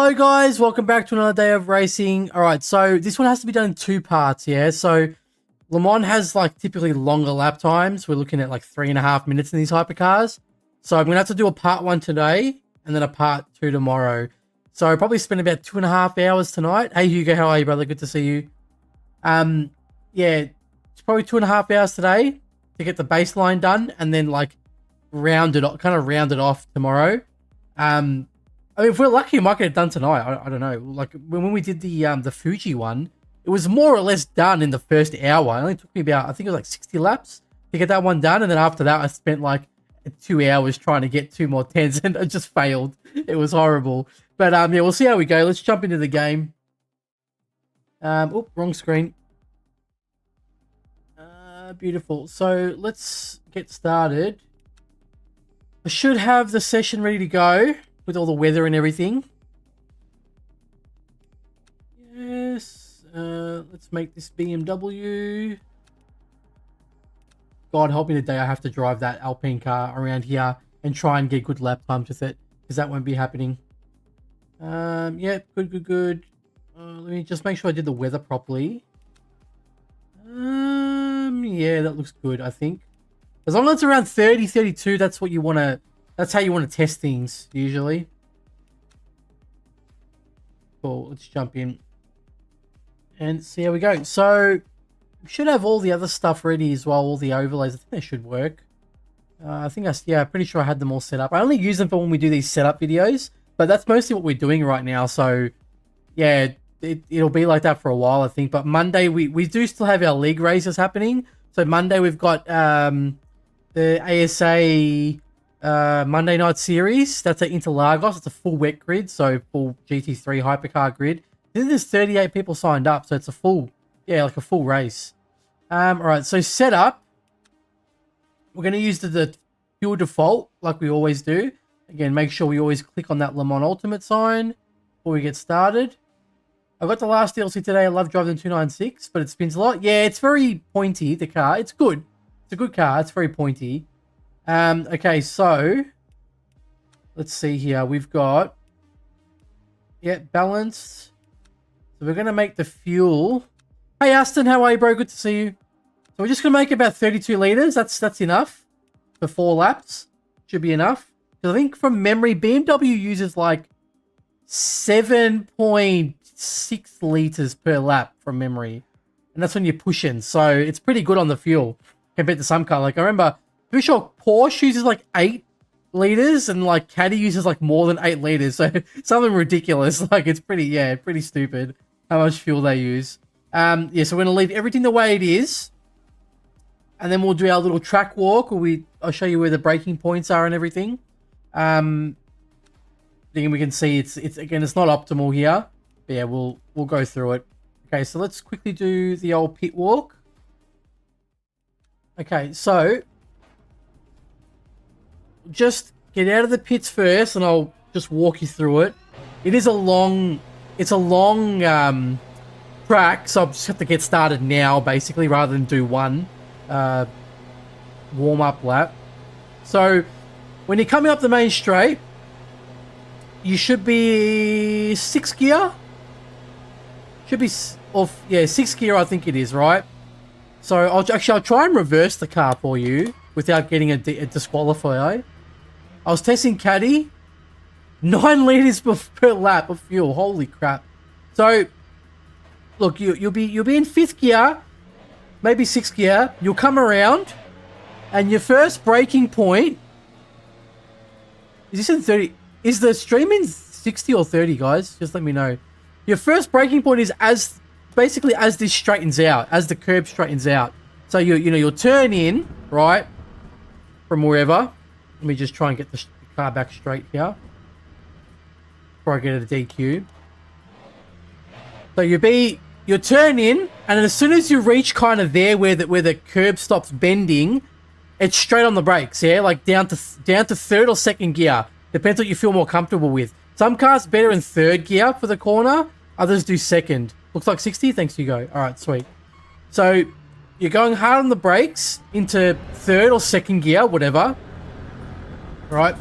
Hello guys, welcome back to another day of racing. Alright, so this one has to be done in two parts, yeah? So Le Mans has like typically longer lap times. We're looking at like 3.5 minutes in these hypercars. So I'm going to have to do a part 1 today and then a part 2 tomorrow. So I'll probably spend about 2.5 hours tonight. Hey Hugo, how are you, brother? Good to see you. Yeah, it's probably 2.5 hours today to get the baseline done and then like round it off tomorrow. I mean, if we're lucky, we might get it done tonight. I don't know. Like when we did the Fuji one, it was more or less done in the first hour. It only took me about, I think it was like 60 laps to get that one done. And then after that, I spent like 2 hours trying to get 2 more 10s and I just failed. It was horrible. But yeah, we'll see how we go. Let's jump into the game. Wrong screen. Beautiful. So let's get started. I should have the session ready to go with all the weather and everything. Yes. Let's make this BMW. God help me today. I have to drive that Alpine car around here and try and get good lap times with it, because that won't be happening. Yeah, good. Let me just make sure I did the weather properly. Yeah, that looks good, I think. As long as it's around 30, 32, that's what you want to... That's how you want to test things, usually. Cool, let's jump in. And see how we go. So, we should have all the other stuff ready as well, all the overlays. I think they should work. I'm pretty sure I had them all set up. I only use them for when we do these setup videos, but that's mostly what we're doing right now. So, yeah, it'll be like that for a while, I think. But Monday, we do still have our league races happening. So, Monday, we've got the ASA... Monday night series. That's at Interlagos. It's a full wet grid, so full GT3 hypercar grid. Then there's 38 people signed up, so it's a full, like a full race. All right, so setup. We're going to use the fuel default like we always do. Again, make sure we always click on that Le Mans Ultimate sign before we get started. I got the last DLC today. I love driving the 296, but it spins a lot. Yeah, it's very pointy, the car. It's good. It's a good car. It's very pointy. Okay, so let's see here. We've got, balanced. So we're going to make the fuel. Hey, Aston, how are you, bro? Good to see you. So we're just going to make about 32 liters. That's enough for 4 laps. Should be enough. Because I think from memory, BMW uses like 7.6 liters per lap from memory. And that's when you're pushing. So it's pretty good on the fuel compared to some car. Like I remember... Pretty sure Porsche uses like 8 liters and like Caddy uses like more than 8 liters. So something ridiculous. Like it's pretty stupid how much fuel they use. So we're going to leave everything the way it is. And then we'll do our little track walk where I'll show you where the braking points are and everything. Then we can see it's not optimal here. But yeah, we'll go through it. Okay, so let's quickly do the old pit walk. Okay, so just get out of the pits first and I'll just walk you through it. It's a long track, so I'll just have to get started now basically rather than do one warm-up lap. So when you're coming up the main straight, you should be 6th gear. Should be off, 6th gear I think it is, right? So I'll try and reverse the car for you without getting a disqualifier. I was testing Caddy. 9 liters per lap of fuel. Holy crap. So, look, you'll be in 5th gear, maybe 6th gear. You'll come around, and your first braking point... Is this in 30? Is the stream in 60 or 30, guys? Just let me know. Your first braking point is basically as this straightens out, as the curb straightens out. So, you'll turn in, right, from wherever. Let me just try and get the car back straight here before I get a DQ. So you turn in, and as soon as you reach kind of there where the curb stops bending, it's straight on the brakes, yeah? Like down to 3rd or 2nd gear. Depends what you feel more comfortable with. Some cars better in 3rd gear for the corner, others do 2nd. Looks like 60, thanks Hugo. Alright, sweet. So you're going hard on the brakes into 3rd or 2nd gear, whatever. Right,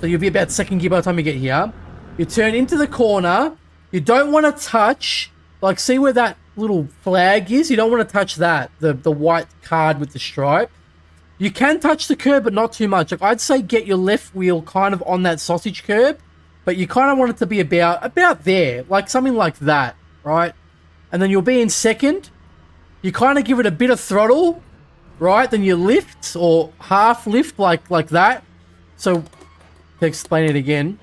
so you'll be about 2nd gear by the time you get here. You turn into the corner. You don't want to touch, like, see where that little flag is? You don't want to touch that, the white card with the stripe. You can touch the curb, but not too much. Like, I'd say get your left wheel kind of on that sausage curb, but you kind of want it to be about there, like something like that, right? And then you'll be in second. You kind of give it a bit of throttle, right? Then you lift or half lift like that. So, to explain it again.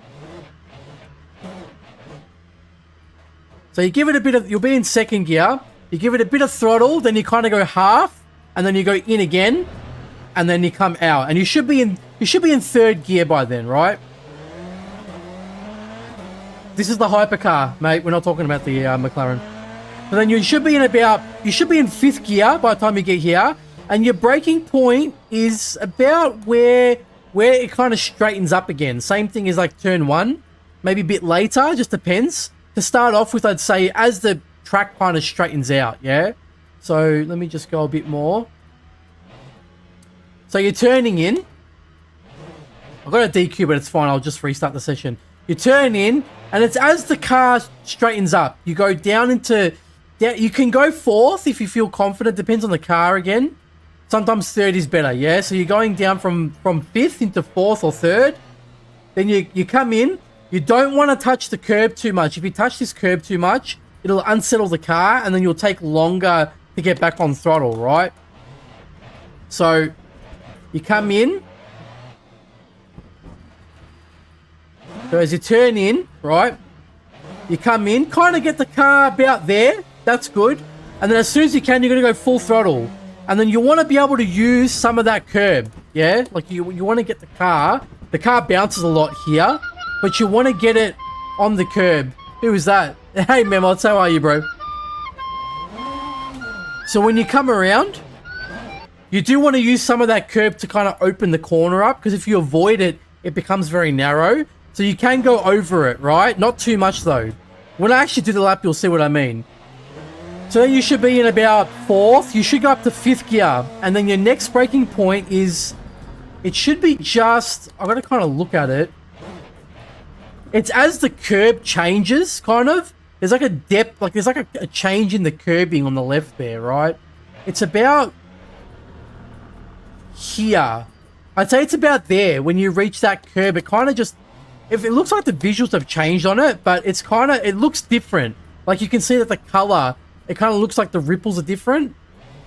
So you give it a bit of, you'll be in second gear. You give it a bit of throttle, then you kind of go half, and then you go in again, and then you come out. And you should be in third gear by then, right? This is the hypercar, mate. We're not talking about the McLaren. But then you should be in fifth gear by the time you get here, and your braking point is about where it kind of straightens up again. Same thing as like turn 1, maybe a bit later, just depends. To start off with, I'd say as the track kind of straightens out, yeah? So let me just go a bit more. So you're turning in. I've got a DQ, but it's fine. I'll just restart the session. You turn in, and it's as the car straightens up. You go down into... You can go fourth if you feel confident. Depends on the car again. Sometimes third is better, yeah? So you're going down from fifth into fourth or third. Then you come in. You don't want to touch the curb too much. If you touch this curb too much, it'll unsettle the car, and then you'll take longer to get back on throttle, right? So you come in. So as you turn in, right, you come in, kind of get the car about there. That's good. And then as soon as you can, you're going to go full throttle. And then you want to be able to use some of that curb, yeah? Like you want to get the car. The car bounces a lot here, but you want to get it on the curb. Who is that? Hey, Memots, how are you, bro? So when you come around, you do want to use some of that curb to kind of open the corner up, because if you avoid it, it becomes very narrow. So you can go over it, right? Not too much, though. When I actually do the lap, you'll see what I mean. So then you should be in about fourth. You should go up to fifth gear. And then your next braking point is... It should be just... I've got to kind of look at it. It's as the curb changes, kind of. There's like a depth... Like, there's like a change in the curbing on the left there, right? It's about... here. I'd say it's about there. When you reach that curb, it kind of just... If it looks like the visuals have changed on it, but it's kind of... It looks different. Like, you can see that the color... It kind of looks like the ripples are different.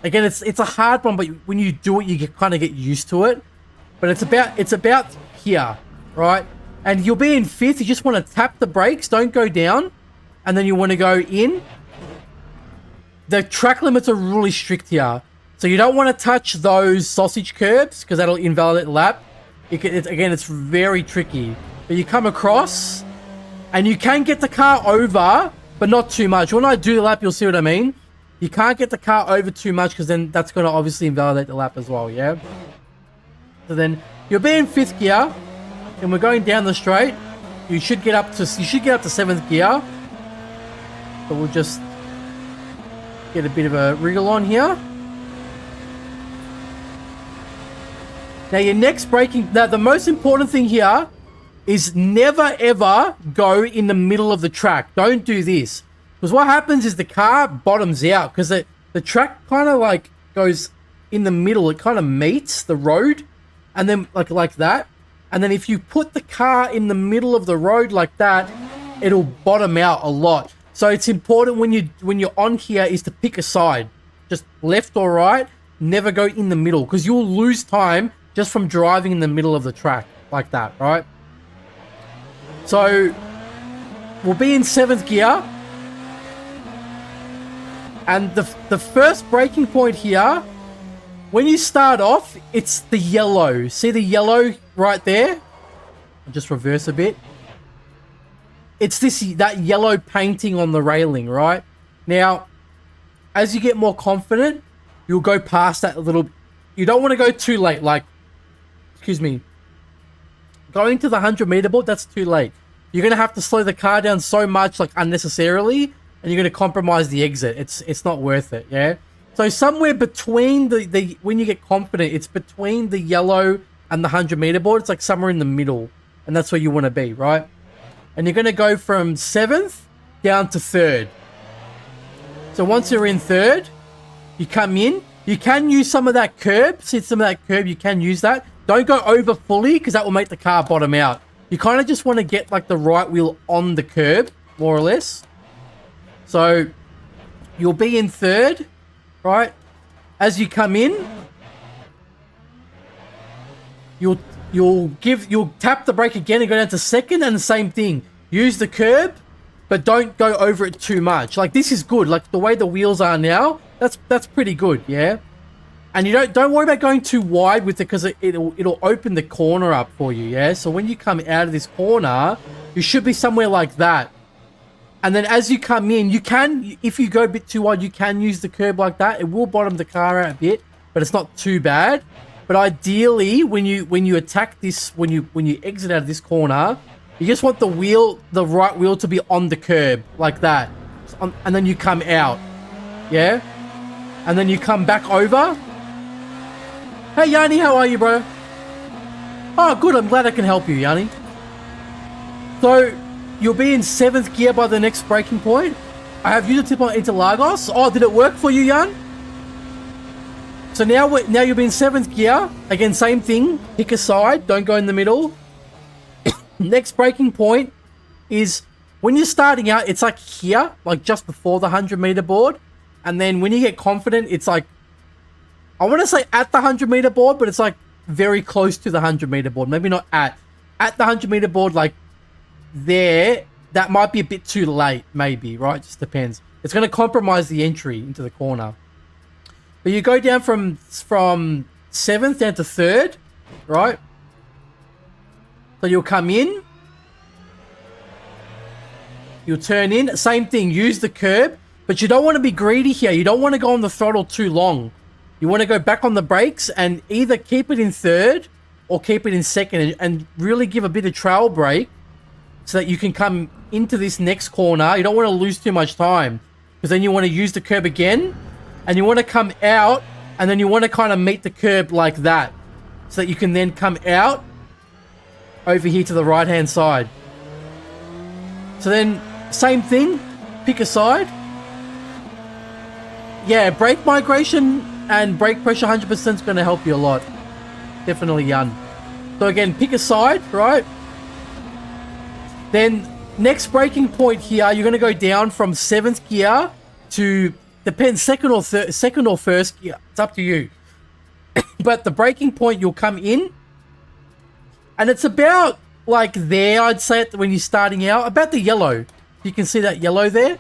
Again, it's a hard one, but when you do it, you kind of get used to it. But it's about here, right? And you'll be in fifth. You just want to tap the brakes. Don't go down. And then you want to go in. The track limits are really strict here. So you don't want to touch those sausage curbs, because that'll invalidate the lap. Again, it's very tricky. But you come across, and you can get the car over... But not too much. When I do the lap, you'll see what I mean. You can't get the car over too much, because then that's going to obviously invalidate the lap as well, yeah? So then you'll be in fifth gear, and we're going down the straight. You should get up to seventh gear. But we'll just get a bit of a wriggle on here. Now your next braking... Now the most important thing here is never ever go in the middle of the track. Don't do this. Because what happens is the car bottoms out, because the track kind of like goes in the middle. It kind of meets the road, and then like that. And then if you put the car in the middle of the road like that, it'll bottom out a lot. So it's important when you're on here is to pick a side. Just left or right. Never go in the middle, because you'll lose time just from driving in the middle of the track like that, right? So, we'll be in seventh gear. And the first braking point here, when you start off, it's the yellow. See the yellow right there? I'll just reverse a bit. It's that yellow painting on the railing, right? Now, as you get more confident, you'll go past that a little... You don't want to go too late, like... Excuse me. Going to the 100-meter board, that's too late. You're going to have to slow the car down so much, like, unnecessarily, and you're going to compromise the exit. It's not worth it, yeah? So somewhere between the when you get confident, it's between the yellow and the 100-meter board. It's like somewhere in the middle, and that's where you want to be, right? And you're going to go from 7th down to 3rd. So once you're in 3rd, you come in. You can use some of that curb. See some of that curb, you can use that. Don't go over fully because that will make the car bottom out. You kind of just want to get like the right wheel on the curb, more or less. So you'll be in 3rd, right? As you come in, you'll tap the brake again and go down to 2nd, and the same thing. Use the curb, but don't go over it too much. Like, this is good. Like, the way the wheels are now, that's pretty good, yeah? And you don't worry about going too wide with it because it'll open the corner up for you, yeah? So when you come out of this corner, you should be somewhere like that. And then as you come in, you can, if you go a bit too wide, you can use the curb like that. It will bottom the car out a bit, but it's not too bad. But ideally, when you attack this, when you exit out of this corner, you just want the right wheel to be on the curb like that, and then you come out, yeah, and then you come back over. Hey Yanni, how are you, bro? Oh, good. I'm glad I can help you, Yanni. So you'll be in 7th gear by the next braking point. I have used a tip on Interlagos. Oh, did it work for you, Yan? So now you'll be in 7th gear. Again, same thing. Pick a side. Don't go in the middle. Next braking point is when you're starting out, it's like here, like just before the 100-meter board. And then when you get confident, it's like, I want to say at the 100-meter board, but it's like very close to the 100-meter board. Maybe not at the 100-meter board, like there. That might be a bit too late, maybe, right? Just depends. It's going to compromise the entry into the corner. But you go down from 7th down to 3rd, right? So you'll come in. You'll turn in. Same thing. Use the curb. But you don't want to be greedy here. You don't want to go on the throttle too long. You want to go back on the brakes and either keep it in 3rd or keep it in 2nd and really give a bit of trail brake so that you can come into this next corner. You don't want to lose too much time because then you want to use the curb again and you want to come out and then you want to kind of meet the curb like that so that you can then come out over here to the right-hand side. So then, same thing. Pick a side. Yeah, brake migration and brake pressure 100% is going to help you a lot. Definitely, Yan. So again, pick a side, right? Then, next braking point here, you're going to go down from 7th gear to, depends, 2nd or 1st gear. It's up to you. But the braking point, you'll come in. And it's about, like, there, I'd say, when you're starting out. About the yellow. You can see that yellow there?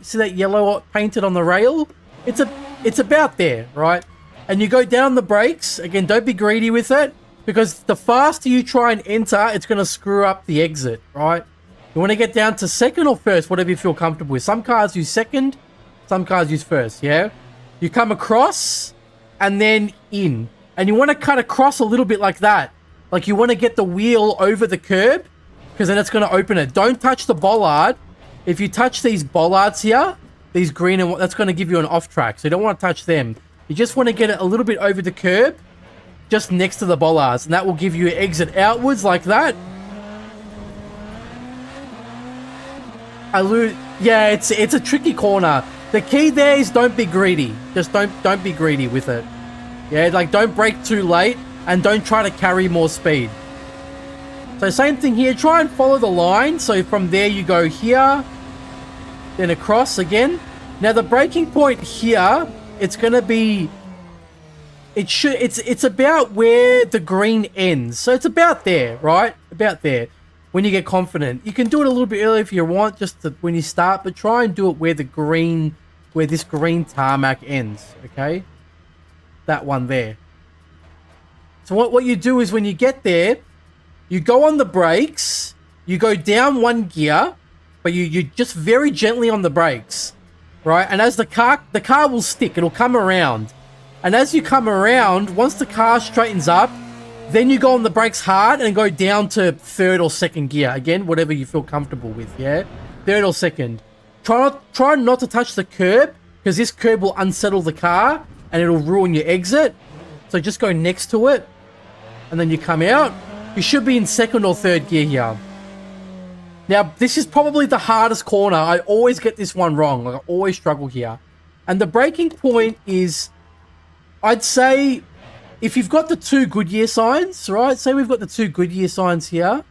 See that yellow painted on the rail? It's about there, right? And you go down the brakes. Again, don't be greedy with it. Because the faster you try and enter, it's going to screw up the exit, right? You want to get down to 2nd or 1st, whatever you feel comfortable with. Some cars use 2nd, some cars use 1st, yeah? You come across and then in. And you want to cut across a little bit like that. Like you want to get the wheel over the curb because then it's going to open it. Don't touch the bollard. If you touch these bollards here, these green and that's going to give you an off track. So you don't want to touch them. You just want to get it a little bit over the curb, just next to the bollards, and that will give you an exit outwards like that. Yeah, it's a tricky corner. The key there is don't be greedy. Just don't be greedy with it. Yeah, like don't brake too late and don't try to carry more speed. So same thing here. Try and follow the line. So from there you go here, then across again. Now the braking point here, it's going to be, it's about where the green ends. So it's about there, right? About there. When you get confident, you can do it a little bit earlier if you want, just when you start, but try and do it where this green tarmac ends. Okay, that one there. So what you do is when you get there, you go on the brakes, you go down one gear, but you just very gently on the brakes, right? And as the car will stick, it'll come around. And as you come around, once the car straightens up, then you go on the brakes hard and go down to 3rd or 2nd gear. Again, whatever you feel comfortable with, yeah? 3rd or 2nd. Try not to touch the curb, because this curb will unsettle the car and it'll ruin your exit. So just go next to it, and then you come out. You should be in 2nd or 3rd gear here. Now, this is probably the hardest corner. I always get this one wrong. Like, I always struggle here. And the braking point is, I'd say, if you've got the 2 Goodyear signs, right? Say we've got the 2 Goodyear signs here.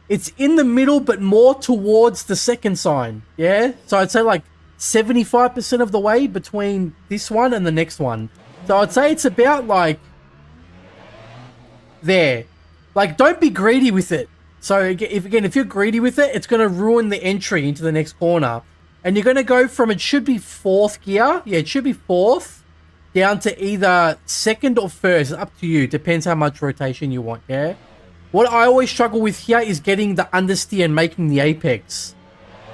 It's in the middle, but more towards the second sign. Yeah? So I'd say like 75% of the way between this one and the next one. So I'd say it's about like there. Like, don't be greedy with it. So if you're greedy with it, it's going to ruin the entry into the next corner. And you're going to go from, it should be 4th gear. Yeah, it should be 4th. Down to either 2nd or 1st. It's up to you. Depends how much rotation you want, yeah? What I always struggle with here is getting the understeer and making the apex.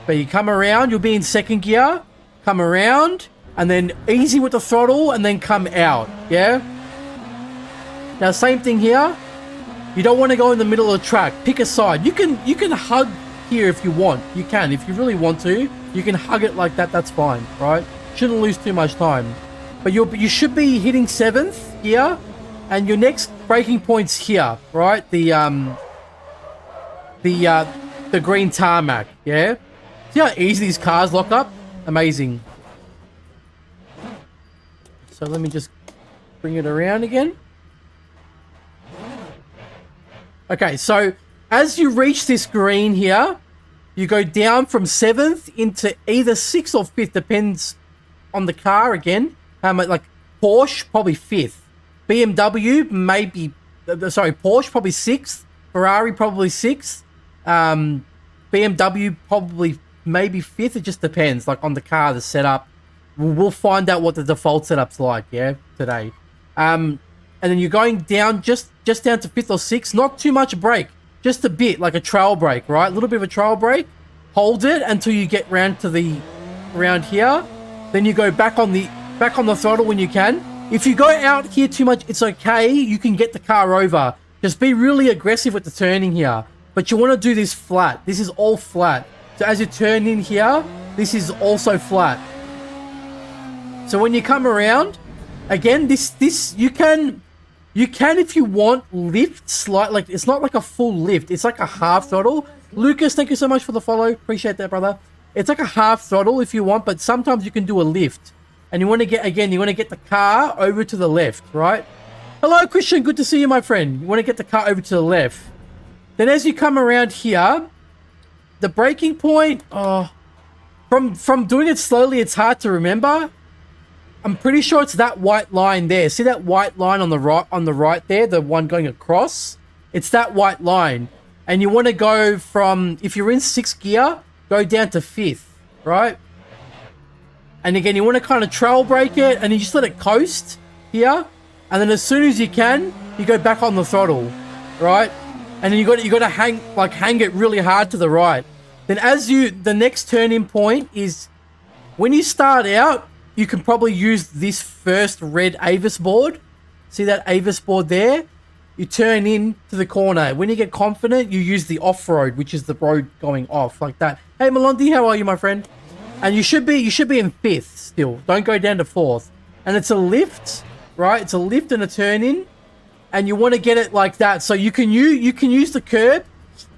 But you come around, you'll be in 2nd gear, come around, and then easy with the throttle, and then come out, yeah? Now, same thing here. You don't want to go in the middle of the track. Pick a side. You can hug here if you want. You can. If you really want to, you can hug it like that. That's fine, right? Shouldn't lose too much time. But you should be hitting 7th gear, and your next braking point's here, right? The green tarmac, yeah? See how easy these cars lock up? Amazing. So let me just bring it around again. Okay, so as you reach this green here, you go down from 7th into either 6th or 5th, depends on the car again. Like Porsche, probably 5th. BMW, maybe, sorry, Porsche, probably 6th. Ferrari, probably 6th. BMW, probably maybe 5th. It just depends, like, on the car, the setup. We'll find out what the default setup's like, yeah, today. And then you're going down, just down to 5th or 6th. Not too much brake. Just a bit, like a trail brake, right? A little bit of a trail brake. Hold it until you get round here. Then you go back on the throttle when you can. If you go out here too much, it's okay. You can get the car over. Just be really aggressive with the turning here. But you want to do this flat. This is all flat. So as you turn in here, this is also flat. So when you come around, again, this you can if you want lift slight, like it's not like a full lift. It's like a half throttle. Lucas, thank you so much for the follow. Appreciate that, brother. It's like a half throttle if you want, but sometimes you can do a lift. And you want to get the car over to the left, right? Hello, Christian. Good to see you, my friend. You want to get the car over to the left. Then as you come around here, the braking point, from doing it slowly, it's hard to remember. I'm pretty sure it's that white line there. See that white line on the right there, the one going across? It's that white line. And you want to go from, if you're in 6th gear, go down to 5th, right? And again, you want to kind of trail brake it, and you just let it coast here. And then as soon as you can, you go back on the throttle, right? And then you got to hang it really hard to the right. Then the next turning point is when you start out, you can probably use this first red Avis board. See that Avis board there? You turn in to the corner. When you get confident, you use the off-road, which is the road going off like that. Hey, Melondi, how are you, my friend? And you should be in 5th still. Don't go down to 4th. And it's a lift, right? It's a lift and a turn in, and you want to get it like that. So you can use the curb.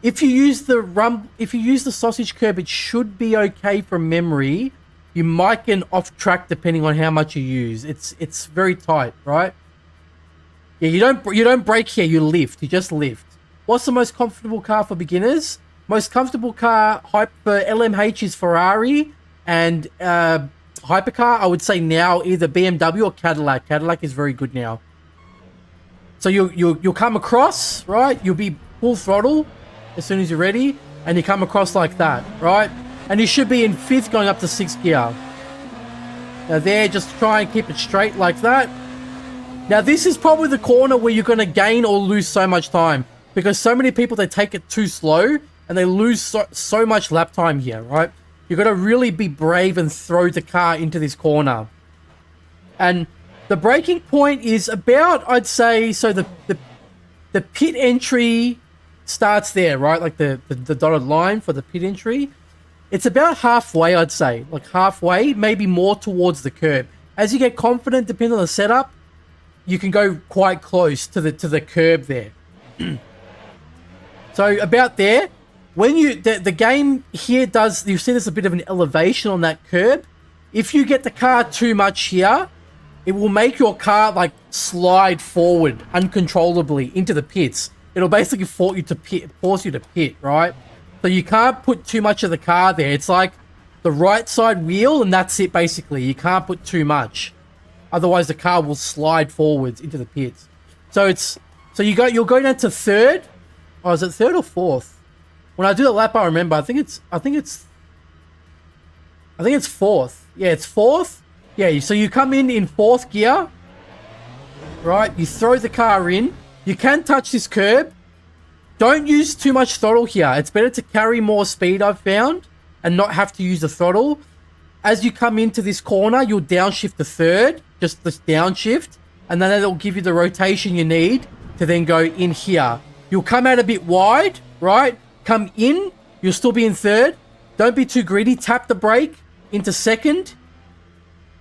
If you use the sausage curb, it should be okay from memory. You might get off track depending on how much you use. It's very tight, right? Yeah, you don't brake here. You lift. You just lift. What's the most comfortable car for beginners? Most comfortable car for LMH is Ferrari, and Hypercar, I would say now either BMW or Cadillac. Cadillac is very good now. So you'll come across, right? You'll be full throttle as soon as you're ready, and you come across like that, right? And you should be in 5th going up to 6th gear. Now there, just try and keep it straight like that. Now this is probably the corner where you're going to gain or lose so much time, because so many people, they take it too slow and they lose so much lap time here, right? You've got to really be brave and throw the car into this corner. And the braking point is about, I'd say, so the pit entry starts there, right? Like the dotted line for the pit entry. It's about halfway, I'd say. Like halfway, maybe more towards the curb. As you get confident, depending on the setup, you can go quite close to the curb there. So about there, when the game here does, you see there's a bit of an elevation on that curb. If you get the car too much here, it will make your car like slide forward uncontrollably into the pits. It'll basically force you to pit, right? So you can't put too much of the car there. It's like the right side wheel and that's it basically. You can't put too much. Otherwise the car will slide forwards into the pits. So you'll go down to third. Oh, is it third or fourth? When I do the lap, I remember. I think it's fourth. Yeah, it's fourth. Yeah, so you come in fourth gear, right? You throw the car in. You can touch this curb. Don't use too much throttle here. It's better to carry more speed, I've found, and not have to use the throttle. As you come into this corner, you'll downshift the third, just this downshift, and then it'll give you the rotation you need to then go in here. You'll come out a bit wide, right? Come in, you'll still be in third. Don't be too greedy. Tap the brake into second.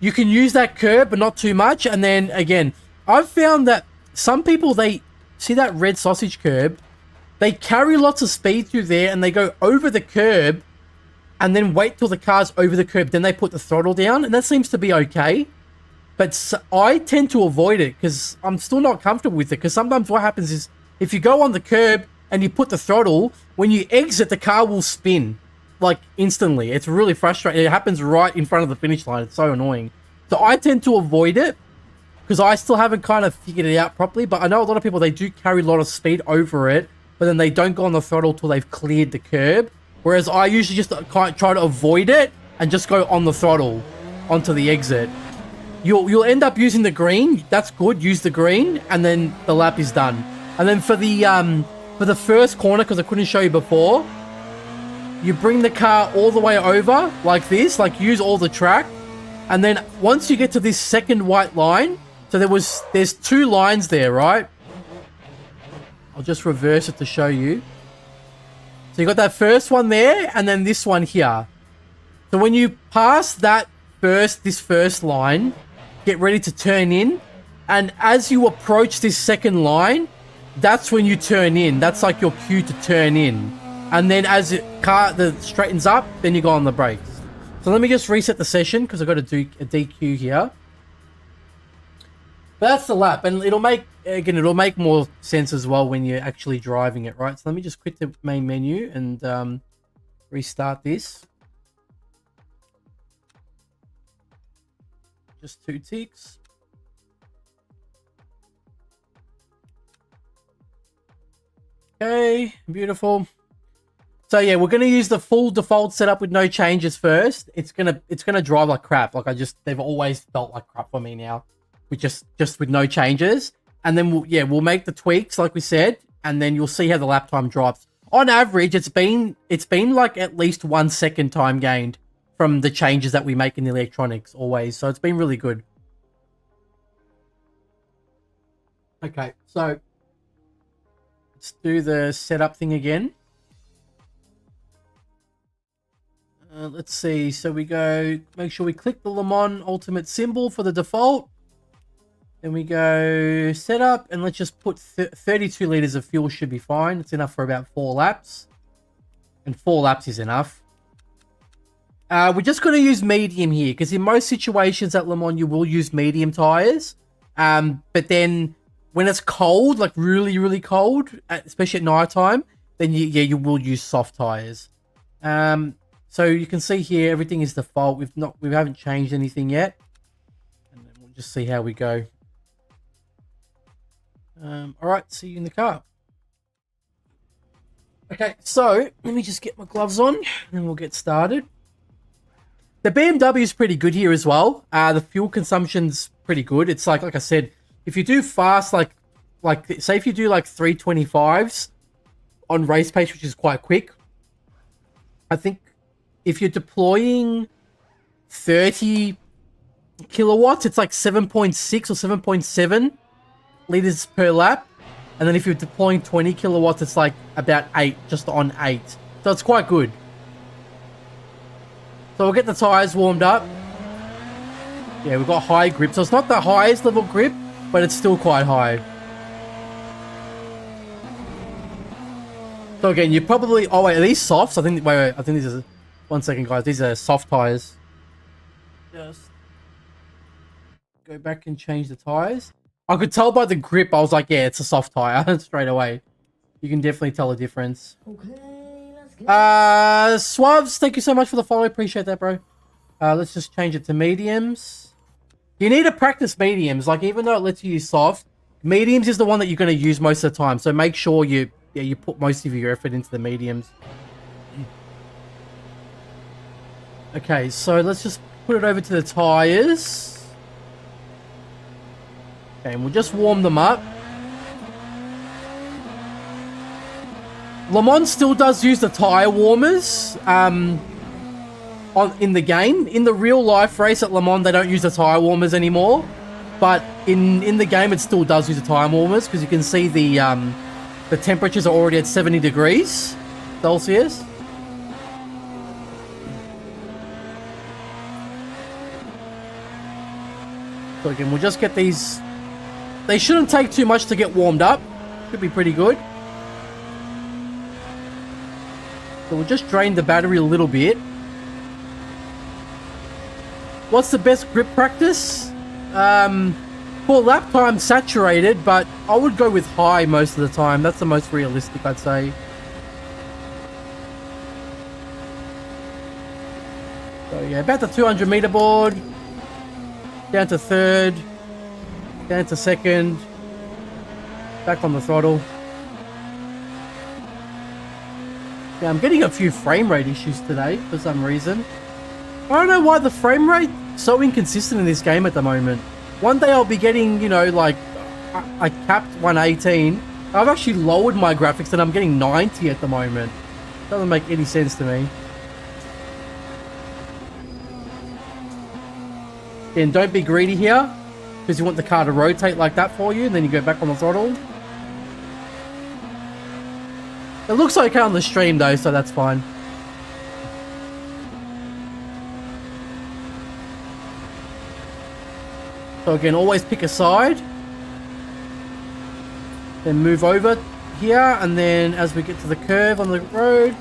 You can use that curb, but not too much. And then, again, I've found that some people, they see that red sausage curb, they carry lots of speed through there, and they go over the curb, and then wait till the car's over the curb, then they put the throttle down, and that seems to be okay. But I tend to avoid it, because I'm still not comfortable with it, because sometimes what happens is, if you go on the curb, and you put the throttle, when you exit, the car will spin. Like, instantly. It's really frustrating. It happens right in front of the finish line. It's so annoying. So I tend to avoid it, because I still haven't kind of figured it out properly. But I know a lot of people, they do carry a lot of speed over it, but then they don't go on the throttle till they've cleared the curb. Whereas I usually just kind of try to avoid it and just go on the throttle onto the exit. You'll end up using the green. That's good. Use the green, and then the lap is done. And then for the first corner, because I couldn't show you before, you bring the car all the way over like this, like use all the track. And then once you get to this second white line, so there's two lines there, right? I'll just reverse it to show you. So you got that first one there, and then this one here. So when you pass this first line, get ready to turn in. And as you approach this second line, that's when you turn in. That's like your cue to turn in. And then as the straightens up, then you go on the brakes. So let me just reset the session, because I've got to do a DQ here. But that's the lap, and it'll make more sense as well when you're actually driving it, right? So let me just quit the main menu and restart this. Just 2 ticks. Okay, beautiful. So yeah, we're gonna use the full default setup with no changes first. It's gonna drive like crap. Like they've always felt like crap for me now, with just with no changes. And then we'll make the tweaks like we said, and then you'll see how the lap time drops. On average, it's been like at least 1 second time gained from the changes that we make in the electronics always. So it's been really good. Okay, so let's do the setup thing again. Let's see. So we go, make sure we click the Le Mans Ultimate symbol for the default. Then we go setup, and let's just put 32 liters of fuel should be fine. It's enough for about 4 laps. And 4 laps is enough. We're just going to use medium here, because in most situations at Le Mans, you will use medium tires. But then when it's cold, like really, really cold, especially at night time, then you will use soft tires. So you can see here, everything is default. We haven't changed anything yet. And then we'll just see how we go. All right, see you in the car. Okay, so let me just get my gloves on and we'll get started. The BMW is pretty good here as well. The fuel consumption's pretty good. It's like I said, if you do fast, like say if you do like 325s on race pace, which is quite quick, I think if you're deploying 30 kilowatts, it's like 7.6 or 7.7 liters per lap. And then if you're deploying 20 kilowatts, it's like about 8, just on 8. So it's quite good. So we'll get the tires warmed up. Yeah, we've got high grip. So it's not the highest level grip, but it's still quite high. So again, you probably... Oh wait, are these softs? I think... Wait, I think these are... 1 second, guys. These are soft tires. Just go back and change the tires. I could tell by the grip. I was like, yeah, it's a soft tire straight away. You can definitely tell the difference. Okay, let's go. Swabs, thank you so much for the follow. Appreciate that, bro. Let's just change it to mediums. You need to practice mediums. Like, even though it lets you use soft, mediums is the one that you're going to use most of the time. So make sure you put most of your effort into the mediums. Okay, so let's just put it over to the tires. Okay, and we'll just warm them up. Le Mans still does use the tire warmers in the game. In the real life race at Le Mans, they don't use the tire warmers anymore. But in the game, it still does use the tire warmers because you can see the temperatures are already at 70 degrees Celsius. So again, we'll just get these. They shouldn't take too much to get warmed up. Should be pretty good. So we'll just drain the battery a little bit. What's the best grip practice? For lap time, saturated, but I would go with high most of the time. That's the most realistic, I'd say. So yeah, about the 200 meter board. Down to third. Down to second. Back on the throttle. Yeah, I'm getting a few frame rate issues today for some reason. I don't know why the frame rate is so inconsistent in this game at the moment. One day I'll be getting, you know, like, I capped 118. I've actually lowered my graphics and I'm getting 90 at the moment. Doesn't make any sense to me. Again, don't be greedy here, because you want the car to rotate like that for you, and then you go back on the throttle. It looks okay on the stream though, so that's fine. So again, always pick a side. Then move over here, and then as we get to the curve on the road.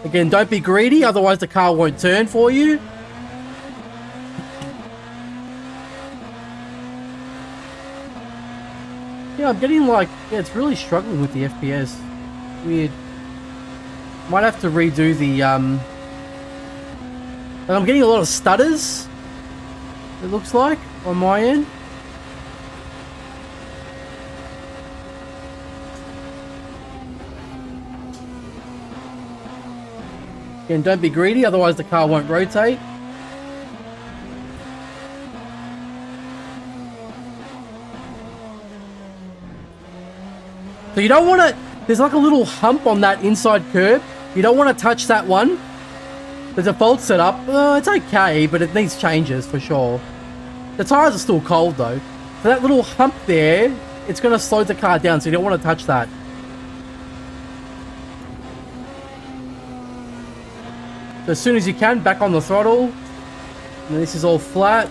Again, don't be greedy, otherwise the car won't turn for you. Yeah, I'm getting like, yeah, it's really struggling with the FPS. Weird. Might have to redo the, and I'm getting a lot of stutters, it looks like, on my end. Again, don't be greedy, otherwise the car won't rotate. So you don't want to, there's like a little hump on that inside curb. You don't want to touch that one. The default setup, it's okay, but it needs changes for sure. The tires are still cold though. So that little hump there, it's going to slow the car down, so you don't want to touch that. So as soon as you can, back on the throttle. And this is all flat.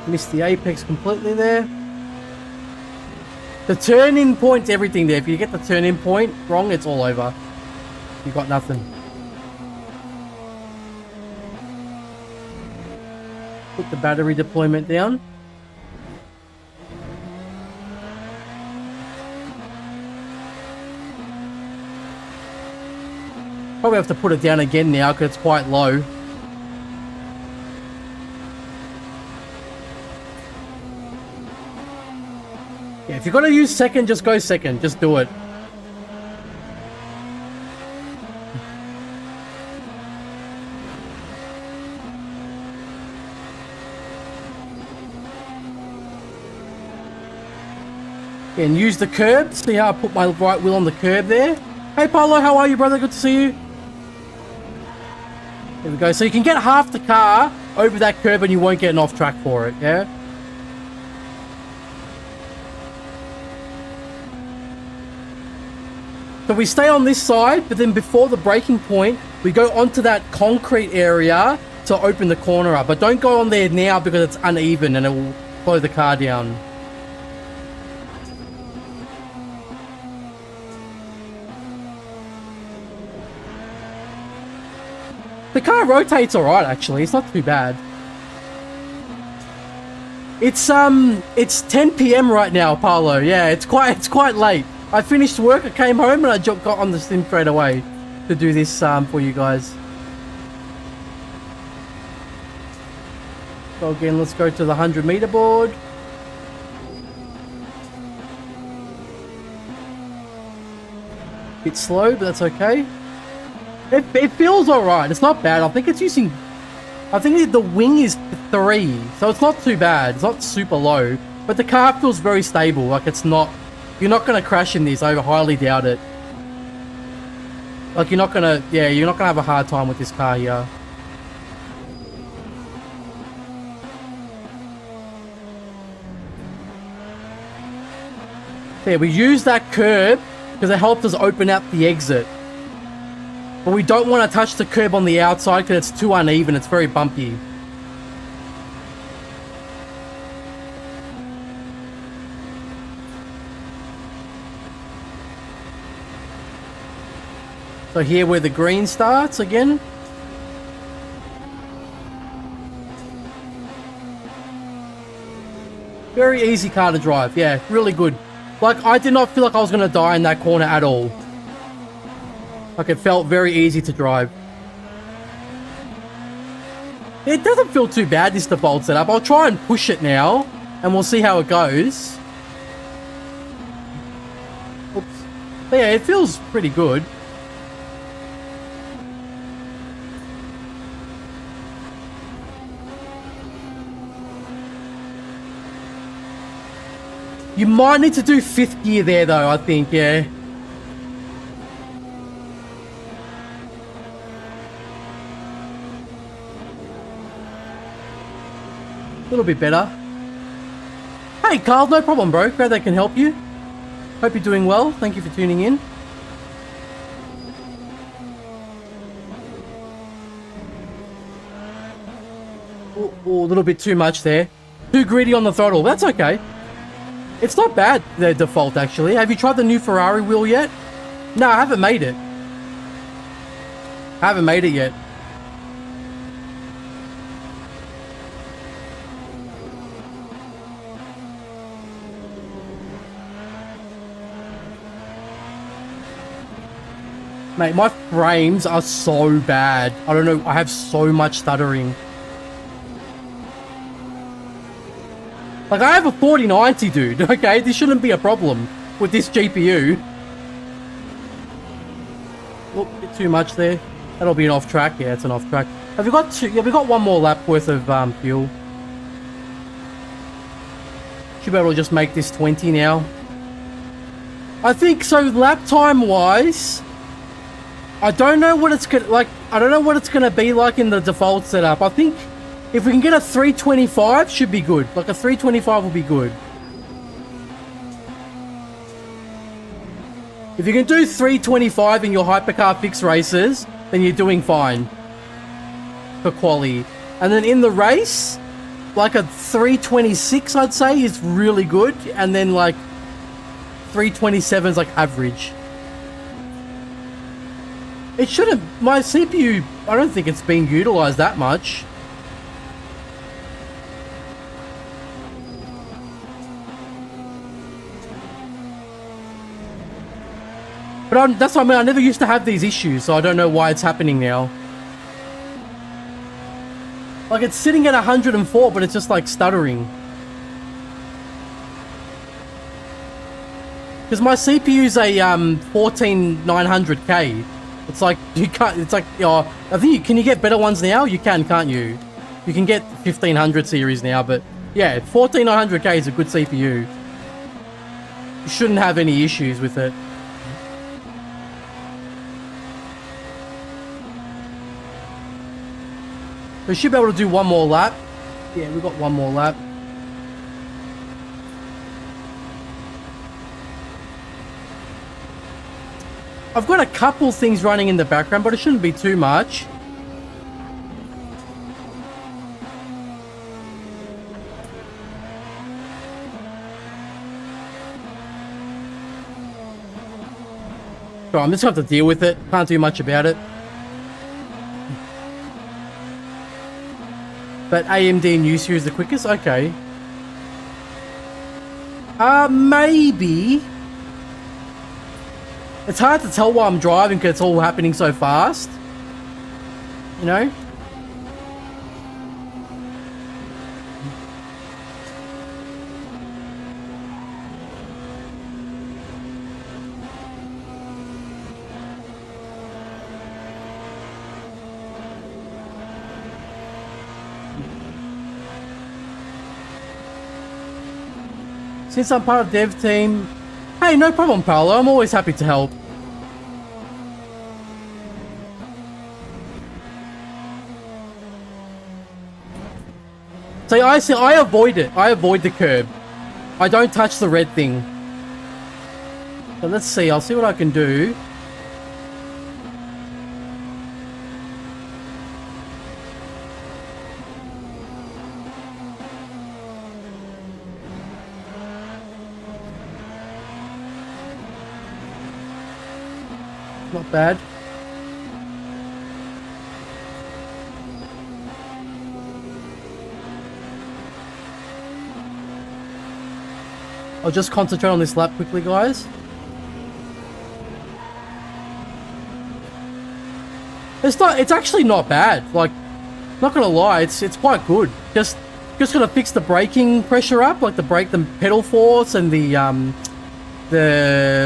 Missed the apex completely there. The turn-in point's everything there. If you get the turn-in point wrong, it's all over. You got nothing. Put the battery deployment down. Probably have to put it down again now because it's quite low. Yeah, if you're gonna use second, just go second. Just do it. And use the curb. See how I put my right wheel on the curb there? Hey Paulo, how are you, brother? Good to see you. There we go. So you can get half the car over that curb and you won't get an off track for it, yeah? So we stay on this side, but then before the braking point, we go onto that concrete area to open the corner up. But don't go on there now because it's uneven and it will slow the car down. The car rotates alright actually, it's not too bad. It's 10 PM right now, Paolo. Yeah, it's quite late. I finished work, I came home and I got on the sim straight away to do this for you guys. So again, let's go to the 100-meter board. Bit slow, but that's okay. It feels alright. It's not bad. I think it's using... I think the wing is 3, so it's not too bad. It's not super low, but the car feels very stable. Like it's not... You're not going to crash in this. I highly doubt it. Like you're not going to... Yeah, you're not going to have a hard time with this car here. Yeah, we use that curb because it helped us open up the exit. But we don't want to touch the curb on the outside because it's too uneven. It's very bumpy. So here where the green starts again. Very easy car to drive. Yeah, really good. Like, I did not feel like I was going to die in that corner at all. Like, it felt very easy to drive. It doesn't feel too bad, this default setup. I'll try and push it now, and we'll see how it goes. Oops. But yeah, it feels pretty good. You might need to do 5th gear there, though, I think, yeah. A little bit better. Hey, Carl, no problem, bro. Glad they can help you. Hope you're doing well. Thank you for tuning in. Oh, a little bit too much there. Too greedy on the throttle. That's okay. It's not bad, the default, actually. Have you tried the new Ferrari wheel yet? No, I haven't made it. I haven't made it yet. Mate, my frames are so bad. I don't know, I have so much stuttering. Like, I have a 4090, dude, okay? This shouldn't be a problem with this GPU. Oh, a bit too much there. That'll be an off track. Yeah, it's an off track. Have we got 2? Yeah, we got 1 more lap worth of fuel. Should be able to just make this 20 now. I think, so lap time wise... I don't know what it's gonna like. I don't know what it's gonna be like in the default setup. I think if we can get a 325, should be good. Like a 325 will be good. If you can do 325 in your Hypercar fixed races, then you're doing fine for quali. And then in the race, like a 326, I'd say is really good, and then like 327 is like average. It shouldn't... My CPU, I don't think it's being utilized that much. But that's what I mean, I never used to have these issues, so I don't know why it's happening now. Like, it's sitting at 104, but it's just like stuttering. Because my CPU's a 14900K. It's like, you can't, it's like, I think can you get better ones now? You can, can't you? You can get 1500 series now, but yeah, 14900K is a good CPU. You shouldn't have any issues with it. We should be able to do 1 more lap. Yeah, we've got 1 more lap. I've got a couple things running in the background, but it shouldn't be too much. So I'm just going to have to deal with it. Can't do much about it. But AMD new series the quickest? Okay. Maybe. It's hard to tell while I'm driving because it's all happening so fast. You know? Since I'm part of the dev team, hey, no problem, Paolo. I'm always happy to help. So I avoid it. I avoid the curb. I don't touch the red thing. So let's see. I'll see what I can do. Not bad. I'll just concentrate on this lap quickly, guys. It's actually not bad. Like, not gonna lie, it's quite good. Just gonna fix the braking pressure up, like the pedal force and the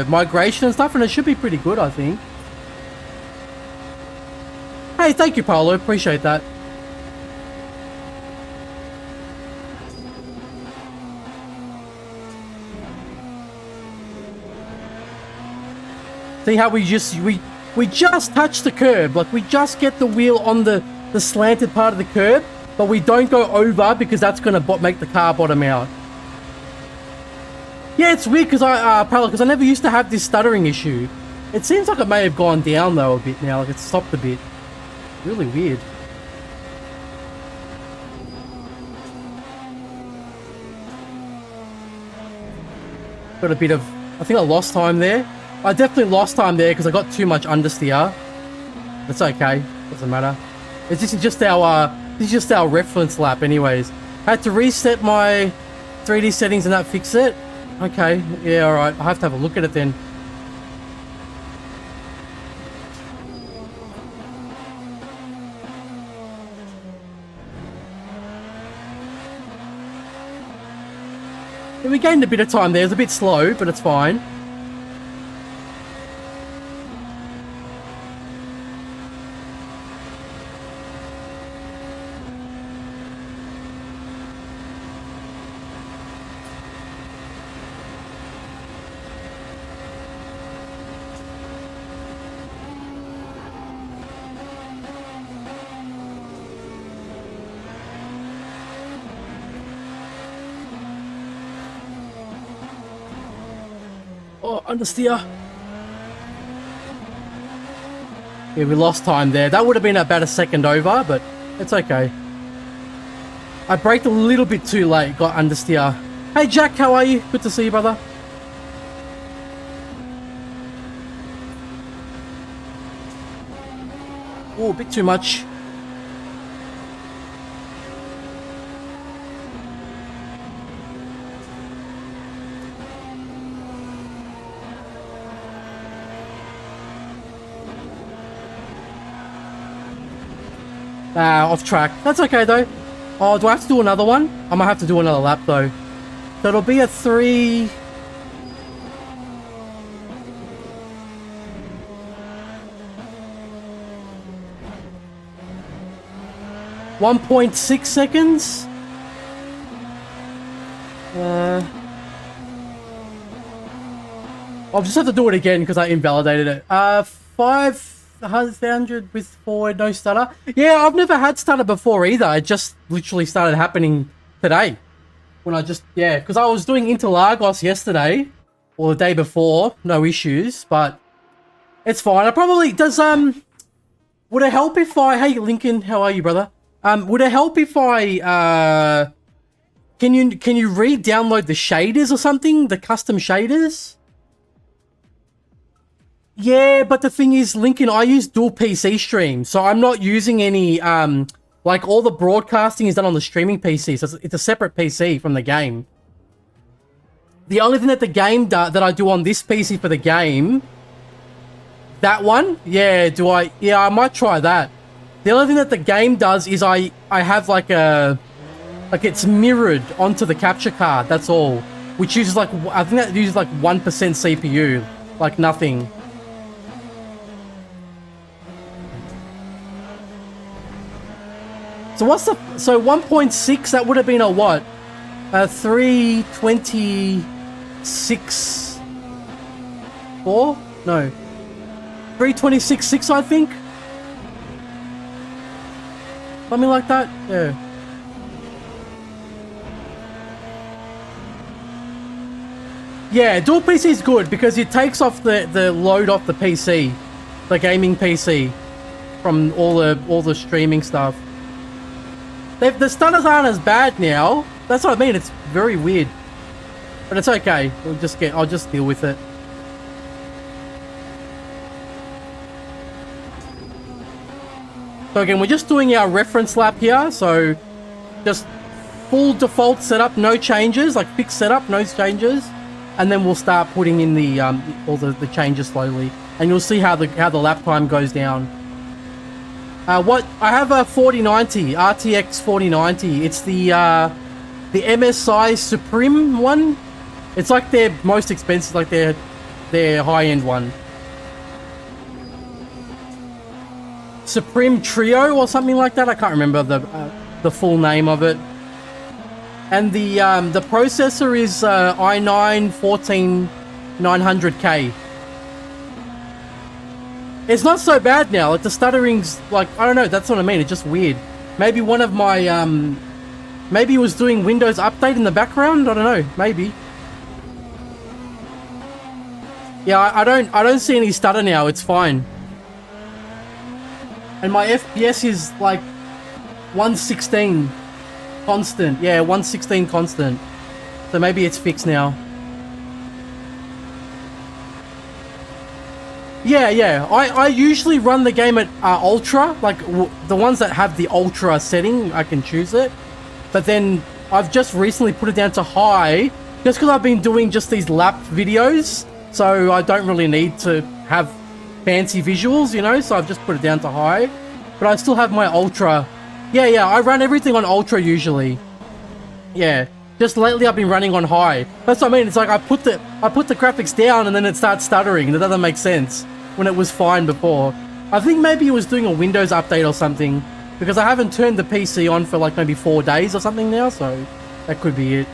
migration and stuff, and it should be pretty good, I think. Hey, thank you, Paolo. Appreciate that. See how we just touch the curb, like we just get the wheel on the slanted part of the curb, but we don't go over because that's gonna make the car bottom out. Yeah, it's weird because I never used to have this stuttering issue. It seems like it may have gone down though a bit now, like it's stopped a bit. Really weird. Got a bit of, I think I lost time there. I definitely lost time there because I got too much understeer. That's okay, doesn't matter. This is just our reference lap anyways. I had to reset my 3D settings and that fix it. Okay, yeah, alright. I have to have a look at it then. Yeah, we gained a bit of time there. It's a bit slow, but it's fine. Oh, understeer. Yeah, we lost time there. That would have been about a second over, but it's okay. I braked a little bit too late, got understeer. Hey Jack, how are you? Good to see you, brother. Oh, a bit too much. Off track. That's okay though. Oh, do I have to do another one? I might have to do another lap though. So it'll be a 3... .6 seconds. I'll just have to do it again because I invalidated it. 500 with forward, no stutter. Yeah, I've never had stutter before either. It just literally started happening today. When I just, yeah, because I was doing Interlagos yesterday, or the day before, no issues, but it's fine. I probably, would it help if I, hey Lincoln, how are you, brother? Would it help if I, can you re-download the shaders or something? The custom shaders? Yeah, but the thing is, Lincoln, I use dual PC stream, so I'm not using any, like, all the broadcasting is done on the streaming PC, so it's a separate PC from the game. The only thing that the game that I do on this PC for the game, that one, yeah, I might try that. The only thing that the game does is I have like it's mirrored onto the capture card, that's all. Which uses like, I think that uses like 1% CPU, like nothing. So what's the, so 1.6, that would have been a what? 326, 4? No. 326.6, I think? Something like that? Yeah. Yeah, dual PC is good because it takes off the load off the PC, the gaming PC, from all the streaming stuff. The stutters aren't as bad now. That's what I mean. It's very weird, but it's okay. I'll just deal with it. So again, we're just doing our reference lap here. So just full default setup, no changes, like fixed setup, no changes. And then we'll start putting in the all the changes slowly, and you'll see how the lap time goes down. What I have a 4090 RTX 4090. It's the MSI Supreme one. It's like their most expensive, like their high end one. Supreme Trio or something like that. I can't remember the full name of it. And the processor is i9 14900K. It's not so bad now. Like the stuttering's like, I don't know. That's what I mean. It's just weird. Maybe one of my maybe it was doing Windows Update in the background. I don't know. Maybe. Yeah, I don't see any stutter now. It's fine. And my FPS is like 116. Constant, yeah, 116 constant. So maybe it's fixed now. Yeah. I usually run the game at ultra, like the ones that have the ultra setting, I can choose it. But then I've just recently put it down to high, just because I've been doing just these lap videos, so I don't really need to have fancy visuals, you know. So I've just put it down to high, but I still have my ultra. Yeah, I run everything on ultra usually. Yeah, just lately I've been running on high. That's what I mean. It's like I put the graphics down and then it starts stuttering. That doesn't make sense when it was fine before. I think maybe it was doing a Windows update or something, because I haven't turned the PC on for like maybe 4 days or something now, so that could be it.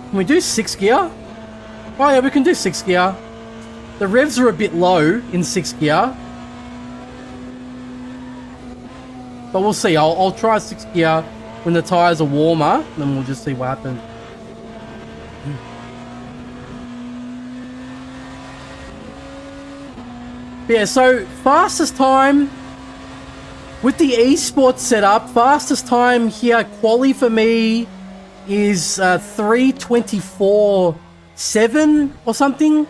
Can we do 6 gear? Oh yeah, we can do 6 gear. The revs are a bit low in 6 gear. But we'll see. I'll try 6 gear when the tires are warmer, then we'll just see what happens. Yeah, so fastest time with the esports setup, fastest time here, quali for me is 3:24.7 or something. I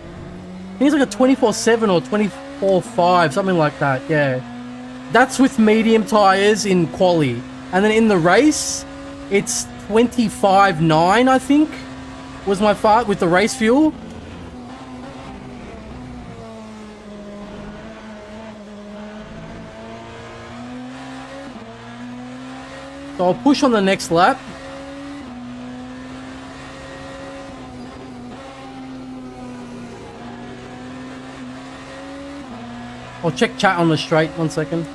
think it's like a 24.7 or 24.5, something like that, yeah. That's with medium tires in quali. And then in the race, it's 25.9, I think, was my fart with the race fuel. So I'll push on the next lap. I'll check chat on the straight, 1 second.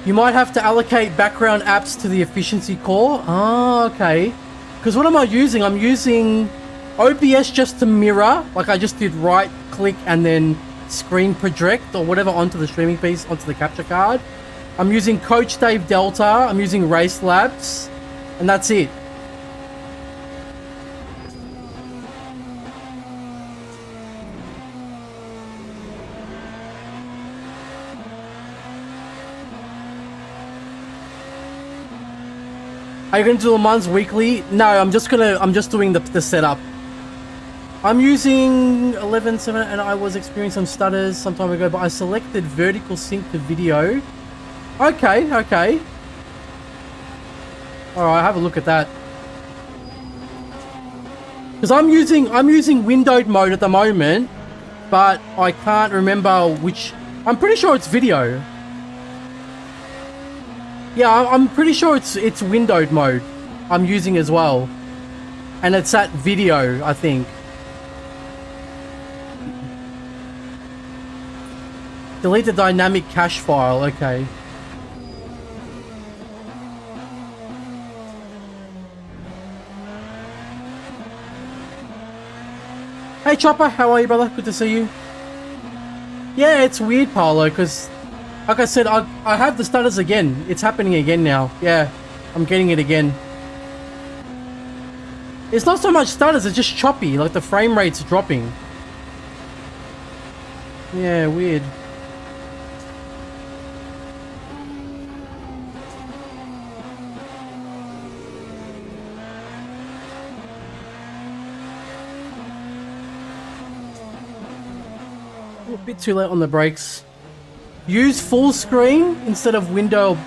You might have to allocate background apps to the efficiency core. Ah, okay. Because what am I using? I'm using OBS just to mirror. Like I just did right click and then screen project or whatever onto the streaming piece, onto the capture card. I'm using Coach Dave Delta. I'm using Race Labs. And that's it. Are you gonna do Le Mans weekly? No, I'm just doing the setup. I'm using 11.7 and I was experiencing some stutters some time ago, but I selected vertical sync to video. Okay, okay. Alright, have a look at that. Because I'm using windowed mode at the moment, but I can't remember which. I'm pretty sure it's video. Yeah, I'm pretty sure it's windowed mode I'm using as well. And it's at video, I think. Delete the dynamic cache file, okay. Hey Chopper, how are you, brother? Good to see you. Yeah, it's weird, Paolo, because like I said, I have the stutters again. It's happening again now. Yeah, I'm getting it again. It's not so much stutters, it's just choppy, like the frame rate's dropping. Yeah, weird. A bit too late on the brakes. Use full screen instead of window.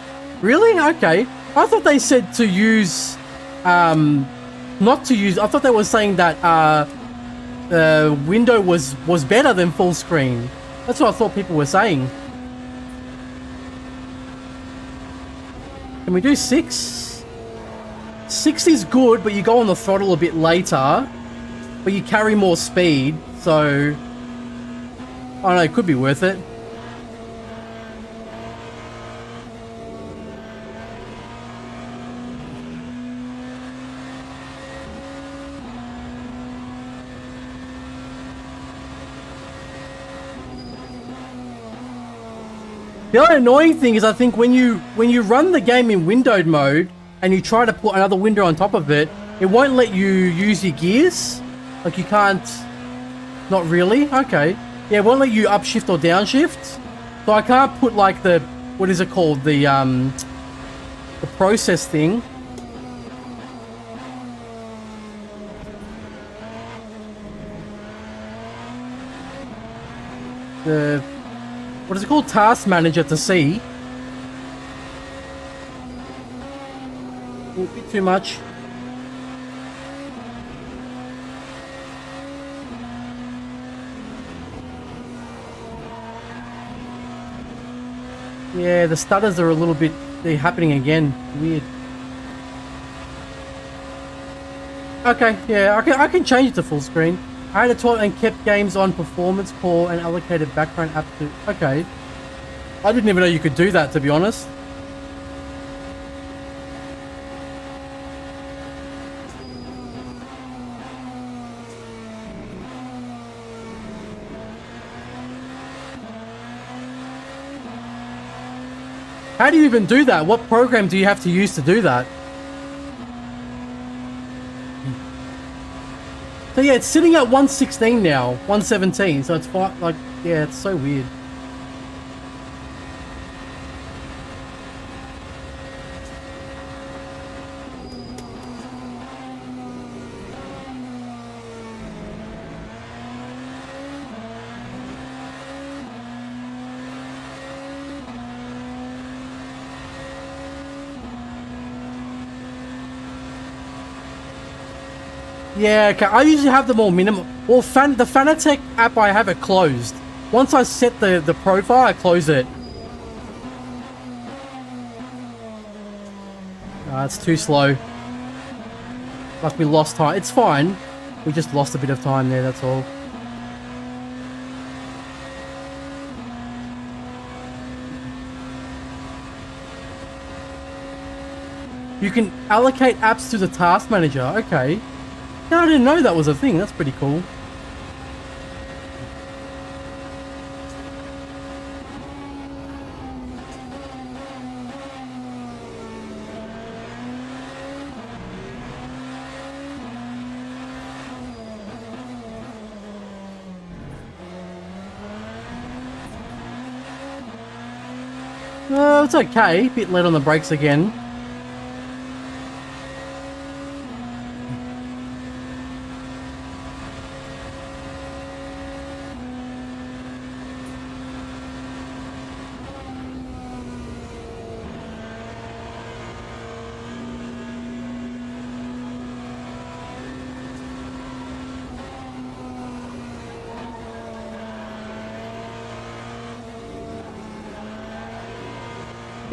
Really? Okay. I thought they said to use, not to use. I thought they were saying that window was better than full screen. That's what I thought people were saying. Can we do 6? 6 is good, but you go on the throttle a bit later, but you carry more speed, so I don't know, it could be worth it. The only annoying thing is I think when you run the game in windowed mode and you try to put another window on top of it, it won't let you use your gears. Like you can't. Not really? Okay. Yeah, it won't let you upshift or downshift. So I can't put like the, what is it called? The process thing. The, what is it called? Task manager to see. A bit too much. Yeah, the stutters are a little bit, they're happening again. Weird. Okay, yeah, I can change it to full screen. I had a talk and kept games on performance core and allocated background app to... Okay. I didn't even know you could do that, to be honest. How do you even do that? What program do you have to use to do that? So yeah, it's sitting at 116 now, 117, so it's fine, like, yeah, it's so weird. Yeah, okay. I usually have them all minimum. Well, the Fanatec app, I have it closed. Once I set the profile, I close it. It's too slow. Like we lost time. It's fine. We just lost a bit of time there, that's all. You can allocate apps to the task manager. Okay. No, I didn't know that was a thing. That's pretty cool. It's okay. Bit late on the brakes again.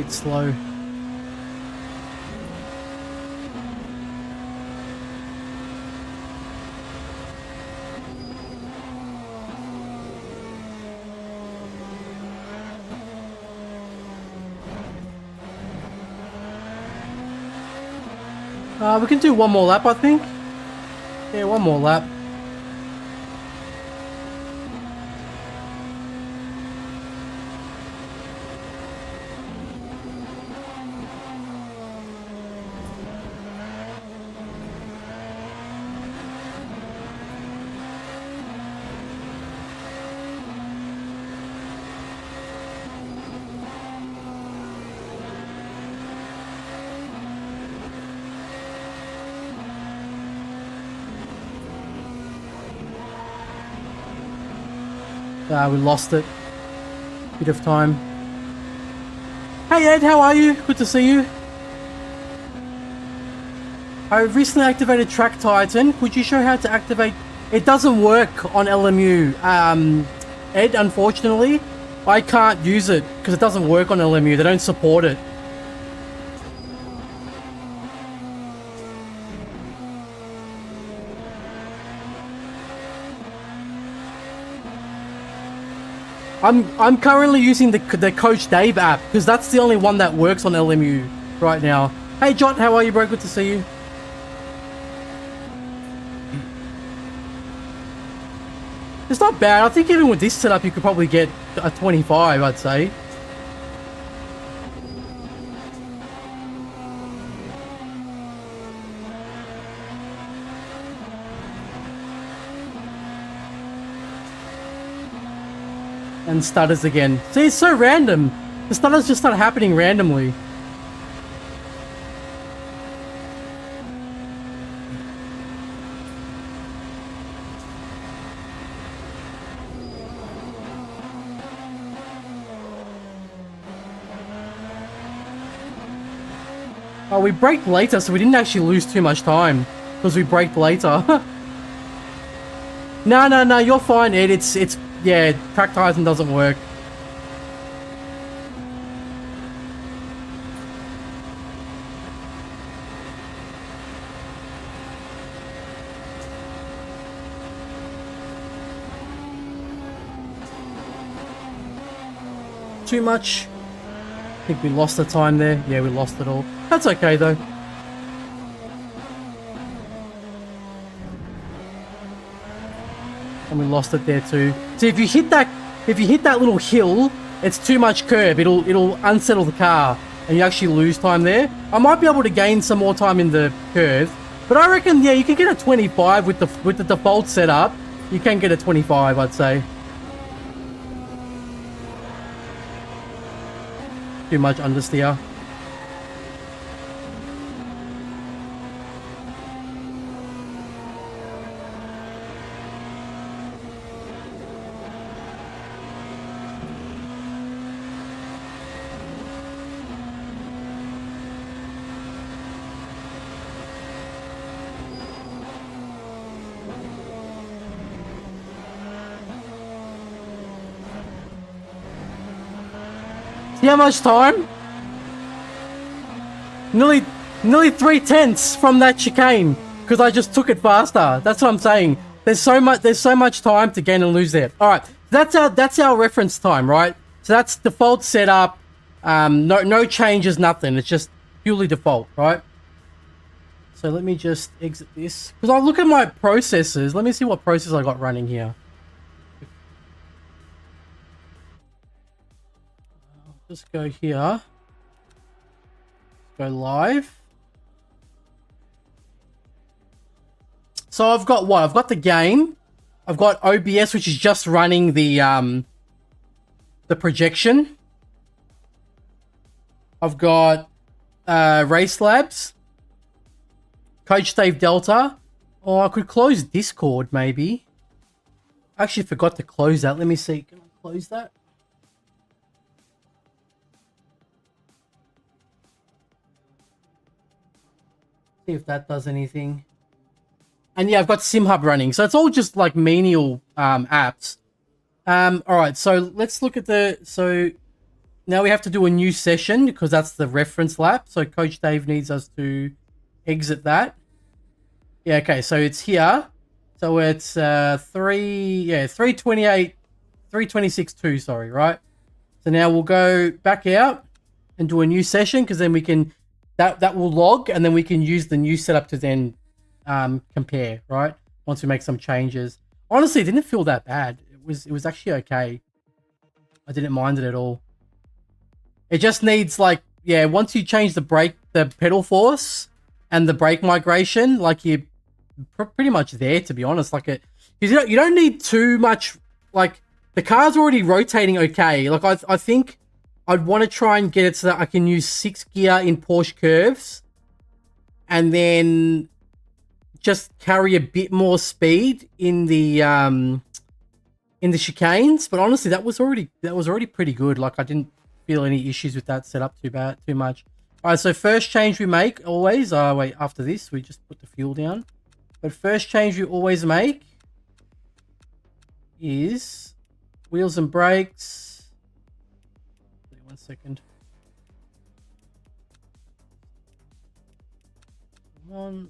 bit slow. We can do one more lap, I think. Yeah, one more lap. We lost it. Bit of time. Hey Ed, how are you? Good to see you. I recently activated TRAK Titan. Could you show how to activate? It doesn't work on LMU. Ed, unfortunately, I can't use it because it doesn't work on LMU. They don't support it. I'm currently using the Coach Dave app because that's the only one that works on LMU right now. Hey John, how are you, bro? Good to see you. It's not bad. I think even with this setup, you could probably get a 25, I'd say. And stutters again. See, it's so random. The stutters just start happening randomly. Oh, we braked later, so we didn't actually lose too much time because we braked later. No, you're fine, Ed. It's yeah, TRAK Titan doesn't work. Too much. I think we lost the time there. Yeah, we lost it all. That's okay though. And we lost it there too. So if you hit that little hill, it's too much curb. It'll unsettle the car, and you actually lose time there. I might be able to gain some more time in the curve, but I reckon yeah, you can get a 25 with the default setup. You can get a 25, I'd say. Too much understeer. See how much time? Nearly 3/10 from that chicane because I just took it faster. That's what I'm saying. There's so much time to gain and lose there. All right, that's our reference time, right? So that's default setup. No changes, nothing. It's just purely default, right? So let me just exit this because I'll look at my processes. Let me see what process I got running here. Just go here. Go live. So I've got what? I've got the game. I've got OBS, which is just running the projection. I've got Race Labs, Coach Dave Delta. Oh, I could close Discord maybe. I actually forgot to close that. Let me see. Can I close that? See if that does anything. And yeah, I've got SimHub running. So it's all just like menial apps. All right, so let's look at the... So now we have to do a new session because that's the reference lap. So Coach Dave needs us to exit that. Yeah, okay, so it's here. So it's 328, 326.2, sorry, right? So now we'll go back out and do a new session because then we can, that will log and then we can use the new setup to then compare, right? Once we make some changes. Honestly, it didn't feel that bad. It was actually okay. I didn't mind it at all. It just needs like, yeah, once you change the pedal force and the brake migration, like you're pretty much there, to be honest. Like you don't need too much, like the car's already rotating okay. Like I think I'd want to try and get it so that I can use 6 gear in Porsche curves and then just carry a bit more speed in the chicanes. But honestly, that was already pretty good. Like I didn't feel any issues with that setup too much. All right, so first change we make always, wait, after this, we just put the fuel down. But first change we always make is wheels and brakes. Wait 1 second. Come on.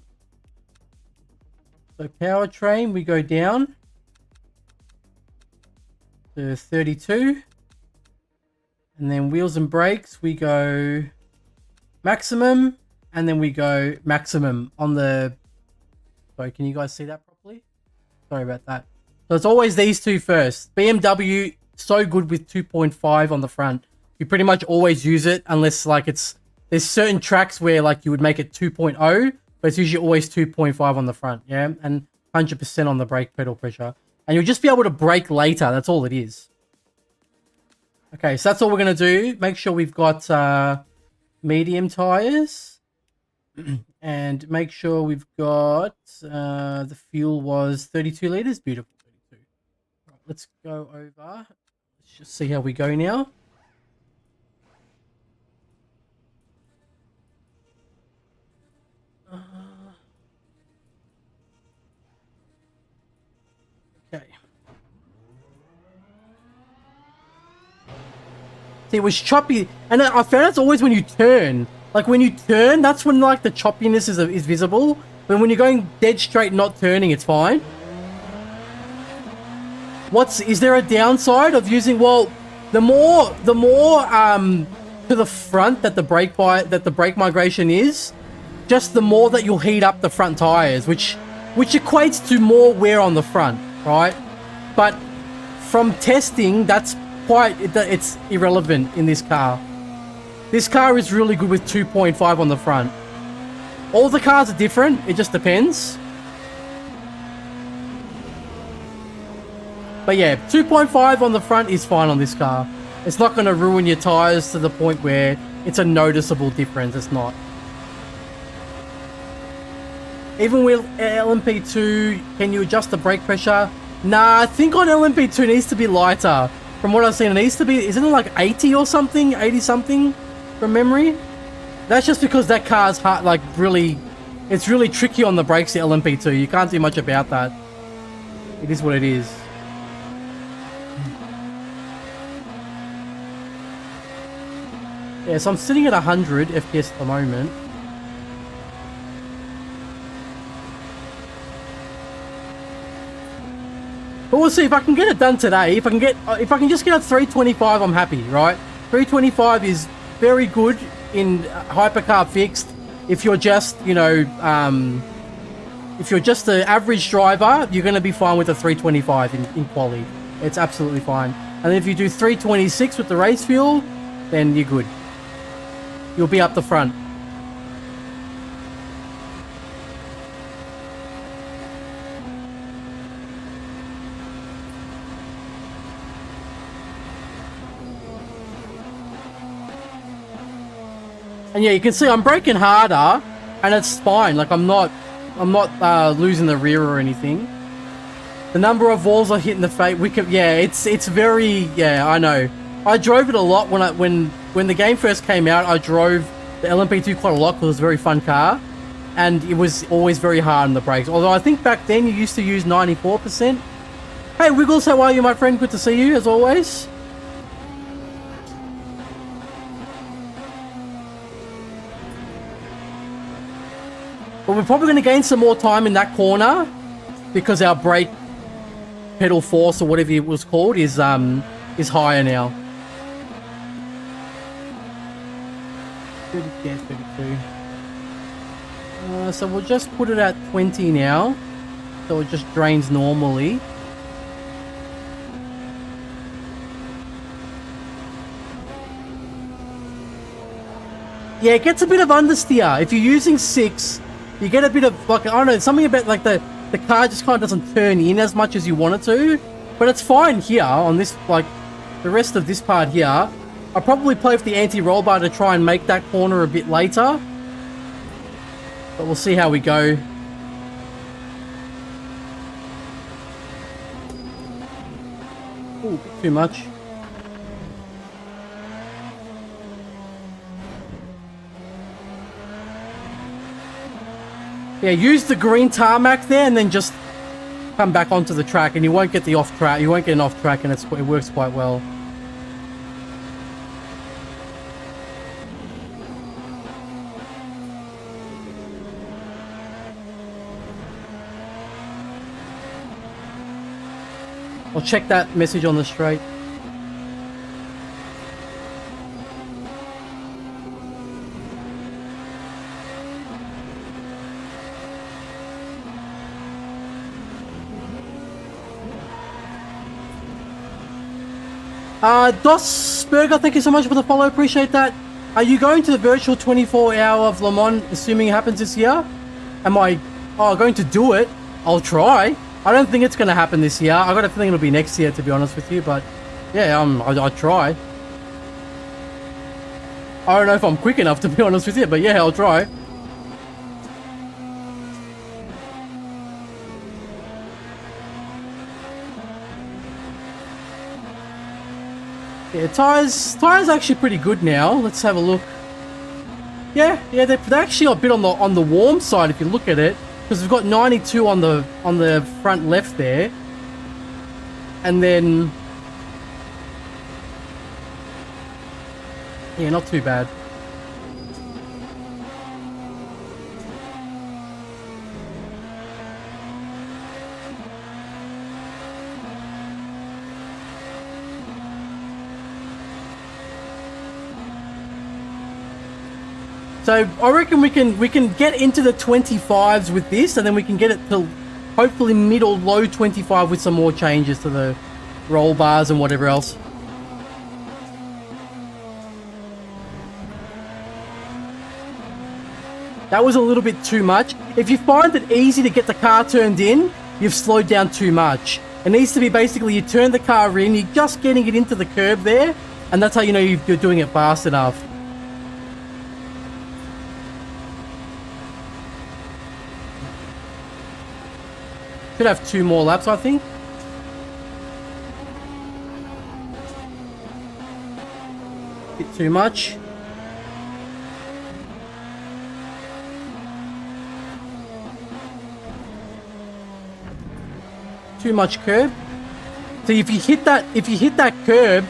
So powertrain, we go down to 32. And then wheels and brakes, we go maximum. And then we go maximum on the... Sorry, can you guys see that properly? Sorry about that. So it's always these two first. BMW, so good with 2.5 on the front. You pretty much always use it unless like there's certain tracks where like you would make it 2.0, but it's usually always 2.5 on the front, yeah? And 100% on the brake pedal pressure. And you'll just be able to brake later. That's all it is. Okay, so that's all we're going to do. Make sure we've got medium tires. And make sure we've got the fuel was 32 liters. Beautiful, 32. Right, let's go over. Let's just see how we go now. Okay. See, it was choppy, and I found it's always when you turn. Like when you turn, that's when like the choppiness is visible. But when you're going dead straight, not turning, it's fine. Is there a downside of using? Well, the more to the front that the brake migration is, just the more that you'll heat up the front tires, which equates to more wear on the front, right? But from testing, it's irrelevant in this car. This car is really good with 2.5 on the front. All the cars are different. It just depends. But yeah, 2.5 on the front is fine on this car. It's not going to ruin your tires to the point where it's a noticeable difference. It's not. Even with LMP2, can you adjust the brake pressure? Nah, I think on LMP2 it needs to be lighter. From what I've seen, it needs to be, isn't it like 80 or something? 80 something? From memory. That's just because that car's hard, like really, it's really tricky on the brakes, the LMP2. You can't do much about that. It is what it is. Yeah, so I'm sitting at 100 FPS at the moment. But we'll see if I can get it done today. If I can just get a 325, I'm happy, right? 325 is very good in Hypercar fixed. If you're just, you know, if you're just an average driver, you're going to be fine with a 325 in quali. It's absolutely fine. And if you do 326 with the race fuel, then you're good. You'll be up the front. And yeah, you can see I'm braking harder, and it's fine. Like I'm not losing the rear or anything. The number of walls I hit in the face, it's very, yeah, I know. I drove it a lot when the game first came out. I drove the LMP2 quite a lot because it was a very fun car, and it was always very hard on the brakes. Although I think back then you used to use 94%. Hey Wiggles, how are you, my friend? Good to see you as always. But we're probably going to gain some more time in that corner because our brake pedal force, or whatever it was called, is higher now. 30, yeah, 32. So we'll just put it at 20 now. So it just drains normally. Yeah, it gets a bit of understeer. If you're using 6, you get a bit of, like, I don't know, something about, like, the car just kind of doesn't turn in as much as you want it to. But it's fine here on this, like, the rest of this part here. I'll probably play with the anti-roll bar to try and make that corner a bit later. But we'll see how we go. Ooh, a bit too much. Yeah, use the green tarmac there and then just come back onto the track and you won't get the off track. You won't get an off track and it works quite well. I'll check that message on the straight. Dosberger, thank you so much for the follow. Appreciate that. Are you going to the virtual 24-hour of Le Mans, assuming it happens this year? Am I going to do it? I'll try. I don't think it's going to happen this year. I got a feeling it'll be next year, to be honest with you. But yeah, I'll try. I don't know if I'm quick enough, to be honest with you, but yeah, I'll try. Yeah, tires actually pretty good now. Let's have a look. Yeah, they're actually a bit on the warm side if you look at it, because we've got 92 on the front left there, and then yeah, not too bad. So I reckon we can get into the 25s with this, and then we can get it to hopefully mid or low 25 with some more changes to the roll bars and whatever else. That was a little bit too much. If you find it easy to get the car turned in, you've slowed down too much. It needs to be basically you turn the car in, you're just getting it into the curb there, and that's how you know you're doing it fast enough. Should have 2 more laps, I think. Bit too much. Too much curb. So if you hit that curb,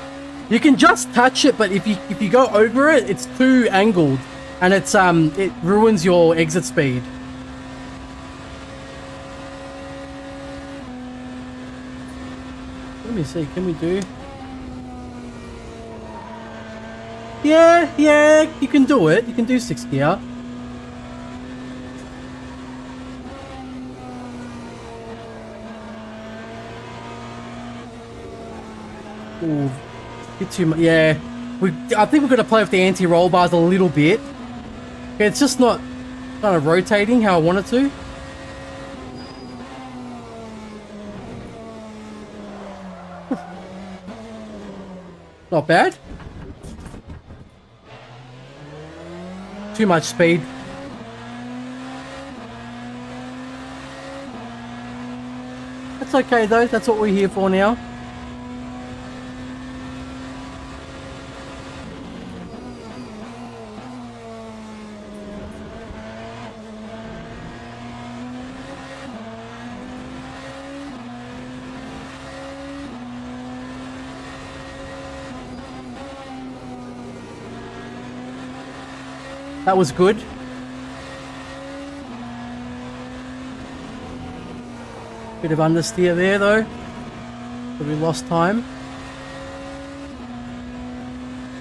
you can just touch it, but if you go over it, it's too angled, and it ruins your exit speed. Let me see, can we do? Yeah, you can do it. You can do 6 gear. Ooh, bit too much. Yeah, I think we're gonna play with the anti-roll bars a little bit. It's just not kind of rotating how I want it to. Not bad. Too much speed. That's okay though, that's what we're here for now. That was good. Bit of understeer there though. But we lost time.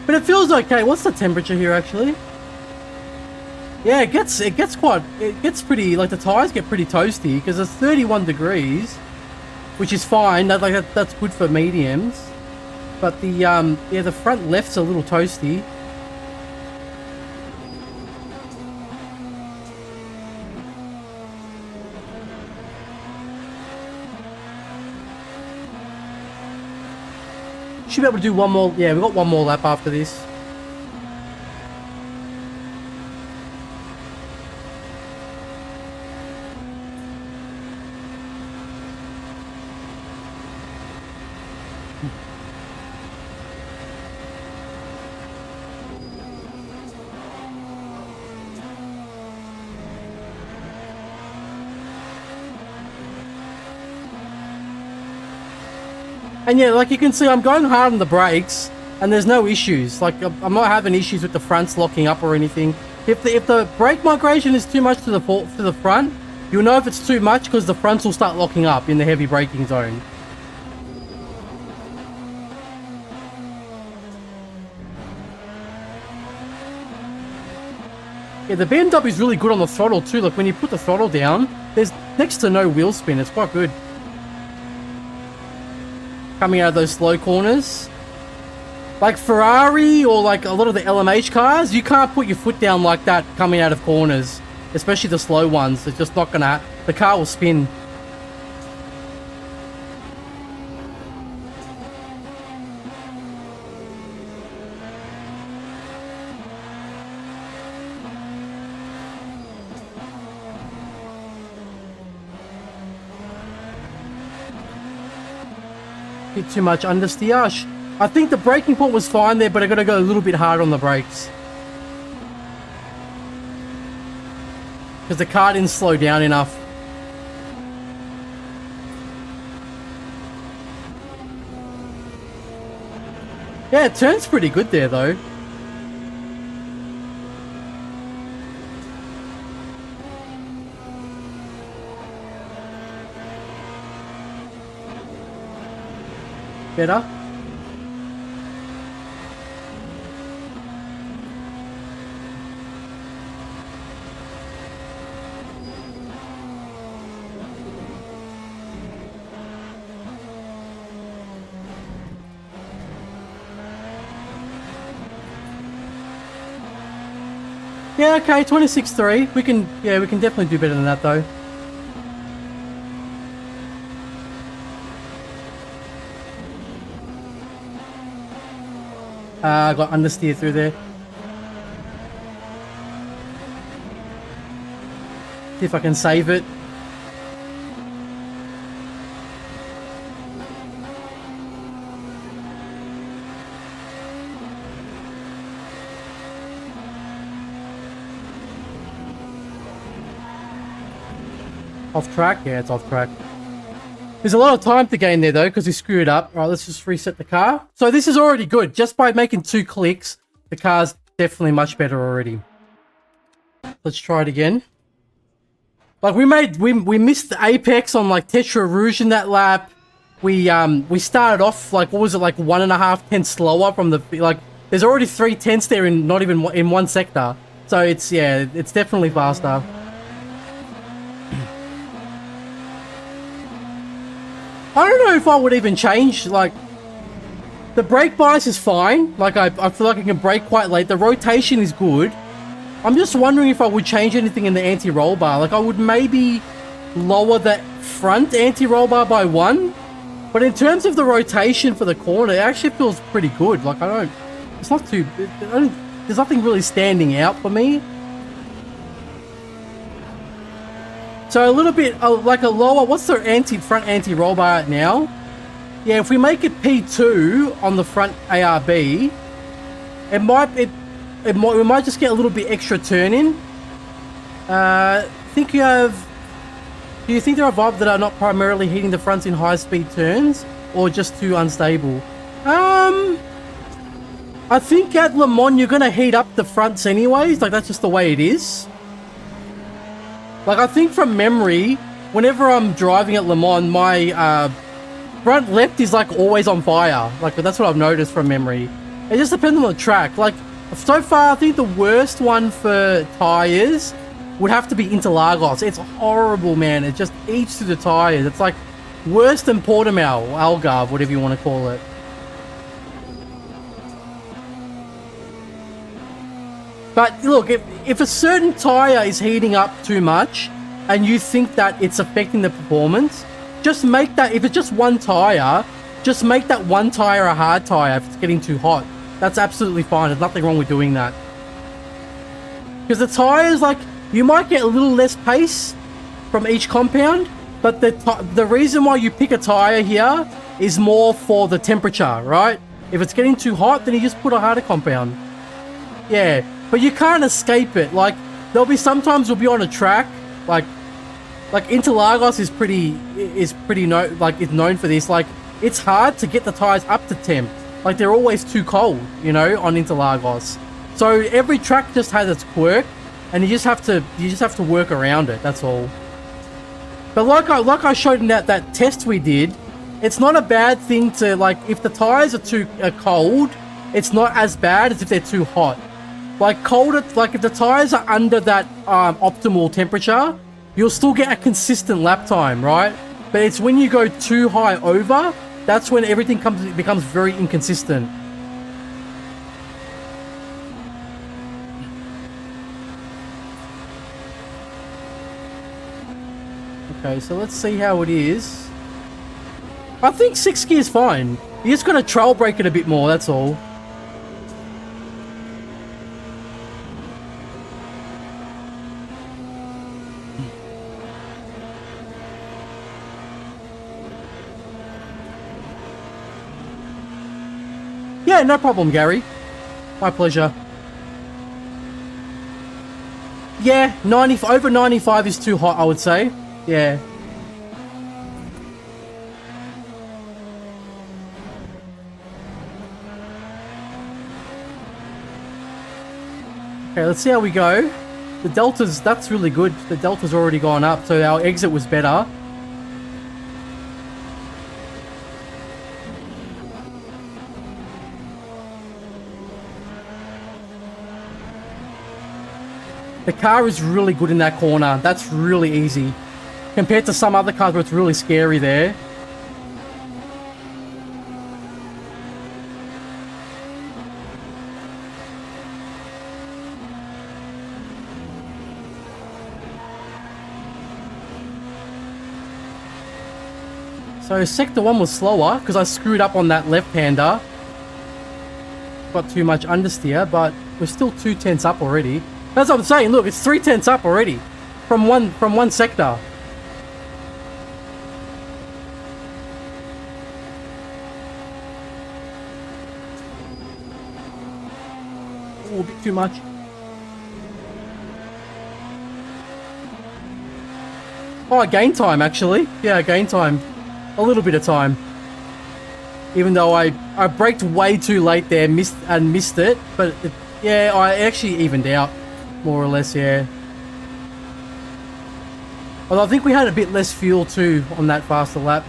But it feels okay. What's the temperature here actually? Yeah, it gets pretty, like the tires get pretty toasty because it's 31 degrees, which is fine. That's good for mediums. But the yeah, the front left's a little toasty. Should be able to do one more. Yeah, we've got one more lap after this. And yeah, like you can see, I'm going hard on the brakes, and there's no issues. Like I'm not having issues with the fronts locking up or anything. If the brake migration is too much to the front, you'll know if it's too much because the fronts will start locking up in the heavy braking zone. Yeah, the BMW is really good on the throttle too. Like when you put the throttle down, there's next to no wheel spin. It's quite good. Coming out of those slow corners. Like Ferrari or like a lot of the LMH cars, you can't put your foot down like that coming out of corners. Especially the slow ones. It's just not gonna... The car will spin. Bit too much understeer. I think the braking point was fine there, but I gotta go a little bit hard on the brakes. Because the car didn't slow down enough. Yeah, it turns pretty good there though. Better. Yeah, okay, 26.3. We can definitely do better than that though. I got understeer through there. See if I can save it. Off track? Yeah, it's off track. There's a lot of time to gain there though, because we screwed up. All right, let's just reset the car. So this is already good. Just by making 2 clicks, the car's definitely much better already. Let's try it again. Like we missed the apex on like Tetra Rouge in that lap. We started off like, what was it, like 1.5 tenths slower from the, like there's already 3 tenths there in not even in one sector. So it's, yeah, it's definitely faster. I don't know if I would even change, like, the brake bias is fine. Like, I feel like I can brake quite late. The rotation is good. I'm just wondering if I would change anything in the anti-roll bar. Like, I would maybe lower the front anti-roll bar by 1. But in terms of the rotation for the corner, it actually feels pretty good. Like, it's not too, there's nothing really standing out for me. So a little bit, like a lower, what's the front anti-roll bar at now? Yeah, if we make it P2 on the front ARB, we might just get a little bit extra turn in. Do you think there are vibes that are not primarily hitting the fronts in high speed turns or just too unstable? I think at Le Mans you're gonna heat up the fronts anyways, like that's just the way it is. Like, I think from memory, whenever I'm driving at Le Mans, my front left is like always on fire. Like, that's what I've noticed from memory. It just depends on the track. Like, so far, I think the worst one for tires would have to be Interlagos. It's horrible, man. It just eats through the tires. It's like worse than Portimao, Algarve, whatever you want to call it. But look, if a certain tire is heating up too much and you think that it's affecting the performance, just make that, if it's just one tire, just make that one tire a hard tire if it's getting too hot. That's absolutely fine. There's nothing wrong with doing that. Because the tires, like, you might get a little less pace from each compound, but the reason why you pick a tire here is more for the temperature, right? If it's getting too hot, then you just put a harder compound. Yeah, but you can't escape it. Like, there'll be sometimes we'll be on a track, like Interlagos is known for this. Like, it's hard to get the tires up to temp. Like, they're always too cold, you know, on Interlagos. So every track just has its quirk, and you just have to work around it. That's all. But like I showed in that test we did, it's not a bad thing to, like, if the tires are cold, it's not as bad as if they're too hot. Like, if the tires are under that optimal temperature, you'll still get a consistent lap time, right? But it's when you go too high over, that's when everything becomes very inconsistent. Okay, so let's see how it is. I think 6 gear is fine. You just gotta trail brake it a bit more, that's all. Yeah, no problem, Gary. My pleasure. Yeah, over 95 is too hot, I would say. Yeah. Okay, let's see how we go. The deltas, that's really good. The delta's already gone up, so our exit was better. The car is really good in that corner. That's really easy. Compared to some other cars where it's really scary there. So sector 1 was slower because I screwed up on that left-hander. Got too much understeer, but we're still 2/10 up already. That's what I'm saying. Look, it's 3/10 up already from one sector. Oh, a bit too much. Oh, I gained time actually. Yeah, I gained time. A little bit of time. Even though I braked way too late there, missed it, but yeah, I actually evened out. More or less, yeah. Although I think we had a bit less fuel too on that faster lap.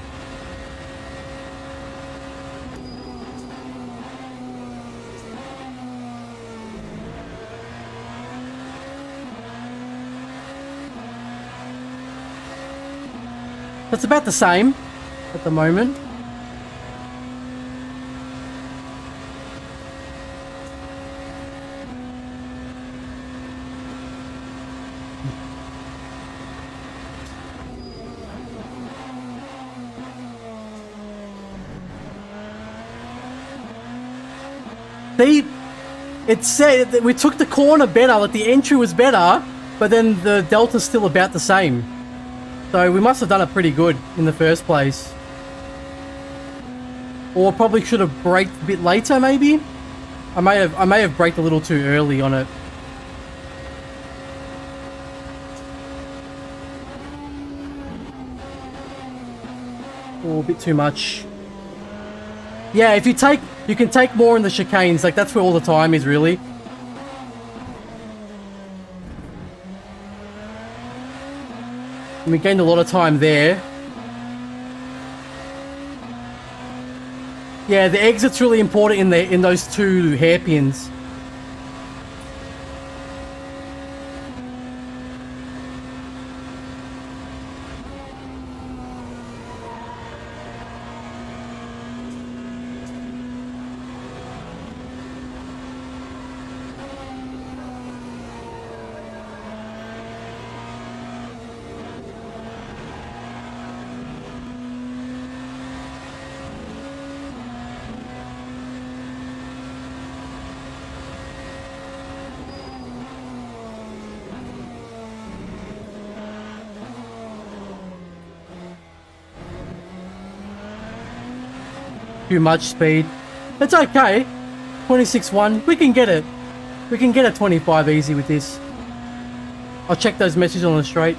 It's about the same at the moment. See, it said that we took the corner better, like the entry was better, but then the delta's still about the same. So we must have done it pretty good in the first place. Or probably should have braked a bit later, maybe? I may have braked a little too early on it. Oh, a bit too much. Yeah, if you can take more in the chicanes, like that's where all the time is really. And we gained a lot of time there. Yeah, the exit's really important in those two hairpins. Too much speed. It's okay. 26.1. We can get it. We can get a 25 easy with this. I'll check those messages on the straight.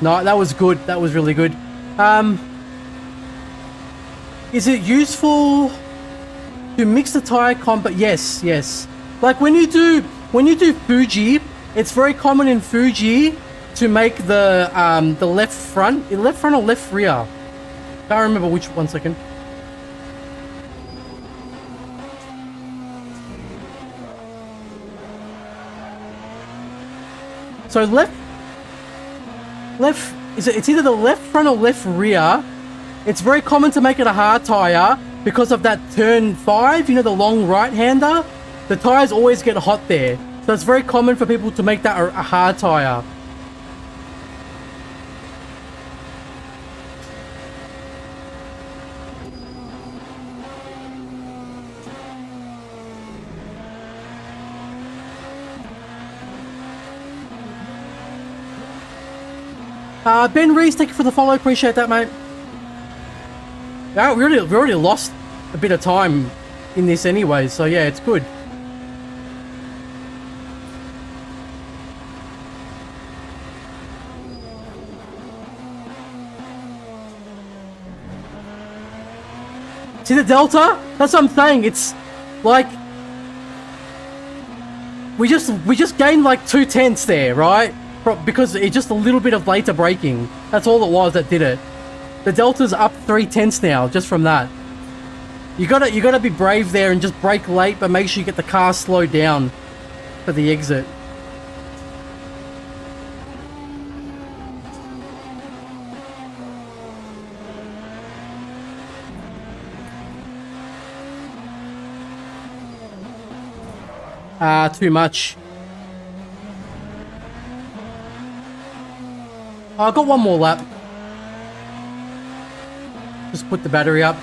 No, that was good. That was really good. Is it useful to mix the tire comp? Yes, yes. Like when you do Fuji, it's very common in Fuji to make the left front or left rear. Can't remember which. 1 second. So left, it's either the left front or left rear. It's very common to make it a hard tire because of that turn 5, you know, the long right-hander. The tires always get hot there. So it's very common for people to make that a hard tire. Ben Reese, thank you for the follow. Appreciate that, mate. Yeah, we already lost a bit of time in this anyway, so yeah, it's good. See the delta? That's what I'm saying. It's like we just gained like 2/10 there, right? Because it's just a little bit of later braking. That's all it was that did it. The delta's up 3/10 now just from that. You gotta be brave there and just brake late, but make sure you get the car slowed down for the exit. Too much. I got one more lap. Just put the battery up.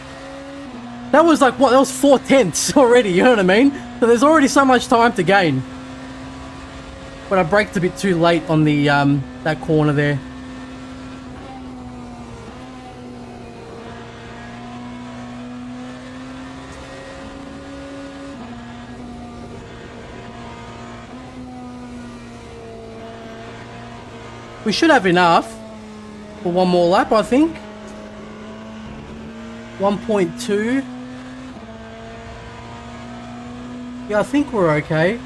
That was like, what? That was 4/10 already, you know what I mean? So there's already so much time to gain. But I braked a bit too late on the, that corner there. We should have enough for one more lap, I think. 1.2. Yeah, I think we're okay.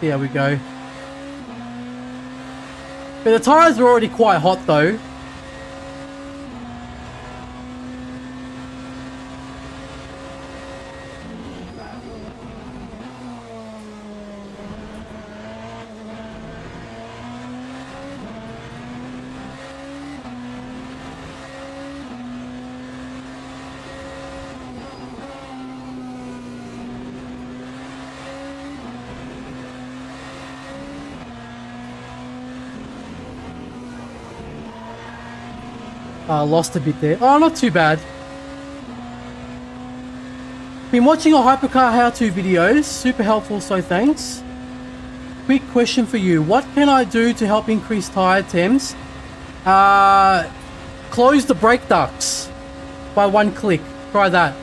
There we go. But the tires are already quite hot though. Lost a bit there. Oh, not too bad. Been watching your hypercar how-to videos. Super helpful, so thanks. Quick question for you. What can I do to help increase tire temps? Close the brake ducts by one click. Try that.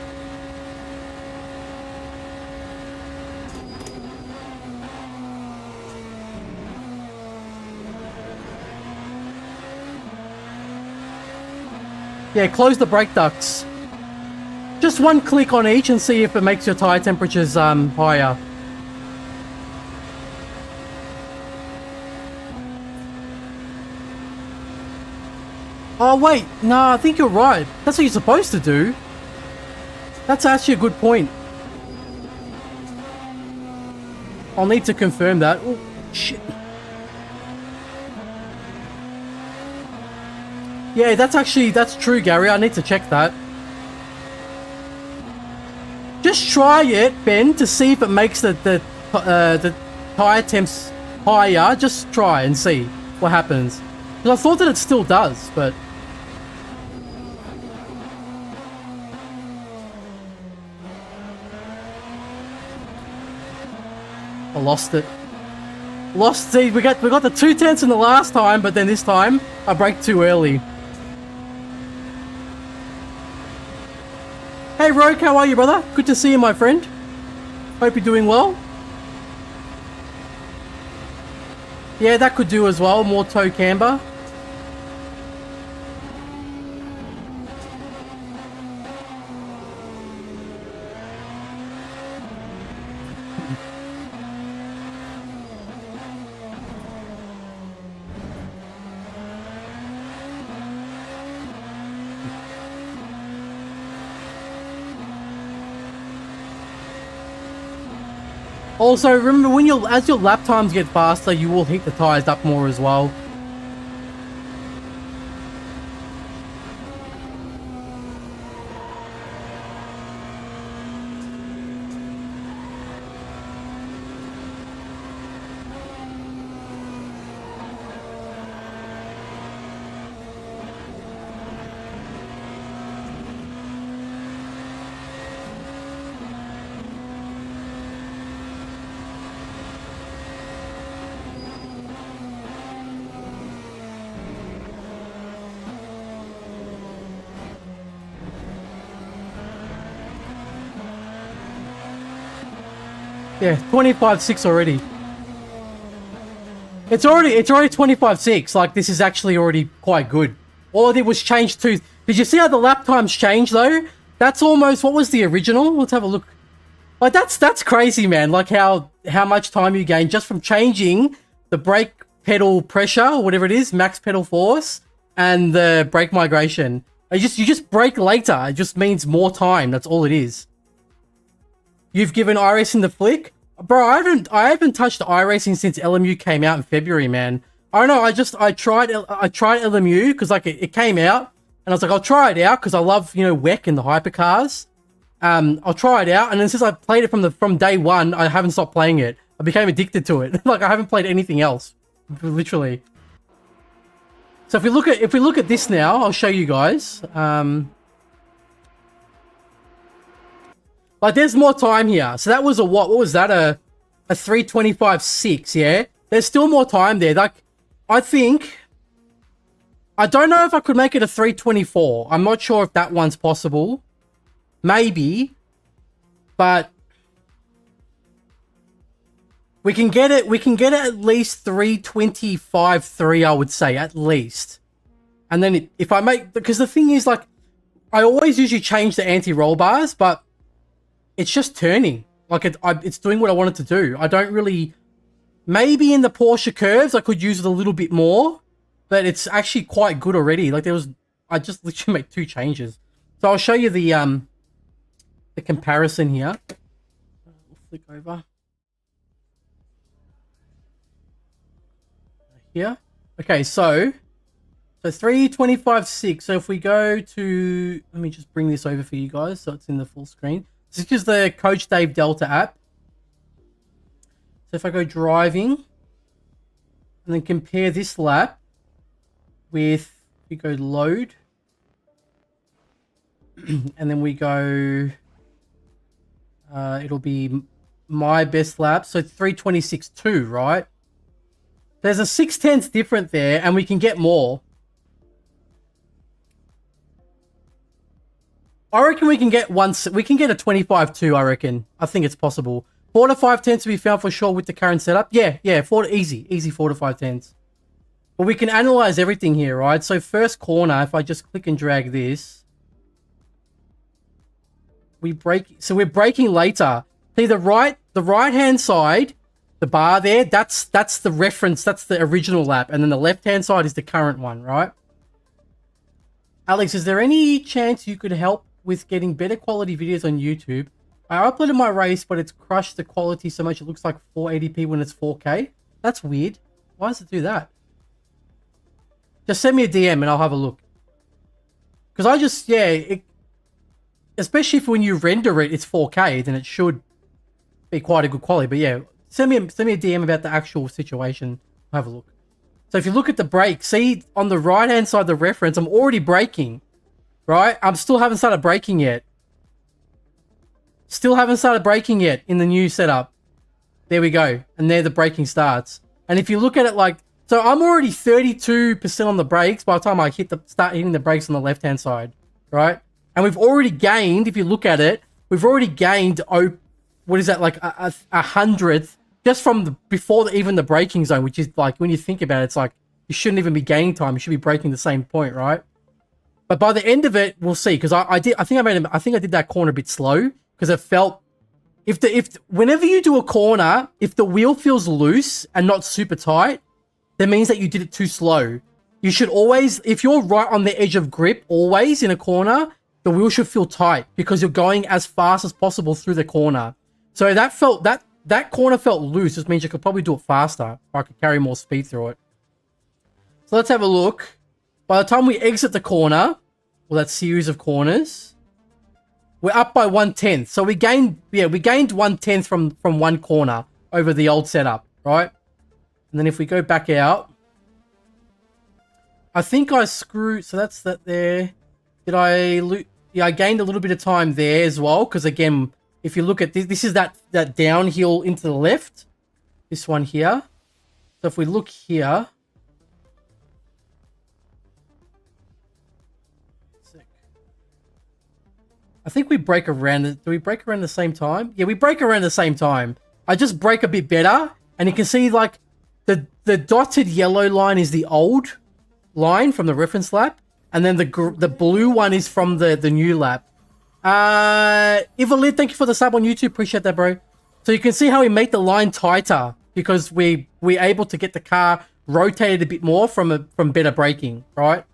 Yeah, close the brake ducts. Just one click on each and see if it makes your tire temperatures higher. Oh wait, no, I think you're right. That's what you're supposed to do. That's actually a good point. I'll need to confirm that. Oh, shit. Yeah, that's true, Gary. I need to check that. Just try it, Ben, to see if it makes the tire temps higher. Just try and see what happens. Because I thought that it still does, but... I lost it. See, we got the 2/10 in the last time, but then this time I braked too early. Hey Rogue, how are you, brother? Good to see you, my friend. Hope you're doing well. Yeah, that could do as well. More toe camber. Also, remember as your lap times get faster, you will heat the tires up more as well. Yeah, 25.6 already. It's already 25.6. Like, this is actually already quite good. All I did was change to... Did you see how the lap times changed, though? That's almost... What was the original? Let's have a look. Like, that's crazy, man. Like, how much time you gain just from changing the brake pedal pressure, or whatever it is, max pedal force, and the brake migration. You just brake later. It just means more time. That's all it is. You've given iRacing the flick? Bro, I haven't touched iRacing since LMU came out in February, man. I don't know, I tried LMU because like it came out and I was like, I'll try it out because I love, you know, WEC and the hypercars. I'll try it out, and then since I played it from day one, I haven't stopped playing it. I became addicted to it. Like, I haven't played anything else. Literally. So if we look at this now, I'll show you guys. Like, there's more time here. So that was a what? What was that? A 3:25.6, yeah? There's still more time there. Like, I don't know if I could make it a 3:24. I'm not sure if that one's possible. Maybe. But we can get it at least 3:25.3, I would say, at least. And then if I make... Because the thing is, like, I always usually change the anti-roll bars, but it's just turning. Like, it's doing what I want it to do. I don't really... Maybe in the Porsche curves, I could use it a little bit more. But it's actually quite good already. Like, I just literally made 2 changes. So I'll show you the comparison here. We'll flick over. Here. Okay, so 3:25.6. So if we go to... Let me just bring this over for you guys so it's in the full screen. This is the Coach Dave Delta app. So if I go driving and then compare this lap with, we go load, and then we go It'll be my best lap. So 3:26.2, right? There's a 0.6 different there, and we can get more. I reckon we can get we can get a 25.2, I reckon. I think it's possible. 4 to 5 tenths to be found for sure with the current setup. Yeah, easy 4 to 5 tenths. But we can analyze everything here, right? So first corner, if I just click and drag this, we brake. So we're braking later. See the right hand side, the bar there, that's the reference, that's the original lap, and then the left hand side is the current one, right? Alex, is there any chance you could help with getting better quality videos on YouTube? I uploaded my race, but it's crushed the quality so much it looks like 480p when it's 4K. That's weird. Why does it do that? Just send me a DM and I'll have a look. Because I just, especially if when you render it, it's 4K, then it should be quite a good quality. But yeah, send me a DM about the actual situation. I'll have a look. So if you look at the brake, see on the right-hand side, the reference, I'm already braking, right? I'm still haven't started braking yet. Still haven't started braking yet in the new setup. There we go. And there the braking starts. And if you look at it like, so I'm already 32% on the brakes by the time I start hitting the brakes on the left-hand side, right? And we've already gained, if you look at it, we've already gained, what is that, like a hundredth just from before even the braking zone, which is like, when you think about it, it's like, you shouldn't even be gaining time. You should be braking the same point, right? But by the end of it, we'll see. Because I think I did that corner a bit slow because it felt, whenever you do a corner, if the wheel feels loose and not super tight, that means that you did it too slow. You should always, if you're right on the edge of grip, always in a corner, the wheel should feel tight because you're going as fast as possible through the corner. So that corner felt loose, which means you could probably do it faster. Or I could carry more speed through it. So let's have a look. By the time we exit the corner, well, that series of corners, we're up by 1/10. So we gained 1/10 from one corner over the old setup, right? And then if we go back out, I think I screwed, so that's that there. I gained a little bit of time there as well, because again, if you look at this is that downhill into the left, this one here. So if we look here, I think we break around, do we break around the same time? Yeah, we break around the same time. I just break a bit better, and you can see like the dotted yellow line is the old line from the reference lap, and then the blue one is from the new lap. Ivalid, thank you for the sub on YouTube. Appreciate that, bro. So you can see how we make the line tighter because we're able to get the car rotated a bit more from better braking, right?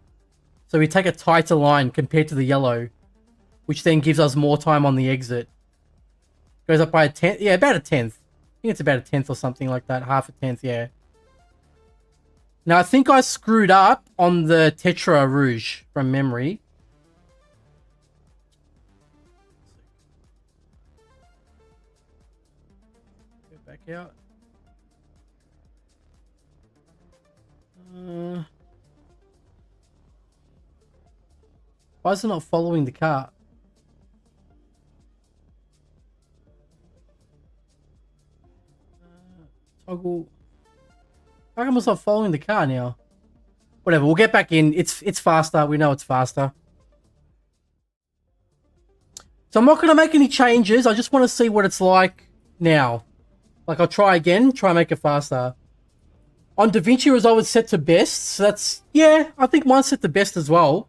So we take a tighter line compared to the yellow, which then gives us more time on the exit. Goes up by a tenth. Yeah, about a tenth. I think it's about a tenth or something like that. Half a tenth, yeah. Now, I think I screwed up on the Tetra Rouge from memory. Go back out. Why is it not following the car? Toggle. How come it's not following the car now? Whatever, we'll get back in. It's faster. We know it's faster. So I'm not going to make any changes. I just want to see what it's like now. Like, I'll try again. Try and make it faster. On DaVinci Resolve, it's set to best. So that's... Yeah, I think mine's set to best as well.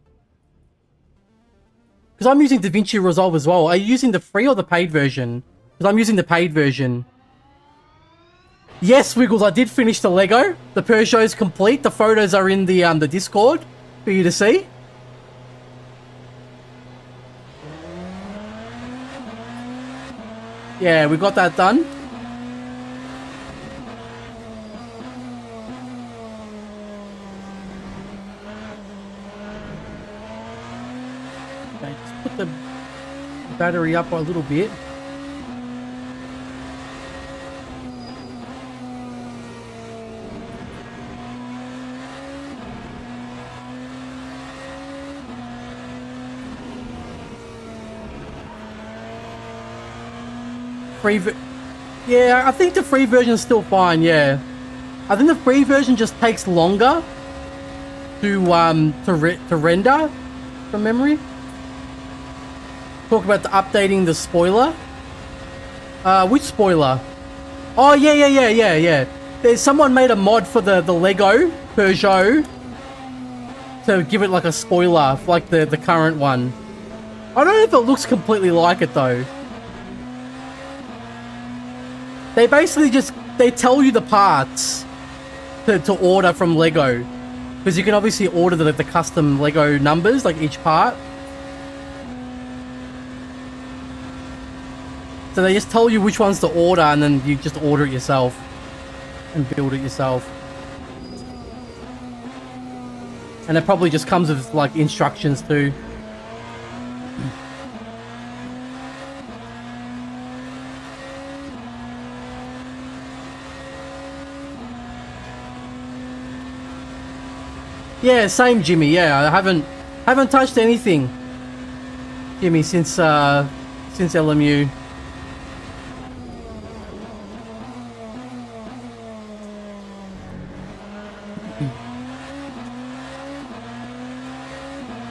Because I'm using DaVinci Resolve as well. Are you using the free or the paid version? Because I'm using the paid version. Yes, Wiggles, I did finish the Lego. The Peugeot's complete. The photos are in the Discord for you to see. Yeah, we got that done. Okay, just put the battery up a little bit. Yeah, I think the free version is still fine. Yeah, I think the free version just takes longer to render from memory. Talk about updating the spoiler. Which spoiler? Oh yeah. There's someone made a mod for the Lego Peugeot to give it like a spoiler, like the current one. I don't know if it looks completely like it though. They basically they tell you the parts to order from Lego, because you can obviously order the custom Lego numbers, like each part. So they just tell you which ones to order, and then you just order it yourself and build it yourself. And it probably just comes with like instructions too. Yeah, same Jimmy. Yeah, I haven't touched anything, Jimmy, since LMU.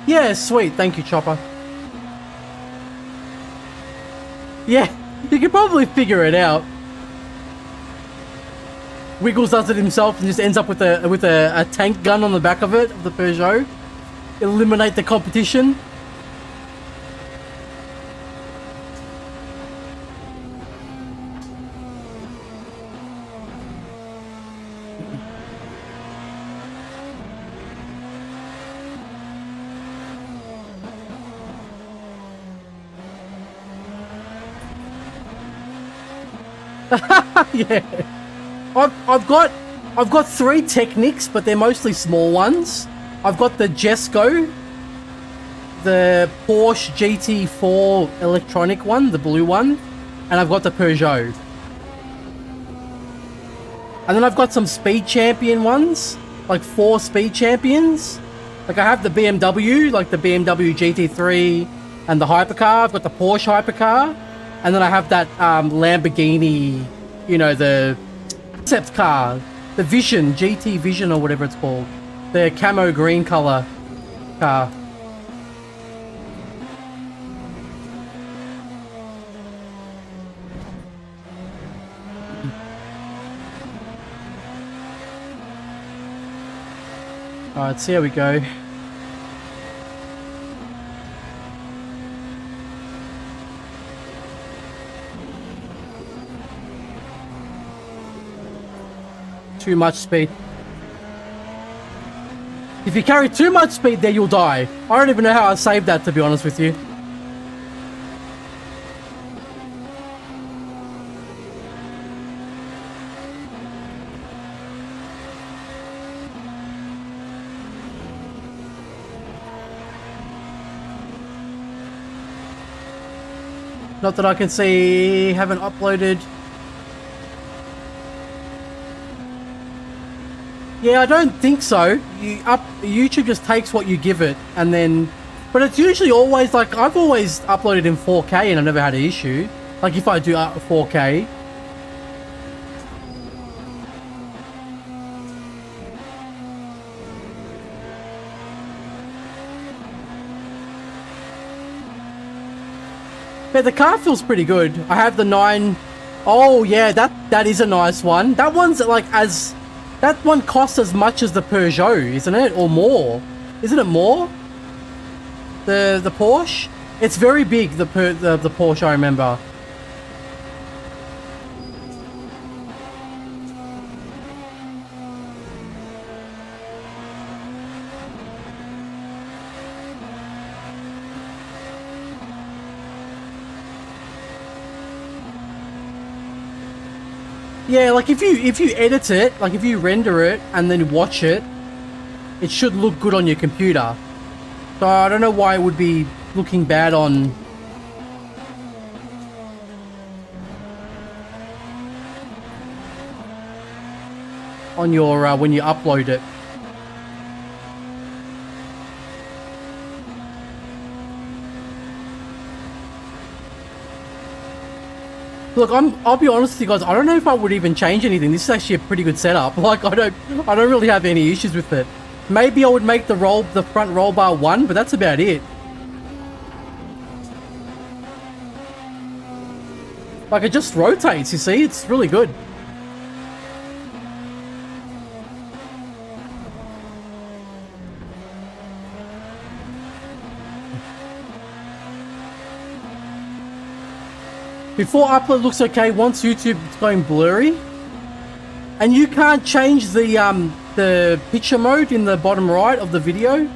Yeah, sweet. Thank you, Chopper. Yeah, you can probably figure it out. Wiggles does it himself and just ends up with a tank gun on the back of it, of the Peugeot. Eliminate the competition. Yeah. I've got 3 Technics, but they're mostly small ones. I've got the Jesco, the Porsche GT4 electronic one, the blue one, and I've got the Peugeot. And then I've got some Speed Champion ones, like 4 Speed Champions. Like I have the BMW, like the BMW GT3 and the Hypercar. I've got the Porsche Hypercar. And then I have that Lamborghini, you know, the concept car, the Vision, GT Vision or whatever it's called. The camo green color car. Alright, see how we go. Too much speed. If you carry too much speed there, you'll die. I don't even know how I saved that, to be honest with you. Not that I can see. Haven't uploaded. Yeah, I don't think so. YouTube just takes what you give it, and then, but it's usually always like, I've always uploaded in 4K and I've never had an issue. Like if I do 4K. But the car feels pretty good. I have the 9. Oh yeah, that is a nice one. That one's like that one costs as much as the Peugeot, isn't it? Or more? Isn't it more? The Porsche? It's very big, the Porsche, I remember. Yeah, like if you edit it, like if you render it and then watch it, it should look good on your computer. So I don't know why it would be looking bad on your when you upload it. Look, I'll be honest with you guys, I don't know if I would even change anything. This is actually a pretty good setup. Like, I don't really have any issues with it. Maybe I would make the front roll bar 1, but that's about it. Like, it just rotates, you see? It's really good. Before upload looks okay, once YouTube is going blurry. And you can't change the picture mode in the bottom right of the video.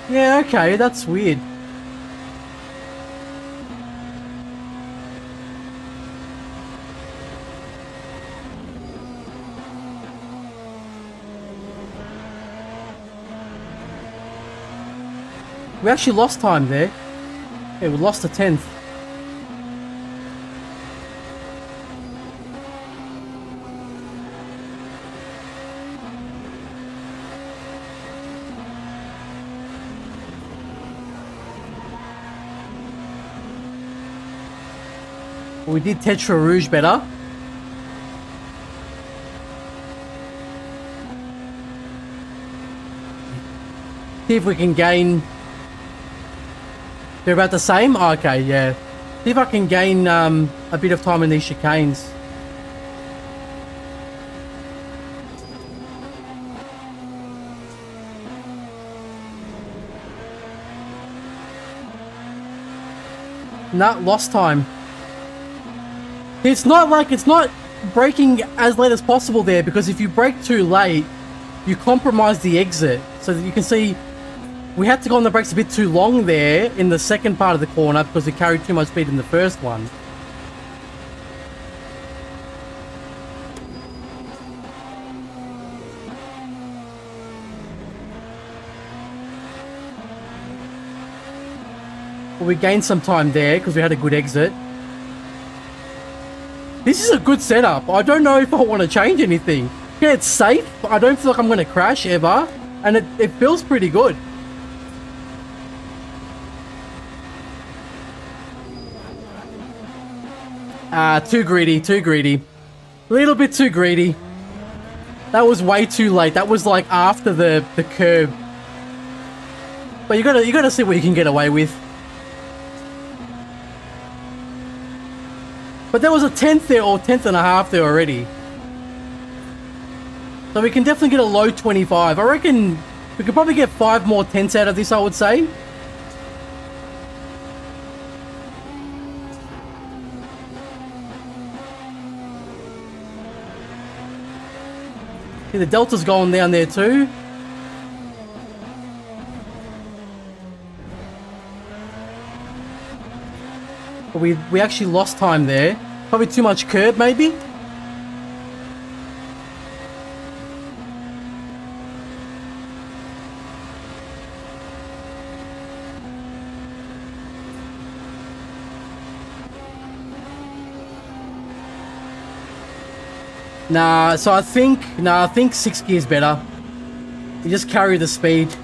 Yeah, okay, that's weird. We actually lost time there. Yeah, we lost a 10th. We did Tetra Rouge better. See if we can gain... They're about the same? Oh, okay, yeah. See if I can gain a bit of time in these chicanes. Nah, lost time. It's not braking as late as possible there, because if you brake too late, you compromise the exit. So that you can see, we had to go on the brakes a bit too long there in the second part of the corner because we carried too much speed in the first one. Well, we gained some time there because we had a good exit. This is a good setup. I don't know if I want to change anything. Yeah, it's safe. I don't feel like I'm going to crash ever. And it feels pretty good. Too greedy, too greedy. A little bit too greedy. That was way too late. That was like after the curb. But you gotta see what you can get away with. But there was a 10th there, or 10th and a half there already. So we can definitely get a low 25. I reckon we could probably get 5 more 10ths out of this, I would say. See, the delta's going down there too. But we actually lost time there. Probably too much curb, maybe? Nah, so I think 6 gears better. You just carry the speed.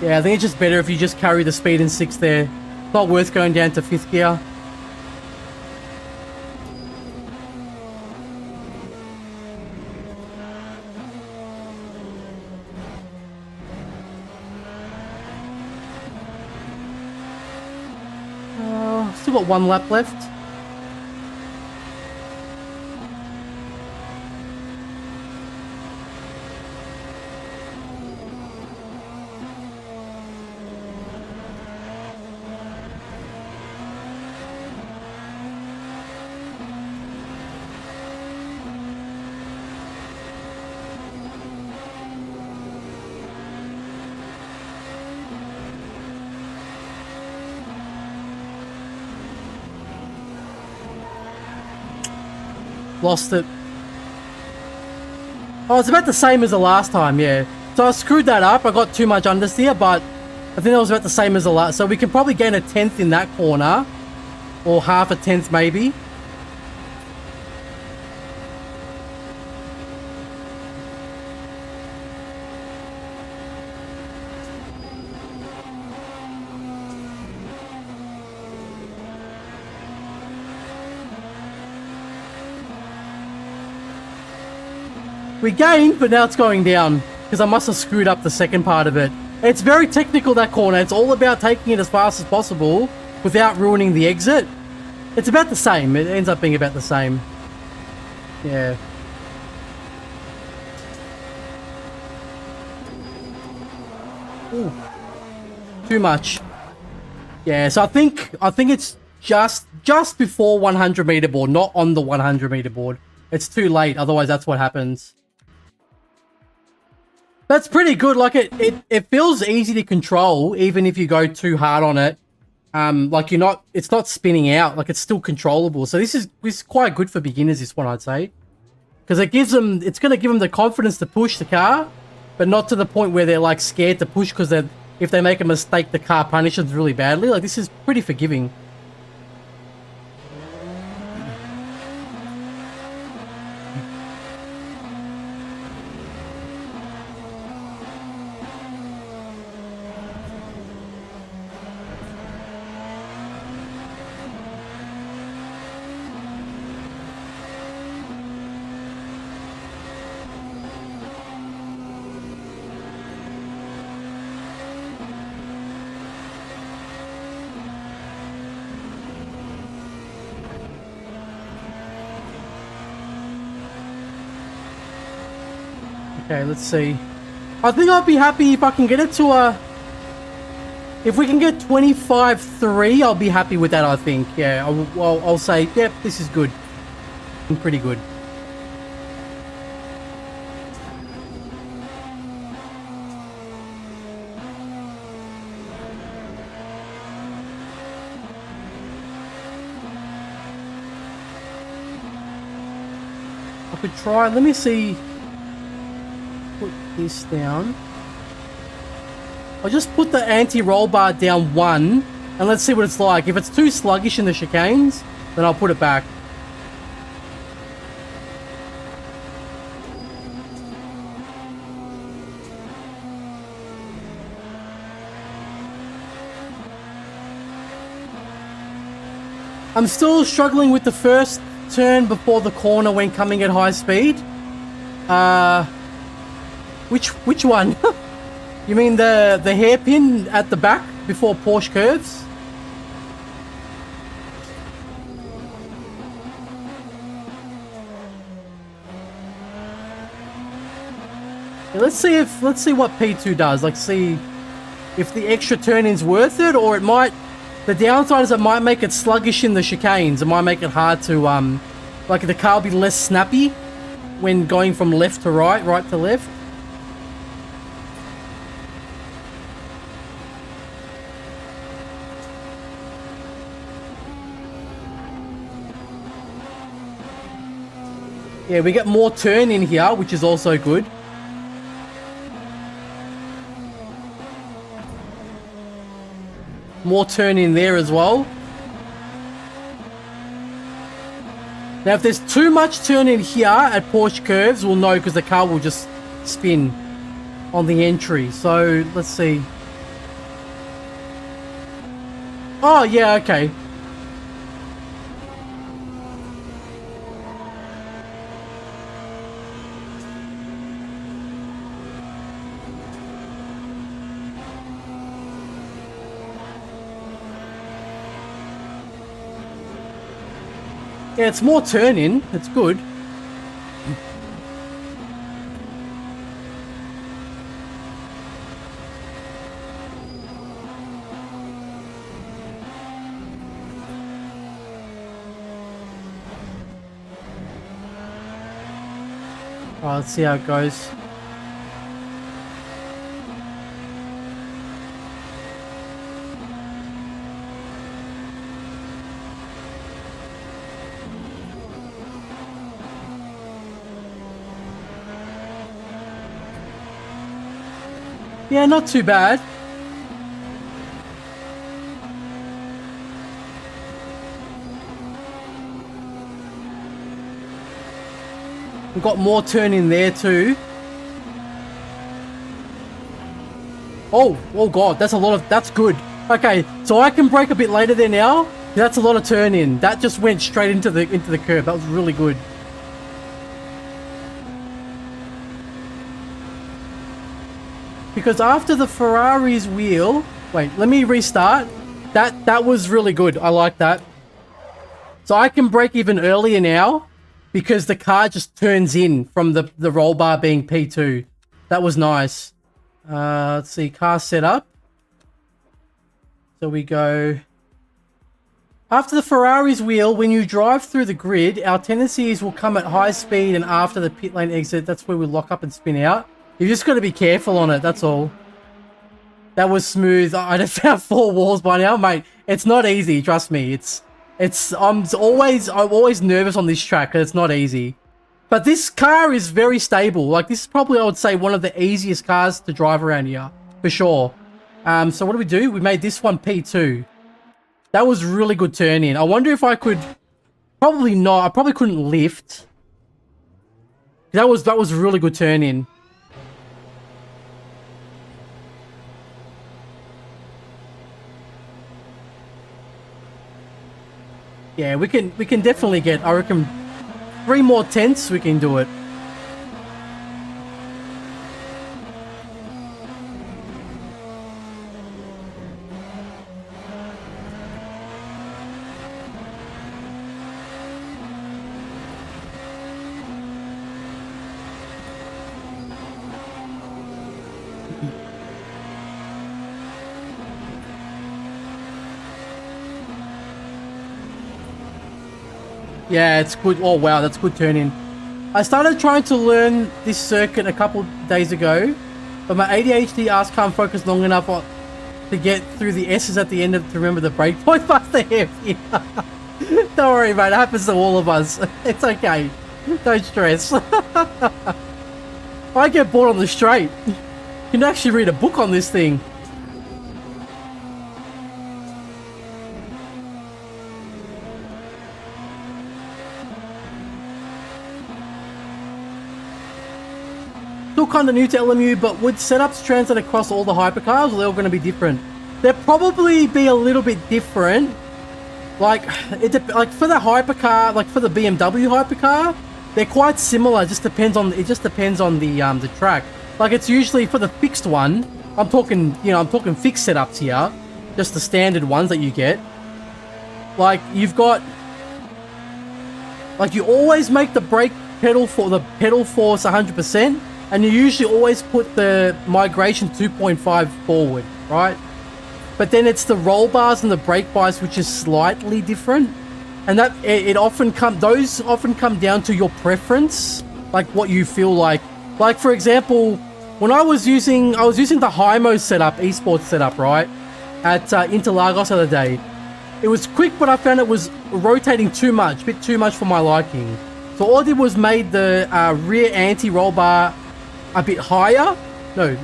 Yeah, I think it's just better if you just carry the speed in 6th there. It's not worth going down to 5th gear. Still got 1 lap left. Lost it. Oh, it's about the same as the last time, yeah. So I screwed that up. I got too much understeer, but I think that was about the same as the last. So we can probably gain a 10th in that corner. Or half a 10th maybe. We gained, but now it's going down. Because I must have screwed up the second part of it. It's very technical, that corner. It's all about taking it as fast as possible without ruining the exit. It's about the same. It ends up being about the same. Yeah. Ooh. Too much. Yeah, so I think it's just before 100 meter board, not on the 100 meter board. It's too late, otherwise that's what happens. That's pretty good. Like it feels easy to control, even if you go too hard on it. Like it's not spinning out. Like it's still controllable. So this is quite good for beginners. This one, I'd say, because it's going to give them the confidence to push the car, but not to the point where they're like scared to push because if they make a mistake, the car punishes really badly. Like this is pretty forgiving. Okay, let's see. I think I'd be happy if I can get it to if we can get 25.3, I'll be happy with that, I think. Yeah, I'll say, yep, this is good. Pretty good. I could try, let me see. Put this down. I'll just put the anti-roll bar down 1 and let's see what it's like. If it's too sluggish in the chicanes, then I'll put it back. I'm still struggling with the first turn before the corner when coming at high speed. Which one? You mean the hairpin at the back before Porsche curves? Yeah, let's see what P2 does. Like, see if the extra turn-in's worth it, or it might. The downside is it might make it sluggish in the chicanes. It might make it hard to like the car will be less snappy when going from left to right, right to left. Yeah, we get more turn in here, which is also good. More turn in there as well. Now, if there's too much turn in here at Porsche curves, we'll know because the car will just spin on the entry. So, let's see. Oh, yeah, okay. Yeah, it's more turn-in. It's good. Alright, let's see how it goes. Yeah, not too bad. We've got more turn in there too. Oh god, that's a lot of, that's good. Okay, so I can brake a bit later there now. That's a lot of turn in. That just went straight into the curb. That was really good. Because after the Ferrari's wheel, wait, let me restart. That was really good. I like that. So I can brake even earlier now because the car just turns in from the roll bar being P2. That was nice. Let's see, car setup. So we go... After the Ferrari's wheel, when you drive through the grid, our tendencies will come at high speed, and after the pit lane exit, that's where we lock up and spin out. You just got to be careful on it, that's all. That was smooth. I'd have found 4 walls by now, mate. It's not easy, trust me. I'm always nervous on this track because it's not easy. But this car is very stable. Like, this is probably, I would say, one of the easiest cars to drive around here, for sure. So what do? We made this one P2. That was really good turn in. I wonder if I could... Probably not. I probably couldn't lift. That was really good turn in. Yeah, we can definitely get, I reckon, 3 more tenths, we can do it. Yeah, it's good. Oh, wow, that's good turn in. I started trying to learn this circuit a couple days ago, but my ADHD ass can't focus long enough on to get through the S's at the end of to remember the brake point past the hairpin. Don't worry, mate. It happens to all of us. It's okay. Don't stress. I get bored on the straight. You can actually read a book on this thing. Still kind of new to LMU, but would setups translate across all the hypercars, or they're all going to be different? They'll probably be a little bit different. Like for the hypercar, like for the BMW hypercar, they're quite similar. It just depends on the track. Like, it's usually for the fixed one. I'm talking fixed setups here, just the standard ones that you get. Like, you've got, like, you always make the brake pedal for the pedal force 100%. And you usually always put the migration 2.5 forward, right? But then it's the roll bars and the brake bars which is slightly different. And that those often come down to your preference, like what you feel like. Like, for example, when I was using the HYMO setup, esports setup, right? At Interlagos the other day. It was quick, but I found it was rotating too much, a bit too much for my liking. So all I did was made the rear anti-roll bar a bit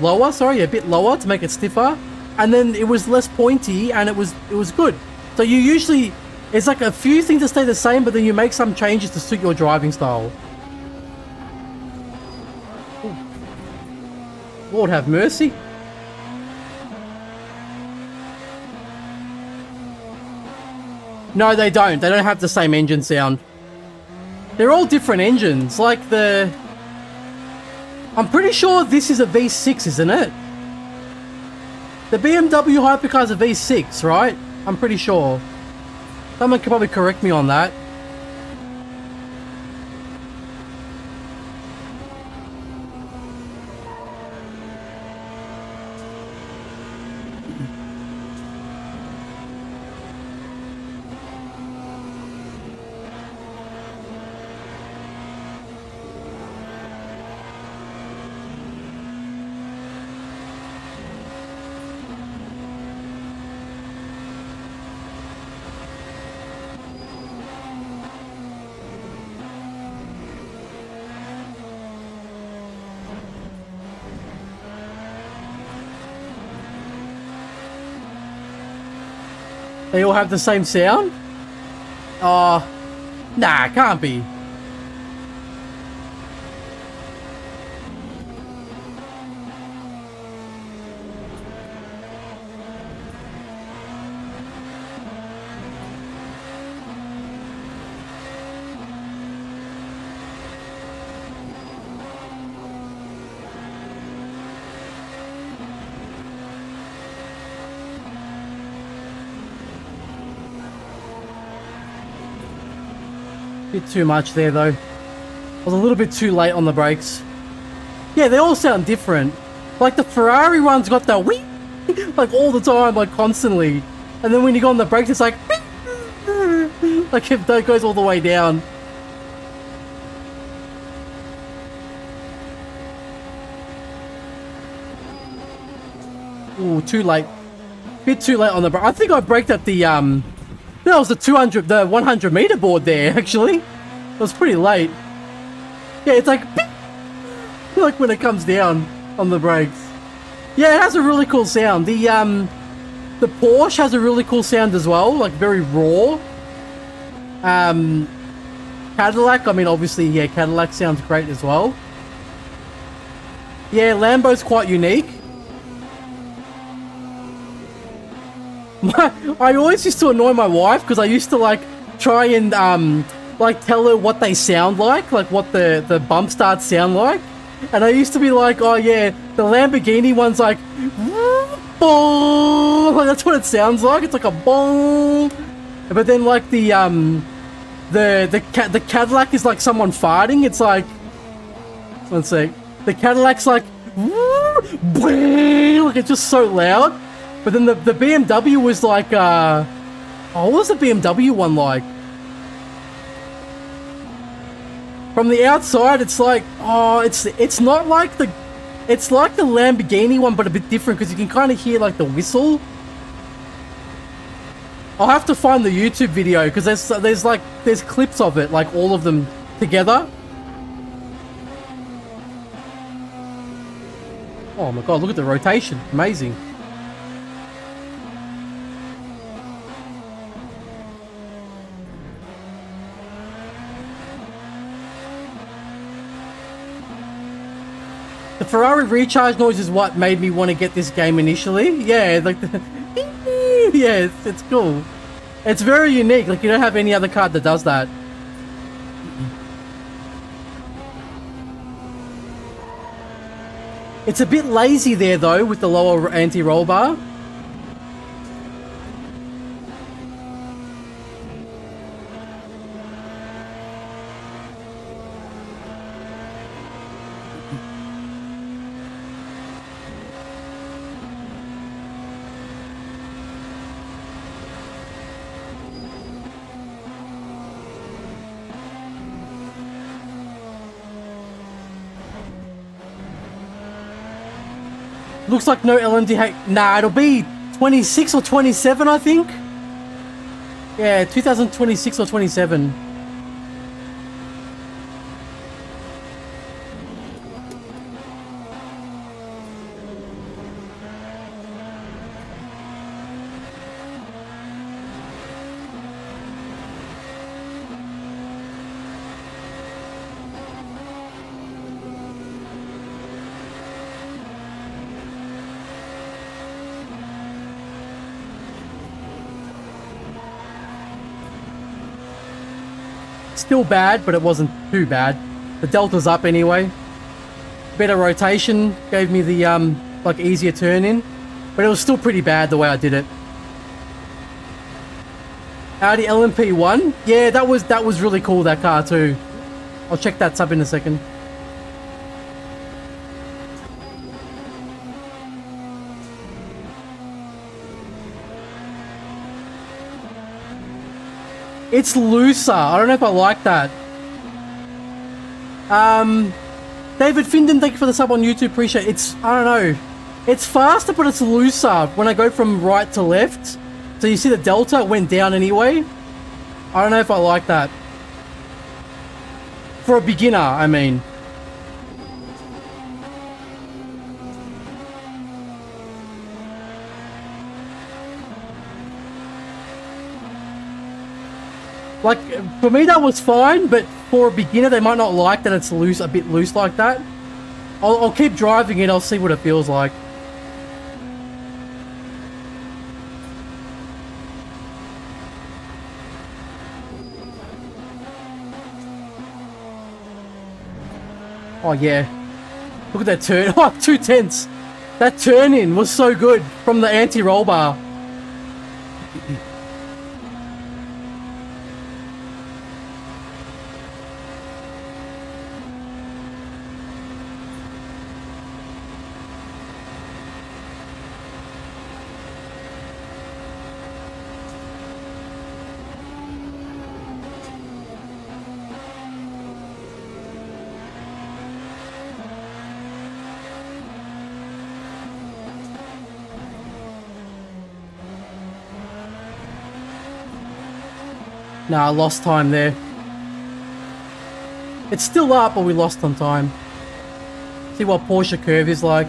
lower, sorry, a bit lower to make it stiffer, and then it was less pointy, and it was good. So you usually, it's like a few things that stay the same, but then you make some changes to suit your driving style. Ooh. Lord have mercy. No, they don't have the same engine sound. They're all different engines, like I'm pretty sure this is a V6, isn't it? The BMW Hypercar is a V6, right? I'm pretty sure. Someone can probably correct me on that. They all have the same sound? Oh, nah, can't be. Bit too much there though. I was a little bit too late on the brakes. Yeah, they all sound different. Like the Ferrari one's got the whee, like all the time, like constantly. And then when you go on the brakes, it's like, like if that goes all the way down. Ooh, too late. Bit too late on the brake. I think I braked at the that was the 100 meter board there, actually. It was pretty late. Yeah, it's like, like when it comes down on the brakes. Yeah, it has a really cool sound. The Porsche has a really cool sound as well, like very raw. Cadillac, I mean, obviously, yeah, Cadillac sounds great as well. Yeah, Lambo's quite unique. I always used to annoy my wife because I used to like try and like tell her what they sound like what the bump starts sound like, and I used to be like, oh yeah, the Lamborghini one's like, boom, like that's what it sounds like. It's like a boom, but then like the Cadillac is like someone farting. It's like, one sec, the Cadillac's like, like it's just so loud. But then the BMW was like, oh, what was the BMW one like? From the outside, it's like, oh, it's not like the, it's like the Lamborghini one, but a bit different because you can kind of hear like the whistle. I'll have to find the YouTube video because there's clips of it, like all of them together. Oh my god, look at the rotation, amazing. The Ferrari recharge noise is what made me want to get this game initially. Yeah, like the yeah, it's cool. It's very unique. Like you don't have any other card that does that. It's a bit lazy there though with the lower anti-roll bar. Looks like no LMDH. Nah, it'll be 26 or 27, I think. Yeah, 2026 or 27. Still bad, but it wasn't too bad. The delta's up anyway. Better rotation gave me the like easier turn in, but it was still pretty bad the way I did it. Audi LMP1, yeah, that was really cool, that car too. I'll check that sub in a second. It's looser. I don't know if I like that. David Finden, thank you for the sub on YouTube. Appreciate it. It's, I don't know. It's faster, but it's looser when I go from right to left. So you see the delta went down anyway. I don't know if I like that. For a beginner, I mean. Like, for me that was fine, but for a beginner they might not like that it's loose, a bit loose like that. I'll keep driving it, I'll see what it feels like. Oh yeah. Look at that turn. Oh, 2/10. That turn in was so good from the anti-roll bar. Nah, I lost time there. It's still up, but we lost on time. See what Porsche curve is like.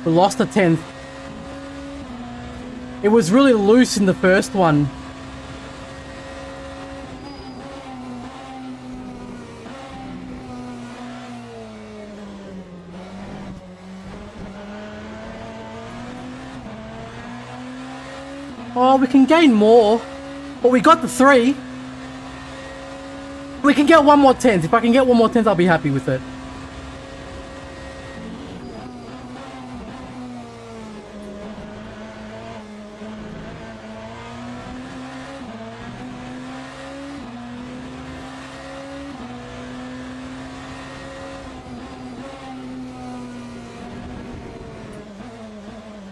We lost a 10th. It was really loose in the first one. Oh, we can gain more. But we got the 3. We can get one more 10th. If I can get one more 10th, I'll be happy with it.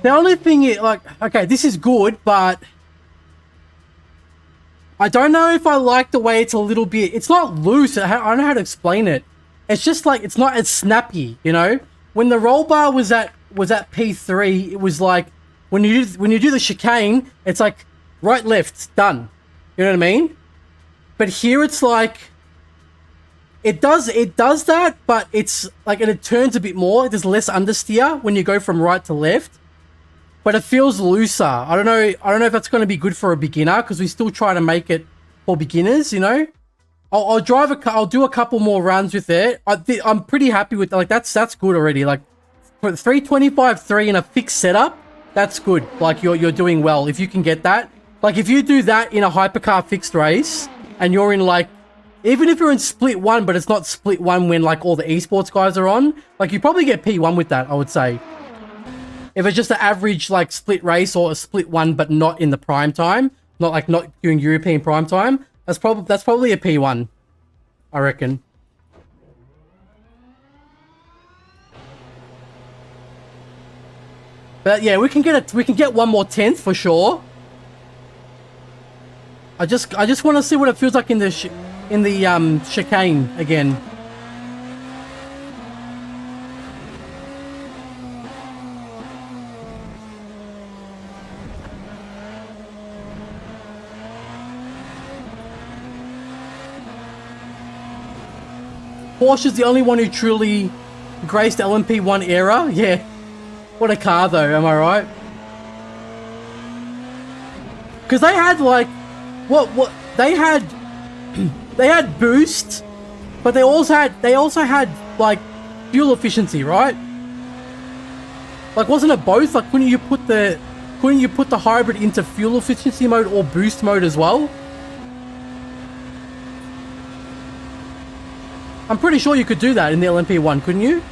The only thing is, like, okay, this is good, but I don't know if I like the way it's a little bit, it's not loose, I don't know how to explain it. It's just like, it's not as snappy, you know? When the roll bar was at P3, it was like, when you do the chicane, it's like, right, left, done. You know what I mean? But here it's like, it does that, but it's like, and it turns a bit more, there's less understeer when you go from right to left. But it feels looser. I don't know if that's going to be good for a beginner, because we still try to make it for beginners, you know? I'll do a couple more runs with it. I'm pretty happy with it. Like, that's good already. Like, for 325.3 in a fixed setup, that's good. Like, you're doing well if you can get that. Like, if you do that in a hypercar fixed race, and you're in, like, even if you're in split 1, but it's not split 1 when, like, all the esports guys are on, like, you probably get P1 with that, I would say. If it's just an average, like, split race or a split 1, but not in the prime time, not doing European prime time, that's probably a P1, I reckon. But yeah, we can get one more 10th for sure. I just want to see what it feels like in the chicane again. Porsche's the only one who truly graced LMP1 era. Yeah. What a car though, am I right? Because they had like, what they had boost, but they also had like fuel efficiency, right? Like, wasn't it both? Like, couldn't you put the hybrid into fuel efficiency mode or boost mode as well? I'm pretty sure you could do that in the LMP1, couldn't you?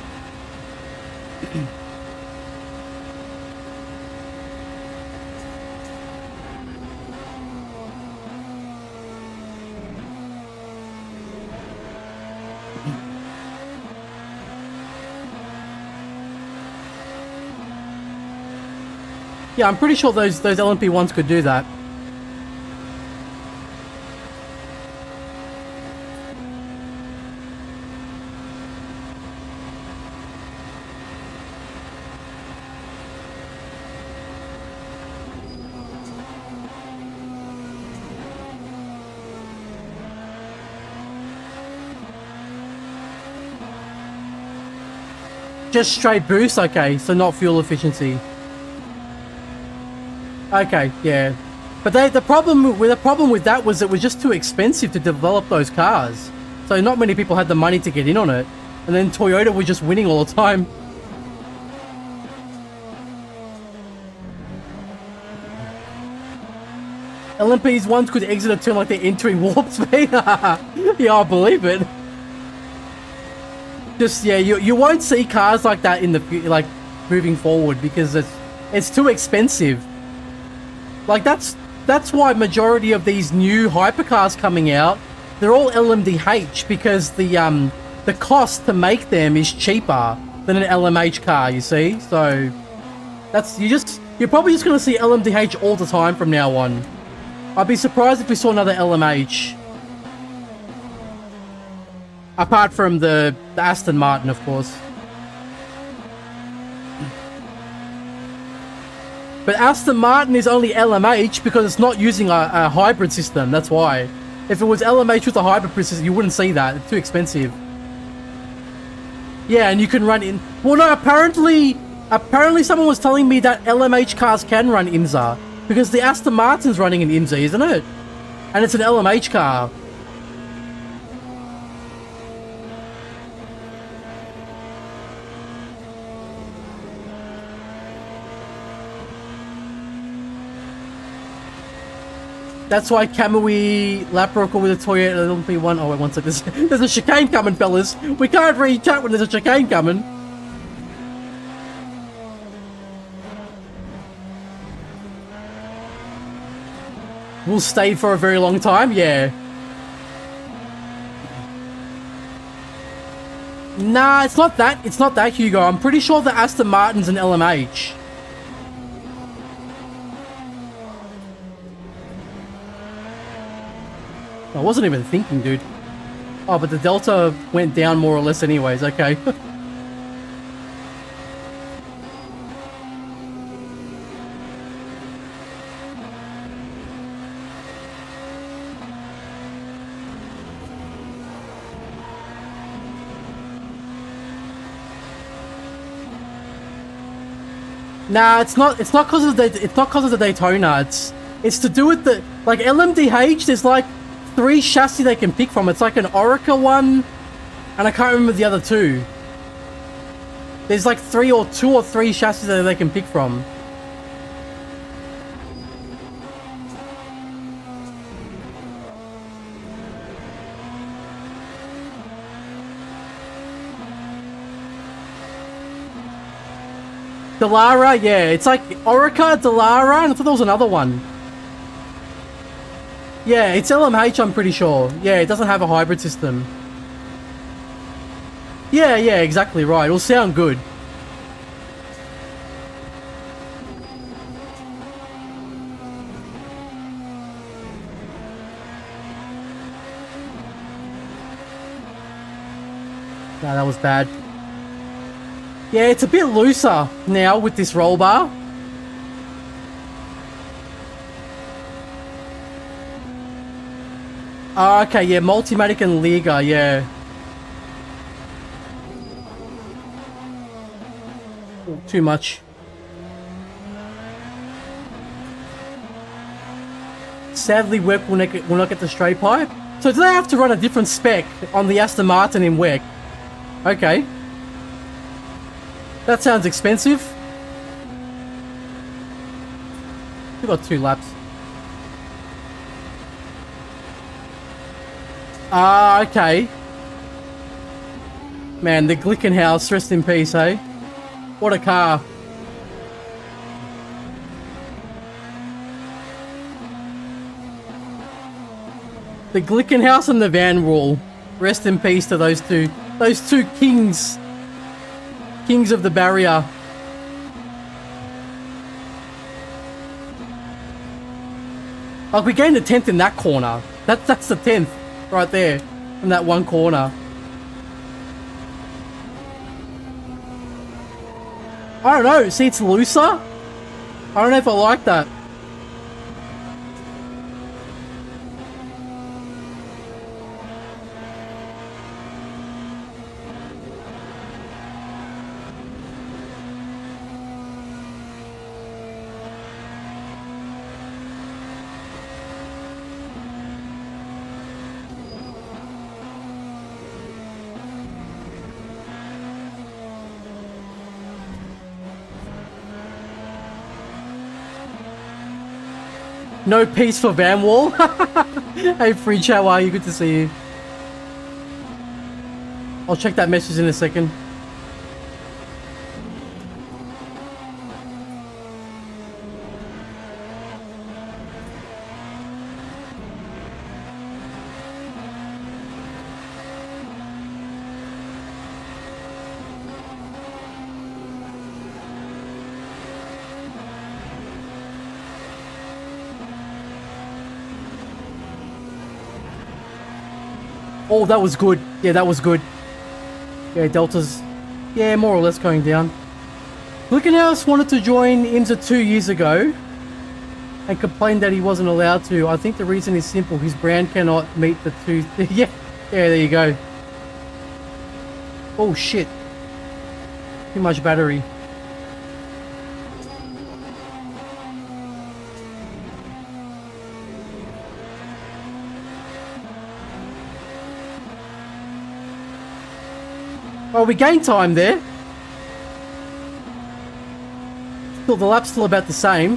Yeah, I'm pretty sure those LMP1s could do that. Just straight boost? Okay, so not fuel efficiency. Okay, yeah. But the problem with that was it was just too expensive to develop those cars. So not many people had the money to get in on it. And then Toyota was just winning all the time. LMPs ones could exit a turn like they're entering warp speed. Yeah, I believe it. Just, yeah, you won't see cars like that in the, like, moving forward because it's too expensive. Like, that's why majority of these new hypercars coming out, they're all LMDH because the cost to make them is cheaper than an LMH car, you see? So that's you're probably just gonna see LMDH all the time from now on. I'd be surprised if we saw another LMH. Apart from the Aston Martin, of course. But Aston Martin is only LMH because it's not using a hybrid system, that's why. If it was LMH with a hybrid system, you wouldn't see that. It's too expensive. Yeah, and you can run in... Well, no, apparently someone was telling me that LMH cars can run IMSA. Because the Aston Martin's running in IMSA, isn't it? And it's an LMH car. That's why CAMMUS lap record with a Toyota LMP1. Oh, wait, one sec. There's a chicane coming, fellas. We can't really chat when there's a chicane coming. We'll stay for a very long time, yeah. Nah, it's not that, Hugo. I'm pretty sure the Aston Martin's an LMH. I wasn't even thinking, dude. Oh, but the Delta went down more or less anyways, okay. Nah, it's not because of the Daytona. It's to do with the, like, LMDH. There's like 3 chassis they can pick from. It's like an Orica one, and I can't remember the other 2. There's like 2 or 3 chassis that they can pick from. Delara, yeah, it's like Orica, Delara, and I thought there was another one. Yeah, it's LMH, I'm pretty sure. Yeah, it doesn't have a hybrid system. Yeah, exactly right. It'll sound good. No, that was bad. Yeah, it's a bit looser now with this roll bar. Oh, okay, yeah, Multimatic and Liga, yeah. Oh, too much. Sadly, WEC will not get the straight pipe. So do they have to run a different spec on the Aston Martin in WEC? Okay. That sounds expensive. We've got 2 laps. Ah, okay. Man, the Glickenhaus, rest in peace, eh? What a car. The Glickenhaus and the Van Rule. Rest in peace to those two. Those 2 kings. Kings of the barrier. Like, we gained the 10th in that corner. That's the 10th right there in that one corner. I don't know. See, it's looser. I don't know if I like that. No peace for Van Wall. Hey, Fridge, how are you? Good to see you. I'll check that message in a second. Oh, that was good. Yeah, that was good. Yeah, Delta's, yeah, more or less going down. Glickenhaus wanted to join IMSA 2 years ago and complained that he wasn't allowed to. I think the reason is simple. His brand cannot meet the two... yeah, there you go. Oh, shit. Too much battery. Oh, we gained time there. Still, the lap's still about the same.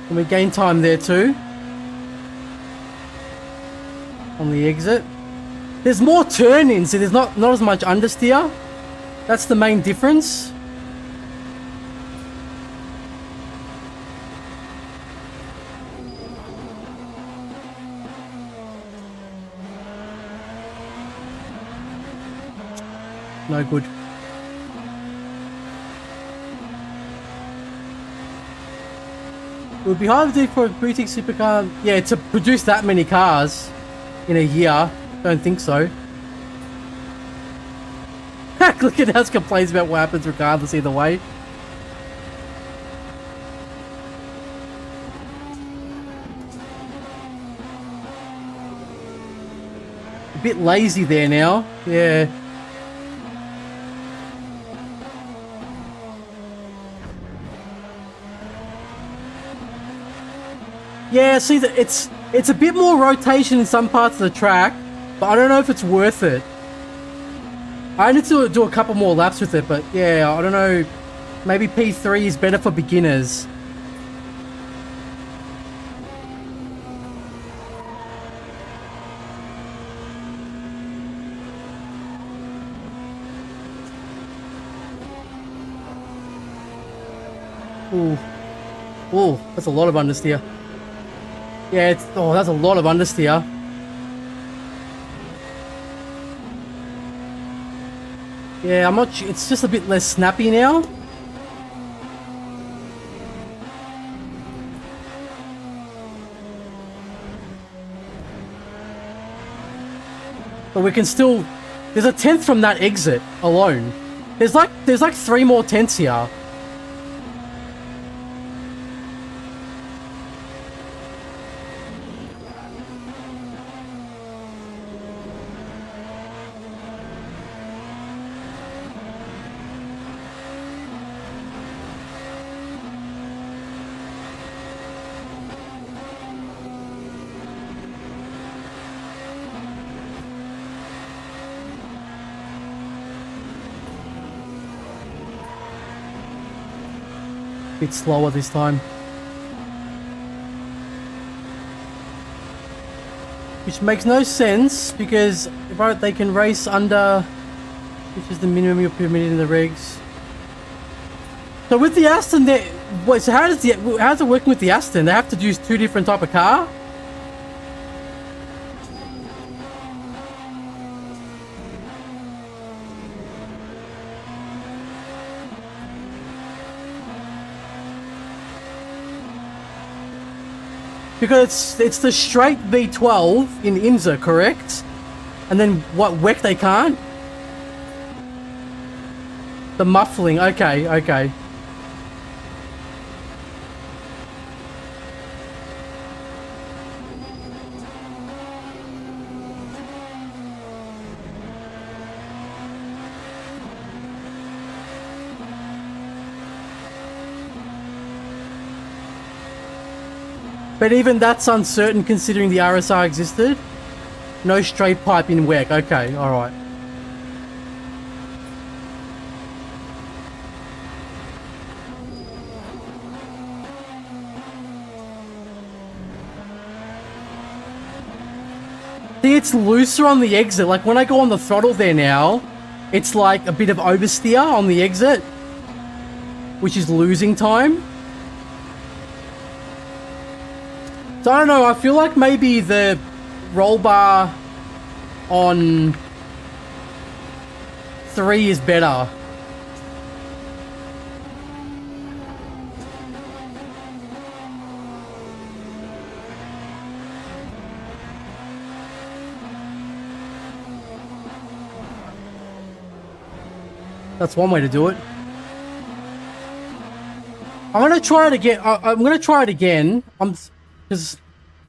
And we gained time there too. On the exit. There's more turn-ins, so there's not as much understeer. That's the main difference. No good. It would be hard to do for a boutique supercar. Yeah, to produce that many cars in a year. Don't think so. Look at us complains about what happens regardless either way. A bit lazy there now. Yeah. Yeah, see, it's a bit more rotation in some parts of the track, but I don't know if it's worth it. I need to do a couple more laps with it, but yeah, I don't know. Maybe P3 is better for beginners. Ooh. Ooh, that's a lot of understeer. Yeah, that's a lot of understeer. Yeah, I'm not. It's just a bit less snappy now. But we can still. There's a tenth from that exit alone. There's like 3 more tenths here. Bit slower this time. Which makes no sense because they can race under, which is the minimum you're permitted in the regs. So with the Aston, so how's it working with the Aston? They have to use 2 different type of car. Because it's the straight V12 in IMSA, correct? And then what, WEC they can't? The muffling, okay, okay. But even that's uncertain considering the RSR existed. No straight pipe in WEC. Okay, alright. See, it's looser on the exit. Like when I go on the throttle there now, it's like a bit of oversteer on the exit, which is losing time. So I don't know, I feel like maybe the roll bar on 3 is better. That's one way to do it. I'm gonna try it again. I'm gonna try it again. Because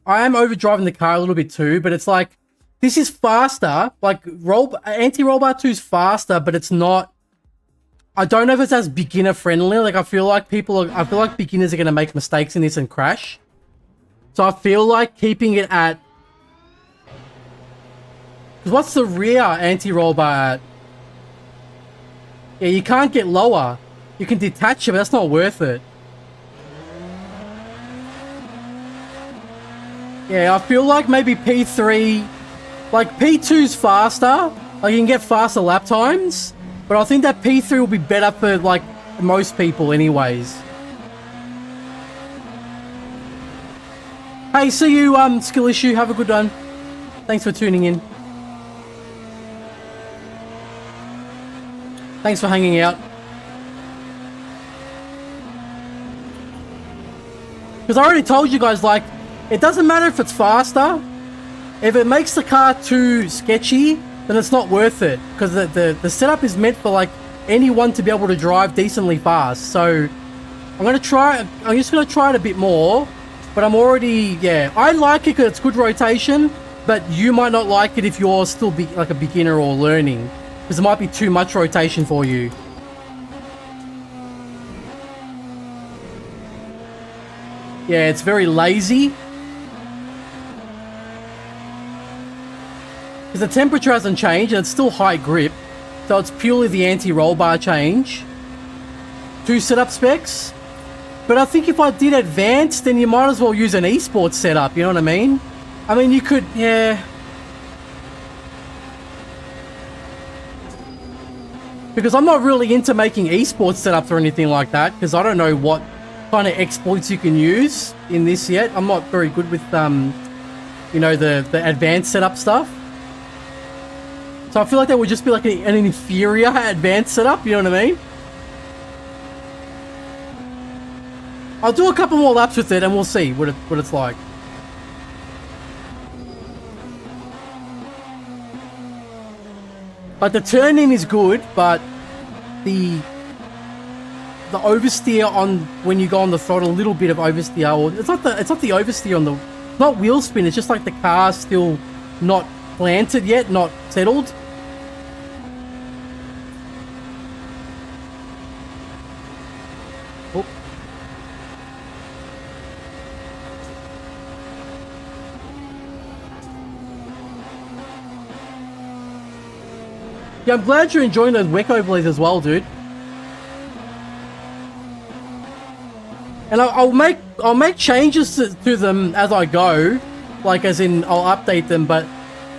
I am overdriving the car a little bit too, but it's like this is faster. Like anti-roll bar 2 is faster, but it's not. I don't know if it's as beginner friendly. Like I feel like beginners are gonna make mistakes in this and crash. So I feel like keeping it at. Because what's the rear anti-roll bar at? Yeah, you can't get lower. You can detach it, but that's not worth it. Yeah, I feel like maybe P3... Like, P2's faster. Like, you can get faster lap times. But I think that P3 will be better for, like, most people anyways. Hey, see you, Skill Issue. Have a good one. Thanks for tuning in. Thanks for hanging out. Because I already told you guys, like, it doesn't matter if it's faster. If it makes the car too sketchy, then it's not worth it. Because the setup is meant for, like, anyone to be able to drive decently fast. So, I'm just going to try it a bit more. But I'm already, yeah. I like it because it's good rotation. But you might not like it if you're still, like, a beginner or learning. Because it might be too much rotation for you. Yeah, it's very lazy. Because the temperature hasn't changed and it's still high grip. So it's purely the anti-roll bar change. 2 setup specs. But I think if I did advanced, then you might as well use an esports setup, you know what I mean? I mean, you could, yeah. Because I'm not really into making esports setups or anything like that, because I don't know what kind of exploits you can use in this yet. I'm not very good with, you know, the advanced setup stuff. So I feel like that would just be like an inferior advanced setup, you know what I mean? I'll do a couple more laps with it and we'll see what it's like. Like the turn-in is good, but the oversteer on when you go on the throttle, a little bit of oversteer, or it's not the oversteer on the, not wheel spin, it's just like the car's still not planted yet, not settled. Oh. Yeah, I'm glad you're enjoying those WEC overlays as well, dude. And I'll make changes to them as I go, like as in I'll update them. But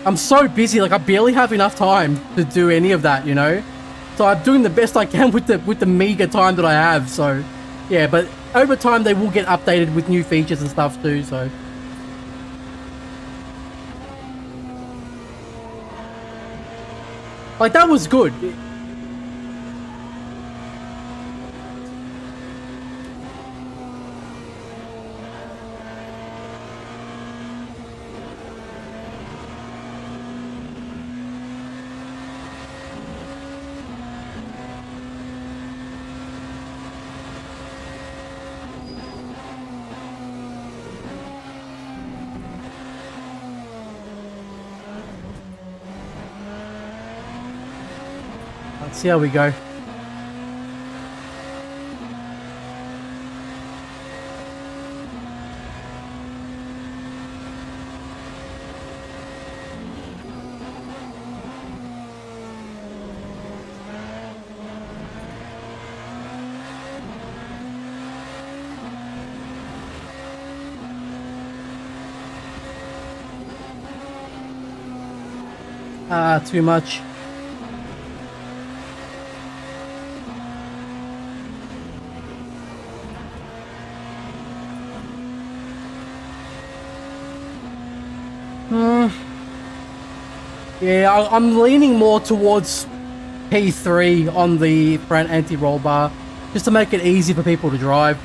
I'm so busy, like I barely have enough time to do any of that, you know. So I'm doing the best I can with the meager time that I have. So yeah, but over time they will get updated with new features and stuff too. So. Like, that was good. Let's see how we go. Too much. Yeah, I'm leaning more towards P3 on the front anti-roll bar, just to make it easy for people to drive.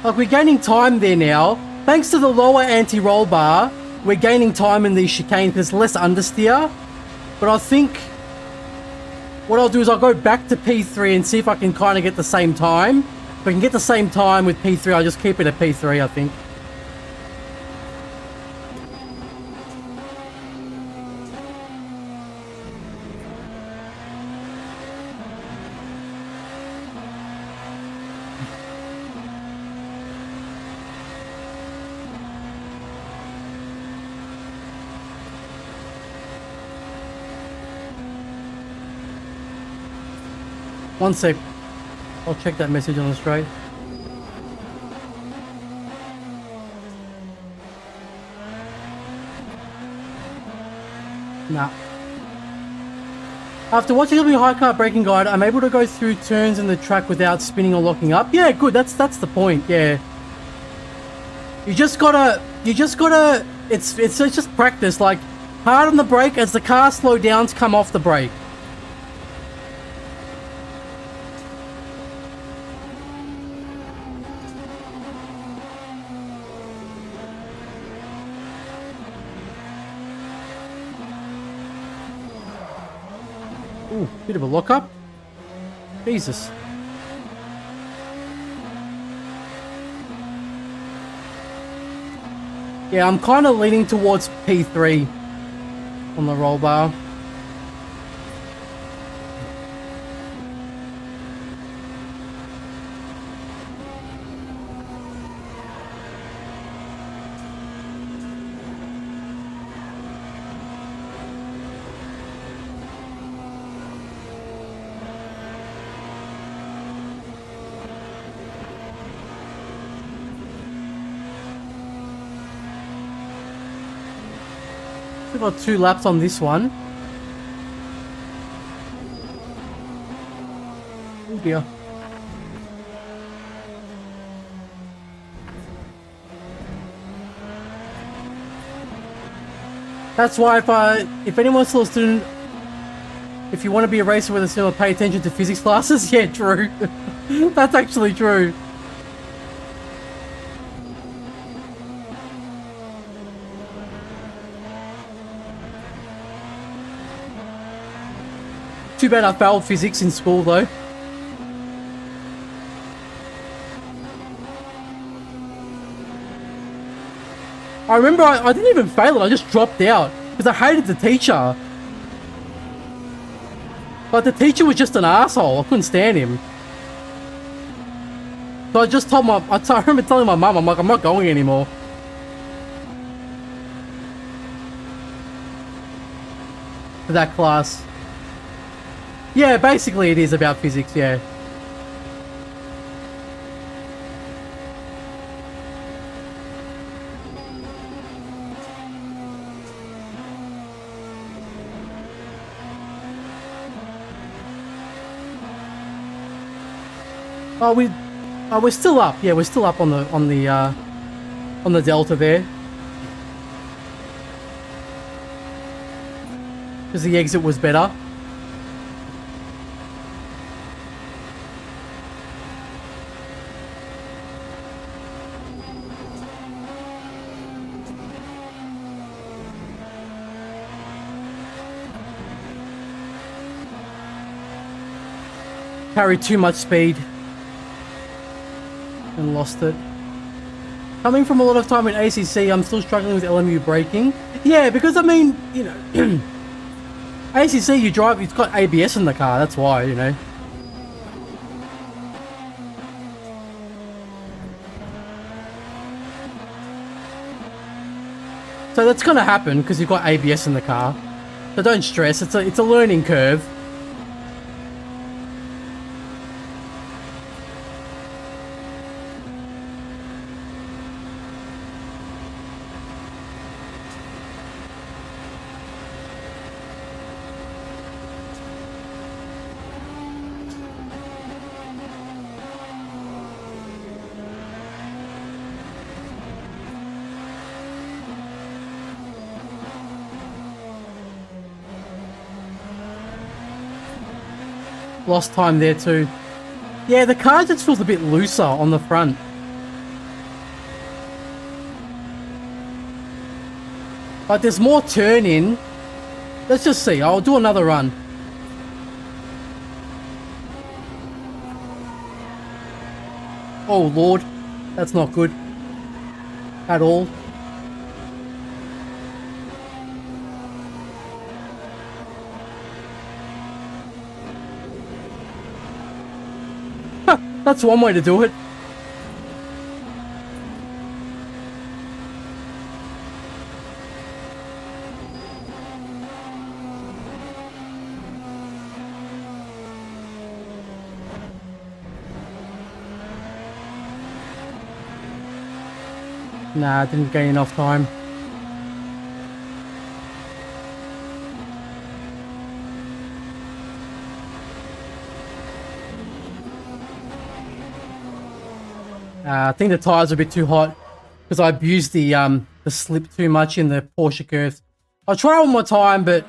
Like, we're gaining time there now. Thanks to the lower anti-roll bar, we're gaining time in these chicanes. There's less understeer. But I think what I'll do is I'll go back to P3 and see if I can kind of get the same time. If I can get the same time with P3, I'll just keep it at P3, I think. One sec. I'll check that message on the straight. Nah. After watching the Hypercar braking guide, I'm able to go through turns in the track without spinning or locking up. Yeah, good. That's the point. Yeah. You just gotta. It's just practice. Like, hard on the brake as the car slow downs, come off the brake. Ooh, bit of a lock-up. Jesus. Yeah, I'm kind of leaning towards P3 on the roll bar. We've got 2 laps on this one. Oh dear. That's why if anyone's still a student, if you want to be a racer with a student, pay attention to physics classes. Yeah, true. That's actually true. Too bad I failed physics in school, though. I remember I didn't even fail it, I just dropped out. Because I hated the teacher. Like, the teacher was just an asshole. I couldn't stand him. So I just told I remember telling my mum, I'm like, I'm not going anymore. For that class. Yeah, basically it is about physics, yeah. We're still up. Yeah, we're still up on the delta there. Because the exit was better. Carried too much speed and lost it. Coming from a lot of time in ACC, I'm still struggling with LMU braking. Yeah, because I mean, you know, ACC you drive, it's got ABS in the car, that's why, you know. So that's going to happen because you've got ABS in the car. So don't stress. It's a learning curve. Lost time there too. Yeah, the car just feels a bit looser on the front. But there's more turn in. Let's just see. I'll do another run. Oh Lord, that's not good at all. That's one way to do it. Nah, I didn't gain enough time. I think the tires are a bit too hot because I abused the slip too much in the Porsche curves. I'll try one more time, but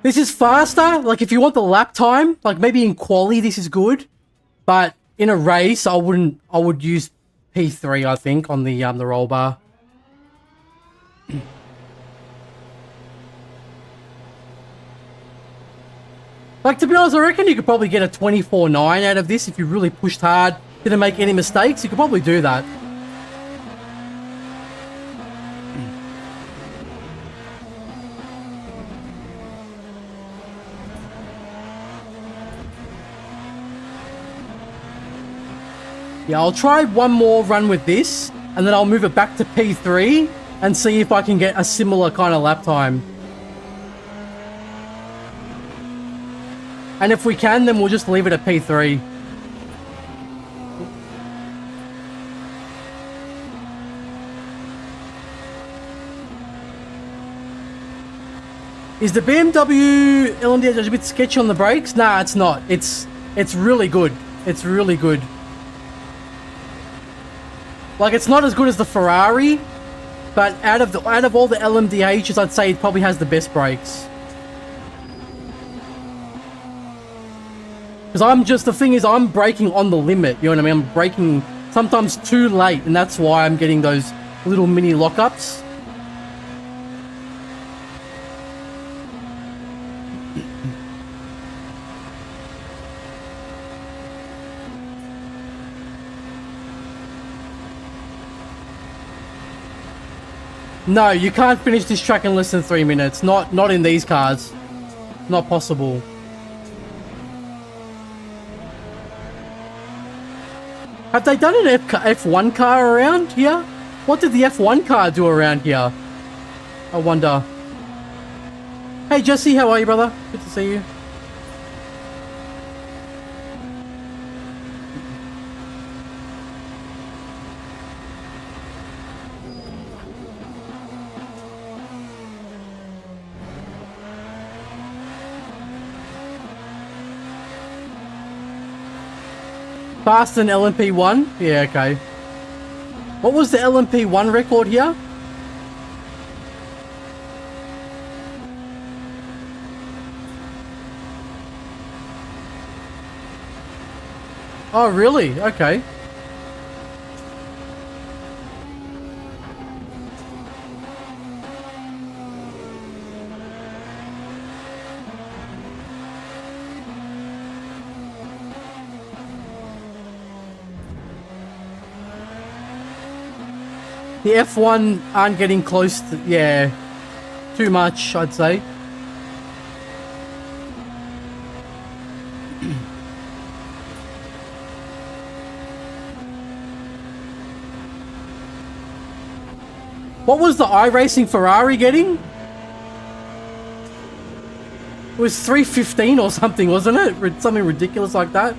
this is faster. Like if you want the lap time, like maybe in quali this is good, but in a race I would use P3 I think on the roll bar. Like to be honest, I reckon you could probably get a 24.9 out of this if you really pushed hard. Didn't make any mistakes, you could probably do that. Yeah, I'll try one more run with this, and then I'll move it back to P3 and see if I can get a similar kind of lap time. And if we can, then we'll just leave it at P3. Is the BMW LMDH a bit sketchy on the brakes? Nah, it's not. It's really good. It's really good. Like it's not as good as the Ferrari, but out of all the LMDHs, I'd say it probably has the best brakes. Because the thing is, I'm braking on the limit. You know what I mean? I'm braking sometimes too late, and that's why I'm getting those little mini lockups. No, you can't finish this track in less than 3 minutes. Not in these cars. Not possible. Have they done an F1 car around here? What did the F1 car do around here? I wonder. Hey Jesse, how are you, brother? Good to see you. Faster than LMP1? Yeah, okay. What was the LMP1 record here? Oh, really? Okay. The F1 aren't getting close to, yeah, too much, I'd say. What was the iRacing Ferrari getting? It was 315 or something, wasn't it? Something ridiculous like that.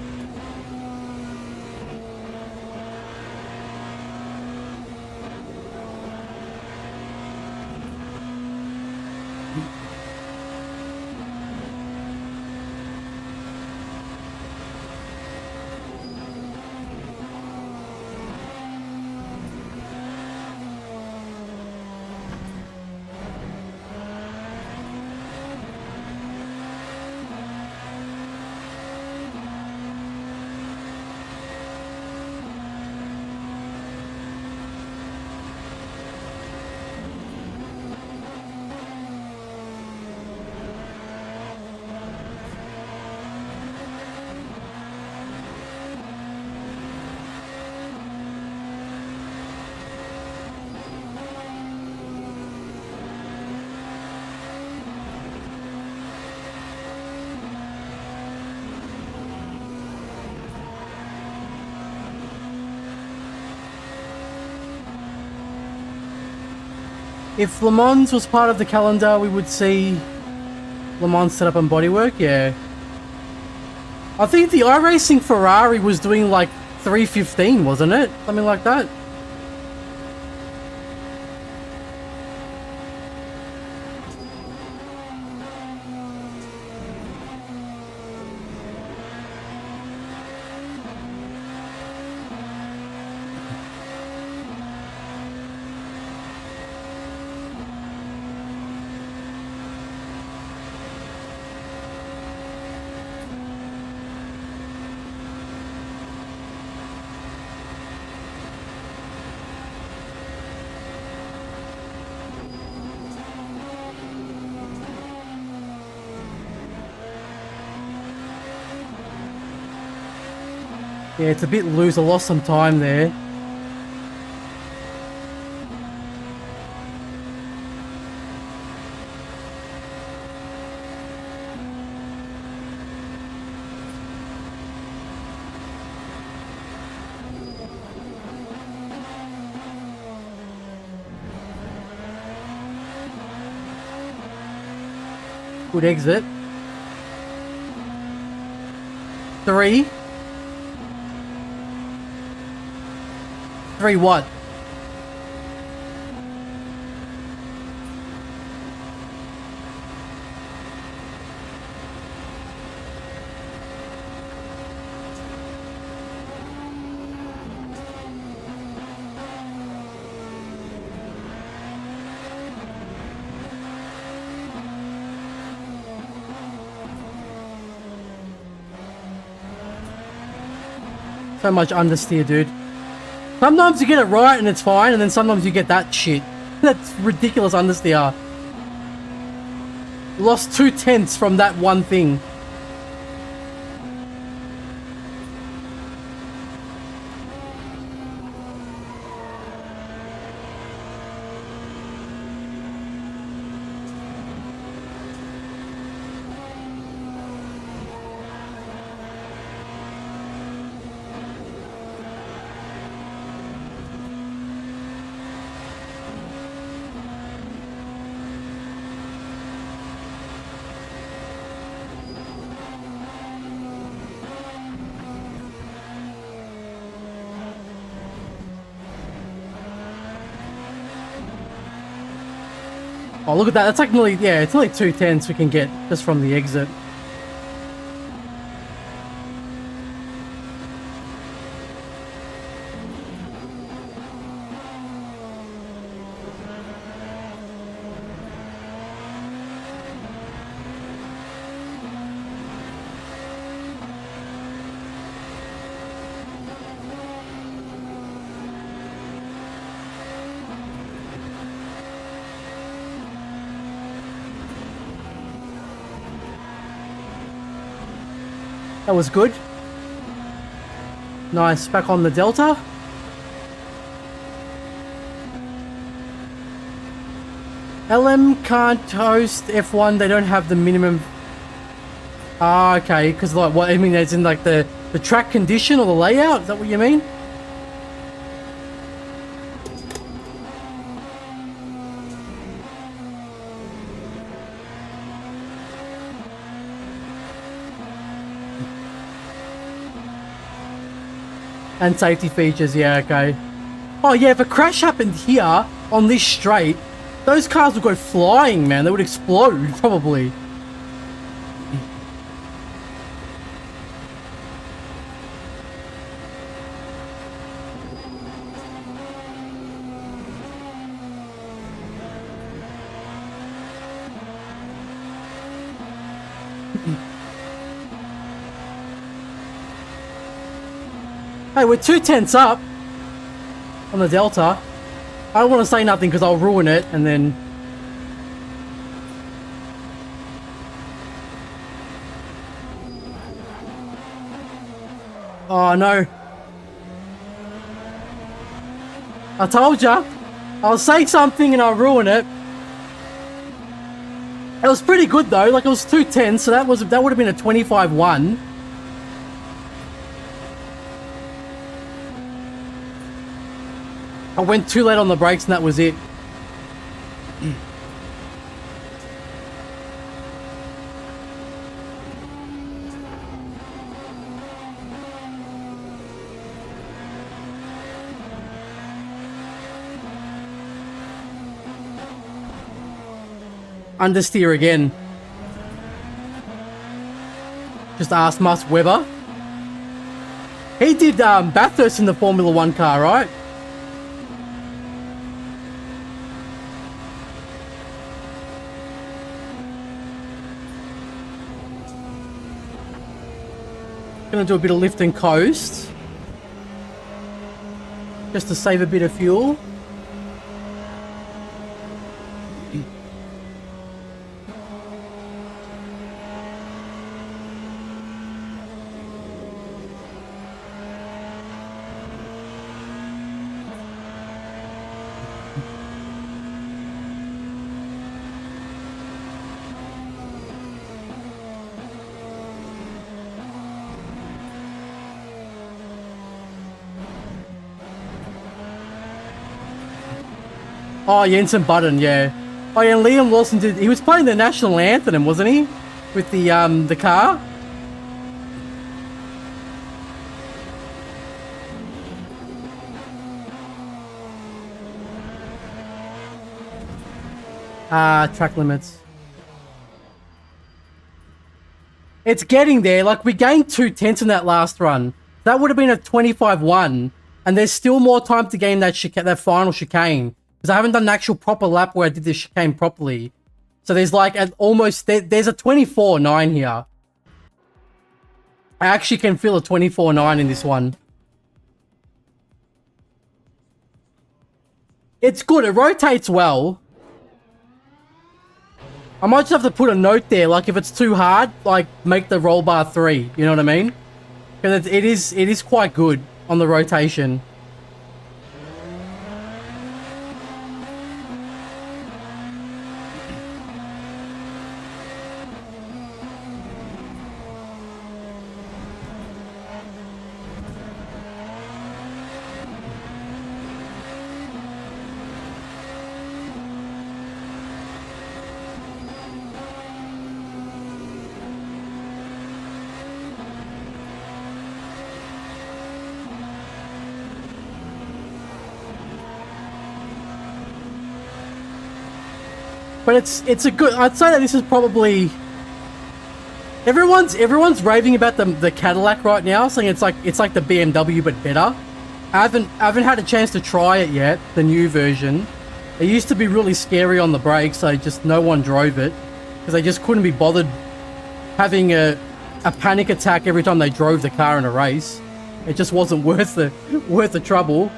If Le Mans was part of the calendar, we would see Le Mans set up on bodywork, yeah. I think the iRacing Ferrari was doing like 315, wasn't it? Something like that. Yeah, it's a bit loose. I lost some time there. Good exit. 3. 3 what? So much understeer, dude. Sometimes you get it right and it's fine, and then sometimes you get that shit. That's ridiculous understeer. Lost 2/10 from that one thing. Oh, look at that. That's like nearly, yeah, it's only 2/10 we can get just from the exit. That was good. Nice, back on the Delta. LM can't host F1, they don't have the minimum. Ah, okay, because like what I mean, it's in like the track condition or the layout, is that what you mean? And safety features, yeah, okay. Oh yeah, if a crash happened here on this straight, those cars would go flying, man. They would explode, probably. Hey, we're 2/10 up on the Delta. I don't want to say nothing because I'll ruin it, and then... Oh, no. I told ya. I'll say something and I'll ruin it. It was pretty good, though. Like, it was 2:10, so that would have been a 25-1. I went too late on the brakes and that was it. Understeer again. Just ask Musk Webber. He did Bathurst in the Formula 1 car, right? Gonna do a bit of lift and coast. Just to save a bit of fuel. Oh, Jensen Button, yeah. Oh, yeah, and Liam Lawson did... He was playing the national anthem, wasn't he? With the car? Track limits. It's getting there. Like, we gained 2/10 in that last run. That would have been a 25-1. And there's still more time to gain that final chicane. Because I haven't done an actual proper lap where I did this chicane properly. So there's like there's a 24-9 here. I actually can feel a 24-9 in this one. It's good. It rotates well. I might just have to put a note there. Like if it's too hard, like make the roll bar 3. You know what I mean? Because it is quite good on the rotation. But it's a good... I'd say that this is probably... Everyone's raving about the Cadillac right now, saying it's like the BMW but better. I haven't had a chance to try it yet, the new version. It used to be really scary on the brakes, so just no one drove it because they just couldn't be bothered having a panic attack every time they drove the car in a race. It just wasn't worth the trouble.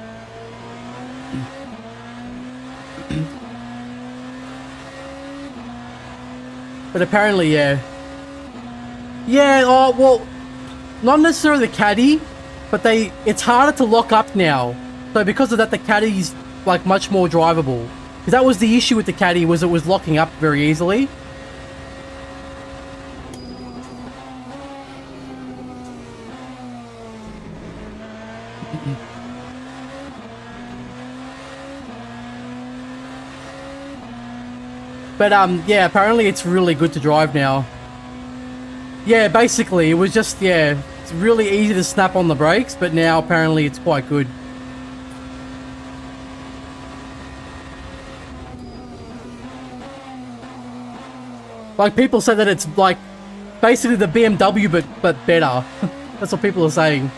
But apparently, yeah. Yeah, oh, well, not necessarily the Caddy, but it's harder to lock up now. So because of that, the Caddy's, like, much more drivable. Because that was the issue with the Caddy, was it was locking up very easily. But, yeah, apparently it's really good to drive now. Yeah, basically, it was just, yeah, It's really easy to snap on the brakes, but now apparently it's quite good. Like, people say that it's like basically the BMW but better. That's what people are saying.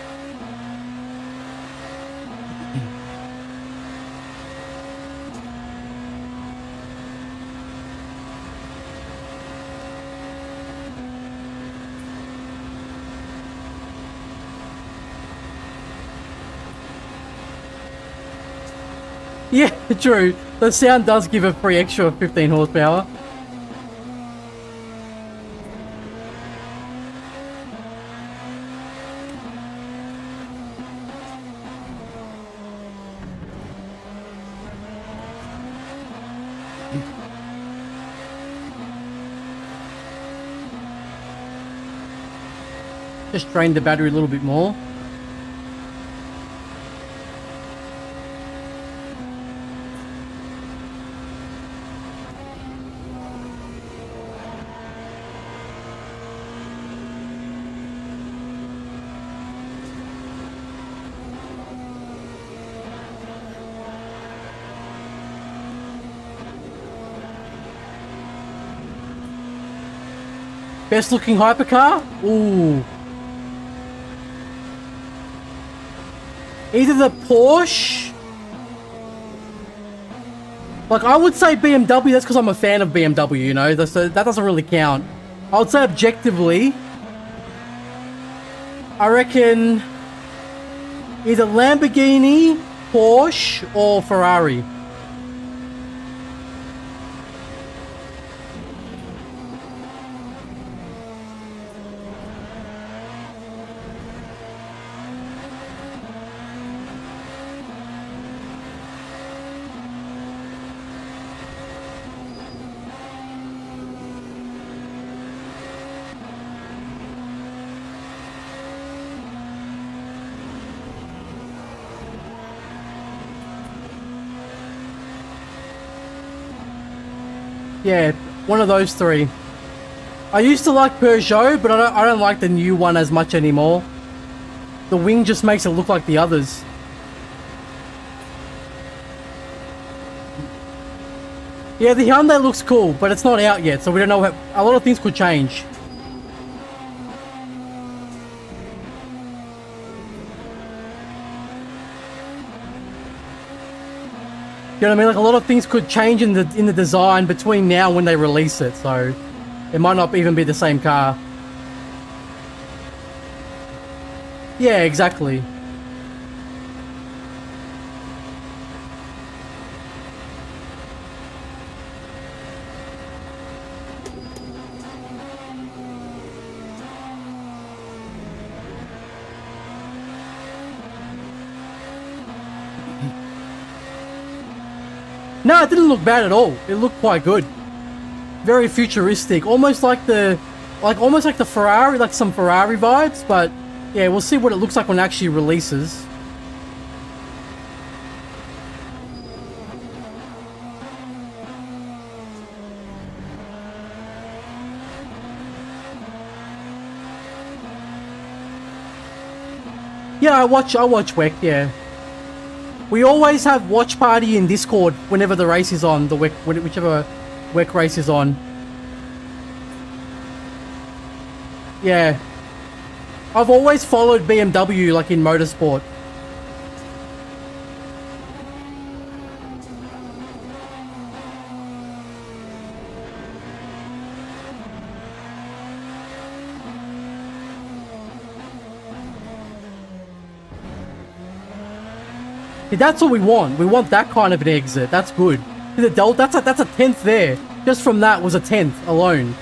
Yeah, true. The sound does give a free extra 15 horsepower. Just drain the battery a little bit more. Best looking hypercar? Ooh. Either the Porsche. Like, I would say BMW, that's because I'm a fan of BMW, you know? So that doesn't really count. I would say objectively, I reckon either Lamborghini, Porsche, or Ferrari. Yeah, one of those three. I used to like Peugeot, but I don't like the new one as much anymore. The wing just makes it look like the others. Yeah, the Hyundai looks cool, but it's not out yet, so we don't know how, a lot of things could change. You know what I mean? Like, a lot of things could change in the design between now and when they release it, so it might not even be the same car. Yeah, exactly. No, it didn't look bad at all. It looked quite good. Very futuristic, almost like the Ferrari, like some Ferrari vibes, but yeah, we'll see what it looks like when it actually releases. Yeah, I watch WEC, yeah. We always have watch party in Discord whenever the race is on, the WEC, whichever WEC race is on. Yeah. I've always followed BMW, like in Motorsport. Yeah, that's what we want. We want that kind of an exit. That's good. The Delta, that's a 10th there. Just from that was a 10th alone.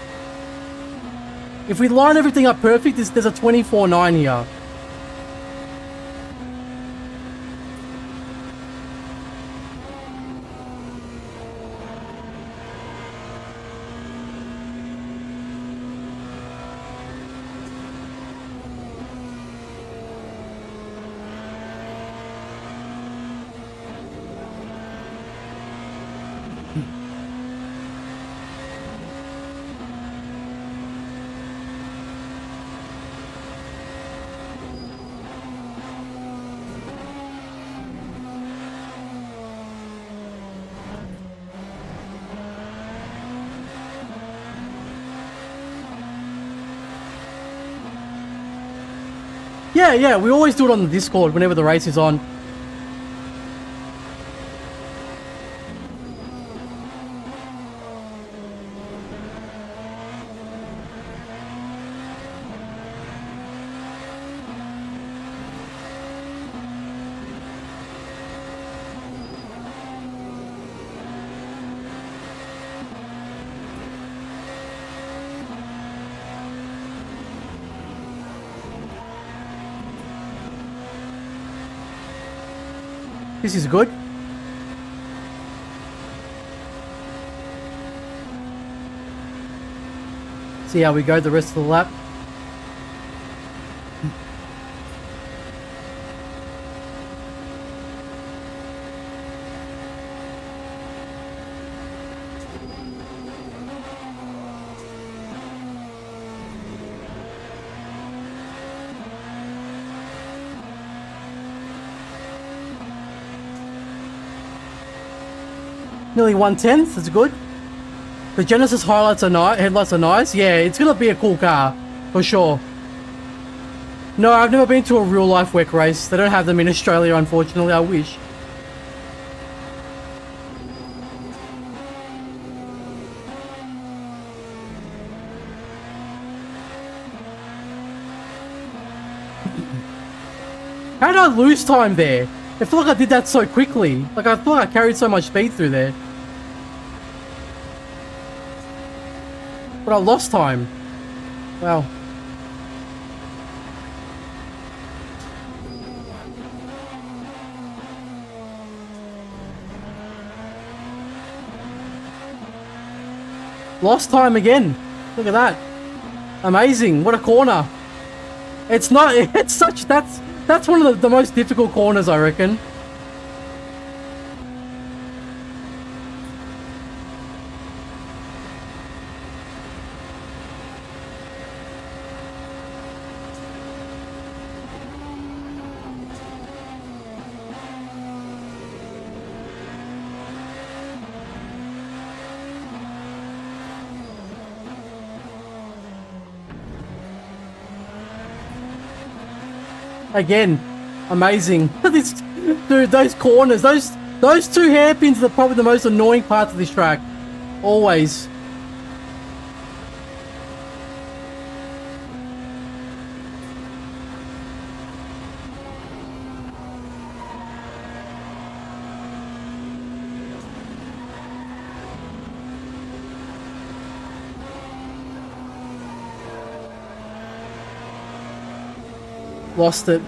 If we line everything up perfect, there's a 24.9 here. Yeah, we always do it on the Discord whenever the race is on. This is good. See how we go the rest of the lap. Nearly 1/10, that's good. The Genesis headlights are nice. Yeah, it's gonna be a cool car, for sure. No, I've never been to a real life WEC race. They don't have them in Australia, unfortunately. I wish. How did I lose time there? I feel like I did that so quickly. Like, I feel like I carried so much speed through there. But I lost time. Wow. Lost time again. Look at that. Amazing. What a corner. It's not, it's such, that's one of the most difficult corners, I reckon. Again, amazing. Dude, those corners, those two hairpins are probably the most annoying parts of this track. Always. Lost it.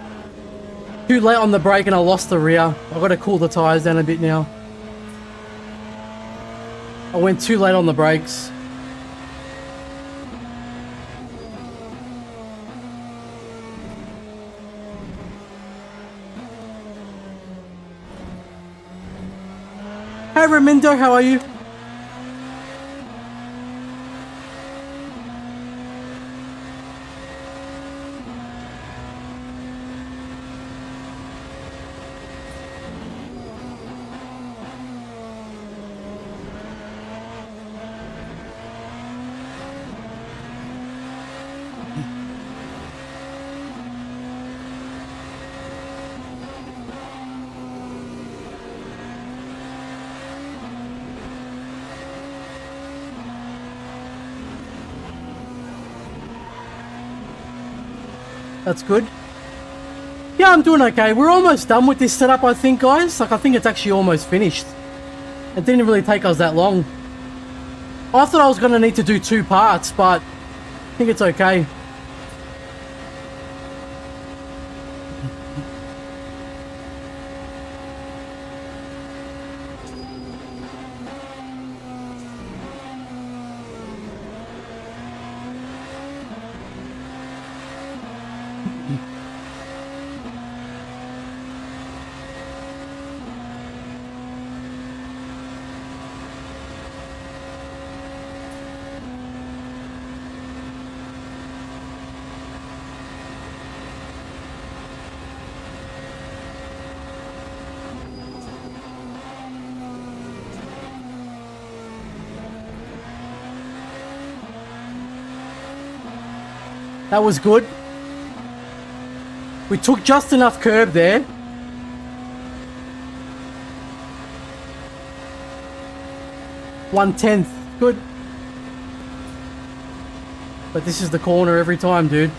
Too late on the brake and I lost the rear. I've got to cool the tyres down a bit now. I went too late on the brakes. Hey Ramindo, how are you? That's good. Yeah, I'm doing okay. We're almost done with this setup, I think, guys. Like, I think it's actually almost finished. It didn't really take us that long. I thought I was going to need to do 2 parts, but I think it's okay. That was good. We took just enough curb there. One-tenth. Good. But this is the corner every time, dude.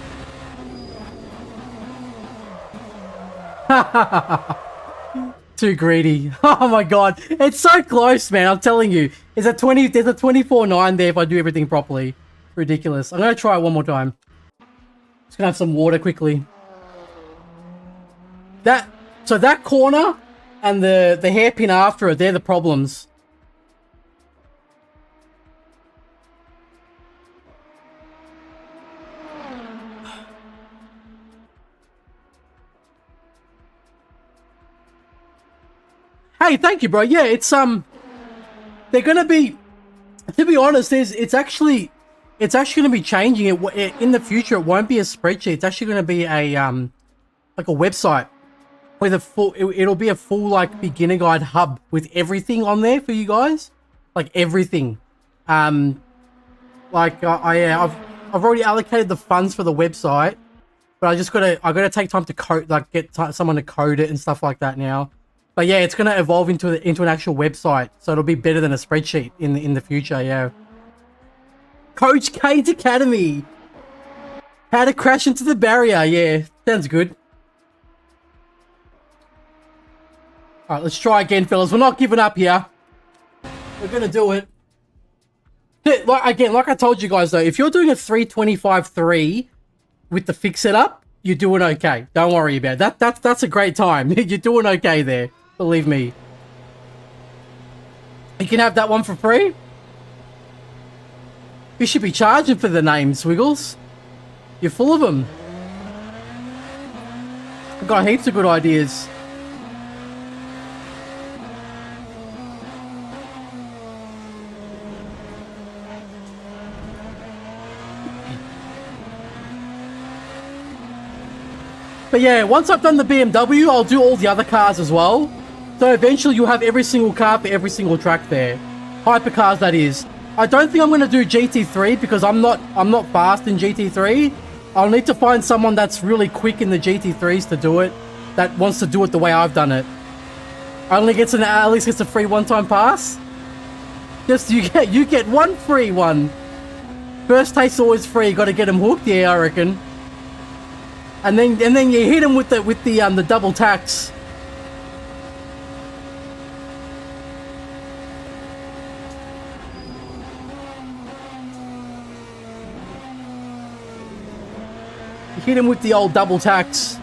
Too greedy. Oh my god. It's so close, man. I'm telling you. There's a 24.9 there if I do everything properly. Ridiculous. I'm going to try it one more time. Just going to have some water quickly. So that corner and the hairpin after it, they're the problems. Hey, thank you, bro. Yeah, it's they're gonna be, to be honest, it's actually gonna be changing it in the future. It won't be a spreadsheet. It's actually gonna be a like a website with a full. It'll be a full like beginner guide hub with everything on there for you guys, like everything. I've already allocated the funds for the website, but I gotta take time to code, like get someone to code it and stuff like that now. But yeah, it's gonna evolve into an actual website, so it'll be better than a spreadsheet in the future. Yeah. Coach Kane's Academy. How to crash into the barrier. Yeah, sounds good. All right, let's try again, fellas. We're not giving up here. We're gonna do it. Like I told you guys though, if you're doing a 325.3 with the fix setup, you're doing okay. Don't worry about it. That's a great time. You're doing okay there. Believe me. You can have that one for free. You should be charging for the names, Wiggles. You're full of them. I've got heaps of good ideas. But yeah, once I've done the BMW, I'll do all the other cars as well. So eventually you'll have every single car for every single track there. Hypercars, that is. I don't think I'm going to do GT3 because I'm not fast in GT3. I'll need to find someone that's really quick in the GT3s to do it, that wants to do it the way I've done it. At least gets a free one-time pass. Just you get one free one. First taste always free. Got to get them hooked, yeah, I reckon. And then you hit him with the double tax. You hit him with the old double tax.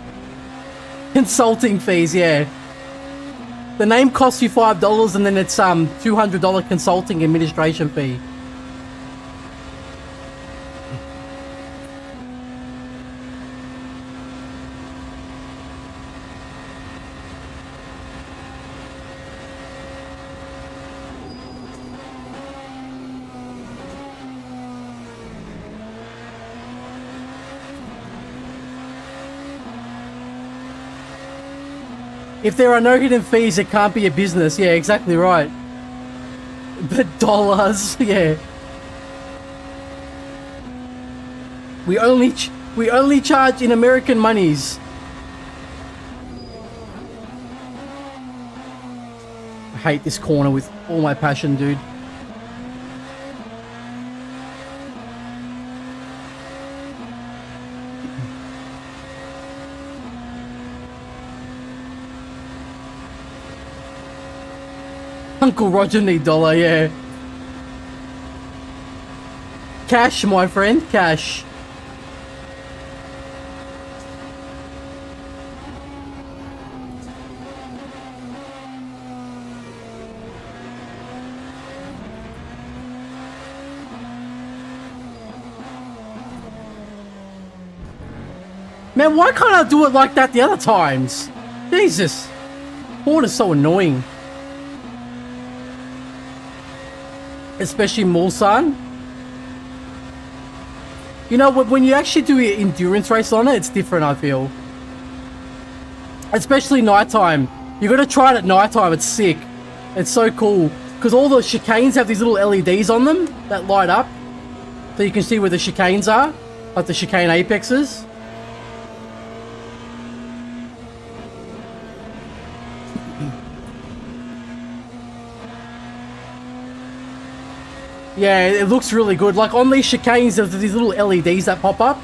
Consulting fees, yeah. The name costs you $5 and then it's $200 consulting administration fee. If there are no hidden fees, it can't be a business. Yeah, exactly right. But dollars, yeah. We only charge in American monies. I hate this corner with all my passion, dude. Uncle Roger need dollar, yeah. Cash, my friend, cash. Man, why can't I do it like that the other times? Jesus. Corner's so annoying. Especially Mulsanne. You know, when you actually do an endurance race on it, it's different, I feel. Especially nighttime. You gotta try it at nighttime, it's sick. It's so cool. Because all the chicanes have these little LEDs on them that light up. So you can see where the chicanes are. Like the chicane apexes. Yeah, it looks really good. Like on these chicanes, there's these little LEDs that pop up.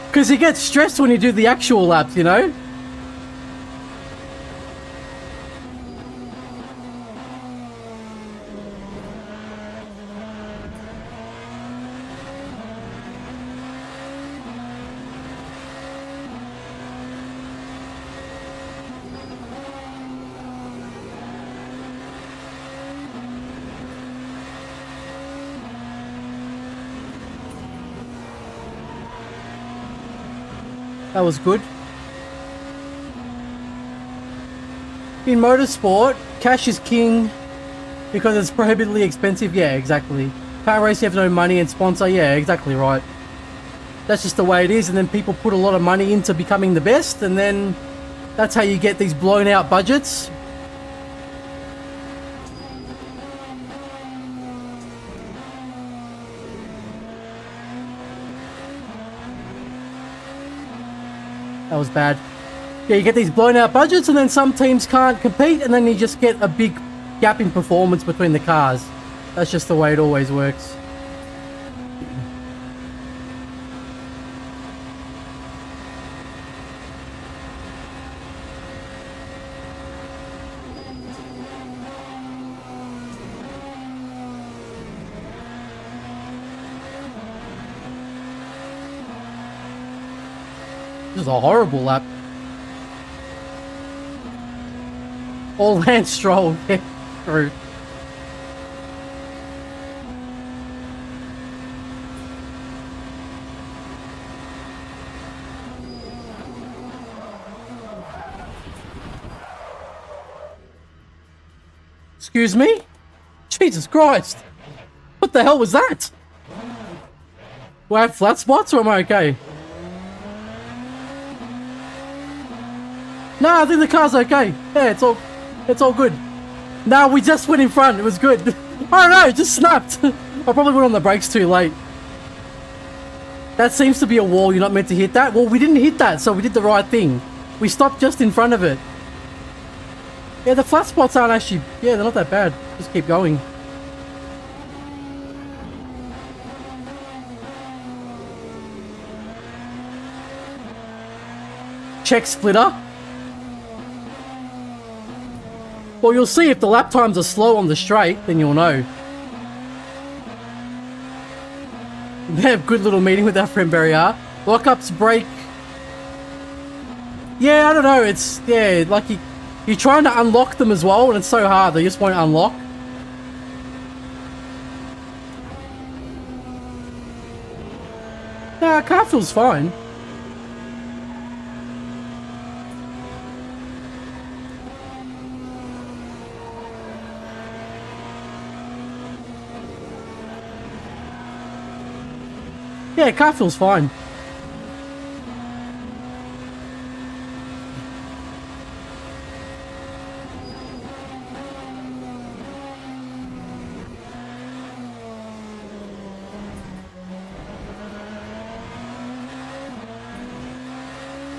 Because you get stressed when you do the actual laps, you know? That was good. In motorsport, cash is king because it's prohibitively expensive. Yeah, exactly. Car race, you have no money and sponsor. Yeah, exactly right. That's just the way it is. And then people put a lot of money into becoming the best. And then that's how you get these blown out budgets. That was bad. Yeah, you get these blown out budgets and then some teams can't compete and then you just get a big gap in performance between the cars. That's just the way it always works. This is a horrible lap. All Lance Stroll, yeah, through. Excuse me? Jesus Christ! What the hell was that? Do I have flat spots or am I okay? No, I think the car's okay. Yeah, it's all good. No, we just went in front. It was good. I don't know, it just snapped. I probably went on the brakes too late. That seems to be a wall. You're not meant to hit that. Well, we didn't hit that, so we did the right thing. We stopped just in front of it. Yeah, the flat spots aren't actually... Yeah, they're not that bad. Just keep going. Check splitter. Well, you'll see if the lap times are slow on the straight, then you'll know. They have a good little meeting with our friend Berrier. Lockups break. Yeah, I don't know. It's, yeah, like you're trying to unlock them as well, and it's so hard. They just won't unlock. Nah, car feels fine. Yeah, car feels fine.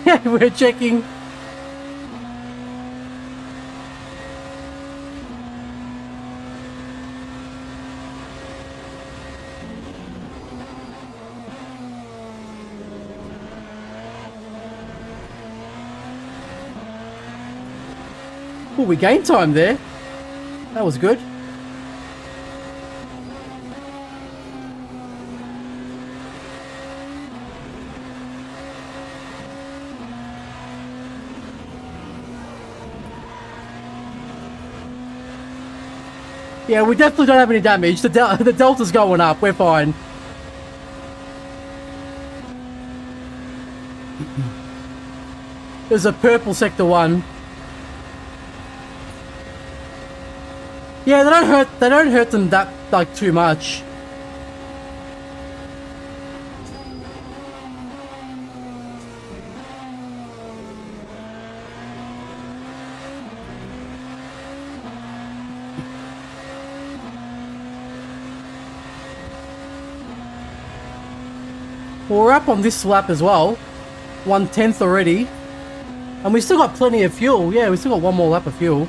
Yeah, we're checking. Oh, we gained time there. That was good. Yeah, we definitely don't have any damage. The delta's going up. We're fine. There's a purple sector 1. Yeah, they don't hurt them that, like, too much. Well, we're up on this lap as well. 1/10 already. And we still got plenty of fuel. Yeah, we still got one more lap of fuel.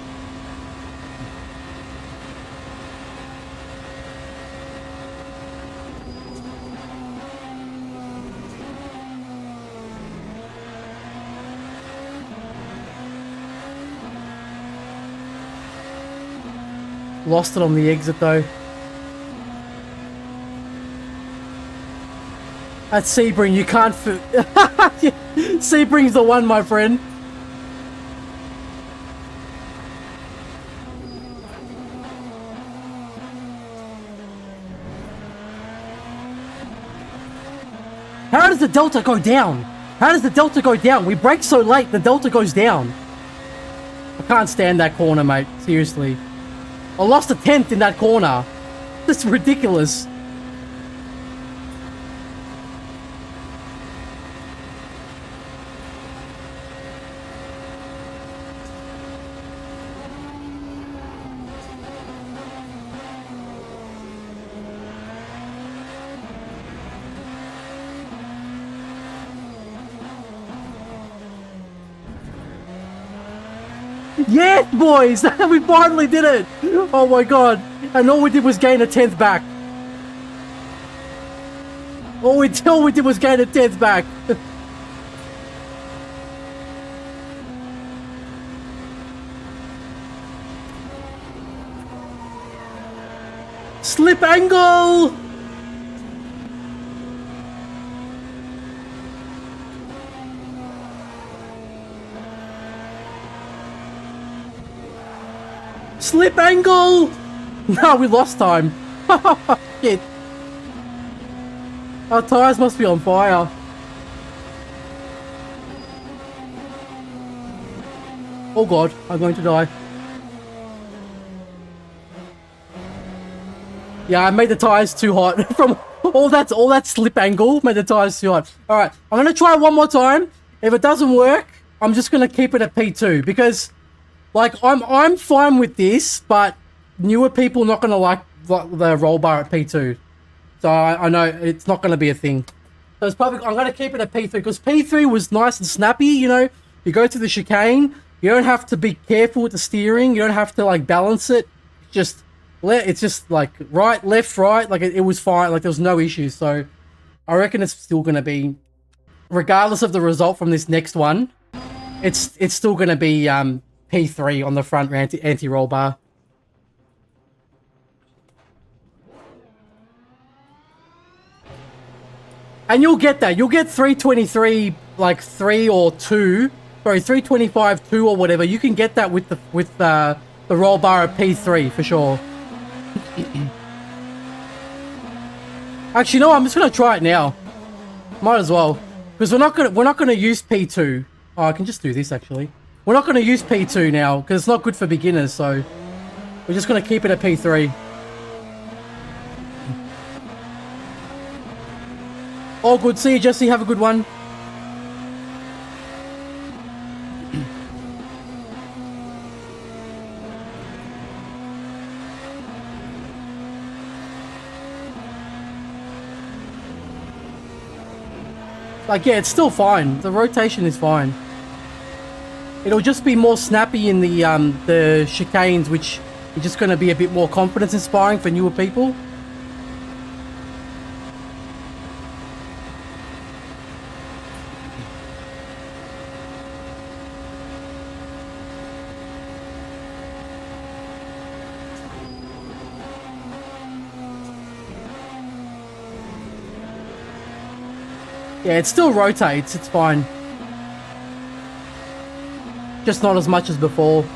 Lost it on the exit though. That's Sebring, you can't Sebring's the one, my friend. How does the Delta go down? How does the Delta go down? We brake so late, the Delta goes down. I can't stand that corner, mate. Seriously. I lost a 10th in that corner. That's ridiculous. Yes, boys! We finally did it! Oh my god. And all we did was gain a 10th back. All we did was gain a 10th back. Slip angle! Slip angle! No, we lost time. Shit. Our tires must be on fire. Oh god, I'm going to die. Yeah, I made the tires too hot. From all that slip angle, made the tires too hot. Alright, I'm gonna try one more time. If it doesn't work, I'm just gonna keep it at P2 because like, I'm fine with this, but newer people not going to like the roll bar at P2. So I know it's not going to be a thing. So it's probably, I'm going to keep it at P3 because P3 was nice and snappy, you know. You go to the chicane, you don't have to be careful with the steering. You don't have to like balance it. It's just like right, left, right. Like it was fine. Like there was no issues. So I reckon it's still going to be, regardless of the result from this next one, it's still going to be, P3 on the front anti-roll bar. And you'll get that. You'll get 323, like 3 or 2. Sorry, 325, 2 or whatever. You can get that with the roll bar at P3 for sure. Actually, no, I'm just gonna try it now. Might as well, because we're not gonna use P2. Oh, I can just do this actually. We're not going to use P2 now, because it's not good for beginners, so we're just going to keep it at P3. All good. See you, Jesse. Have a good one. Like, yeah, it's still fine. The rotation is fine. It'll just be more snappy in the chicanes, which is just going to be a bit more confidence inspiring for newer people. Yeah, it still rotates. It's fine. Just not as much as before.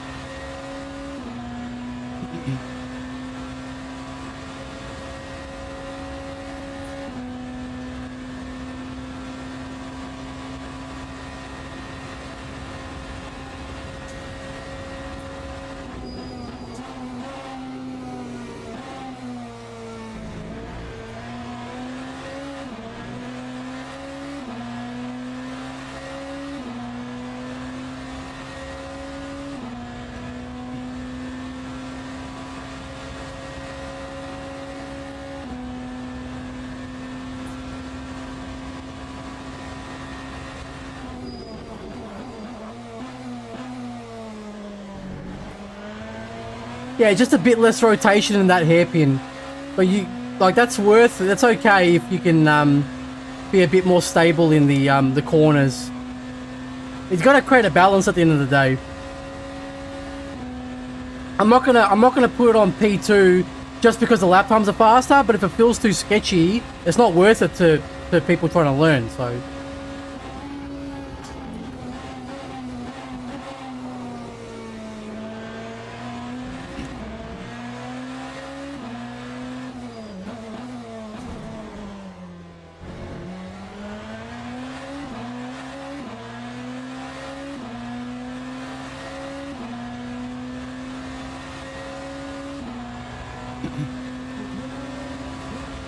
Yeah, just a bit less rotation in that hairpin. But you, like, that's worth it. That's okay if you can be a bit more stable in the corners. It's got to create a balance at the end of the day. I'm not gonna put it on P2 just because the lap times are faster, but if it feels too sketchy, it's not worth it to people trying to learn, so.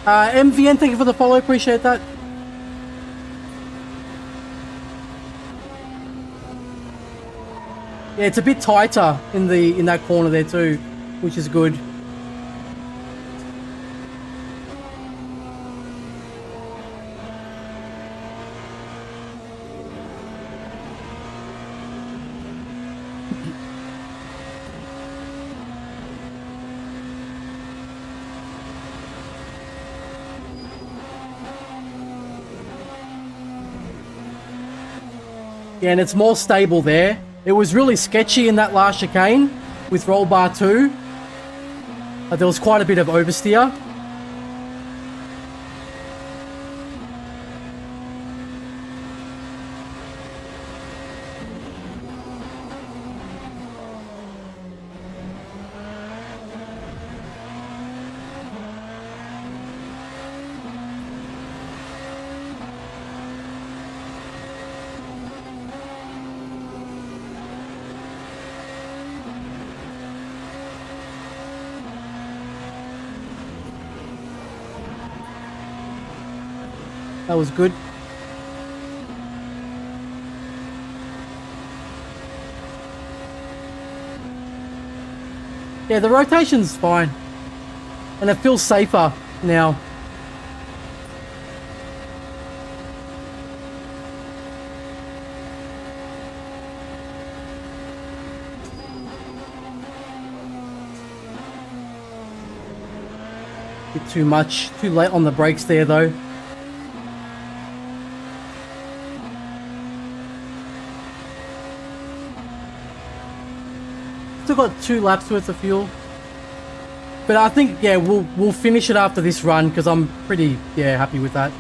MVN, thank you for the follow, appreciate that. Yeah, it's a bit tighter in that corner there too, which is good. Yeah, and it's more stable there. It was really sketchy in that last chicane with roll bar 2. There was quite a bit of oversteer. That was good. Yeah, the rotation's fine. And it feels safer now. Bit too much, too late on the brakes there though. Still got 2 laps worth of fuel. But I think, yeah, we'll finish it after this run because I'm pretty, yeah, happy with that.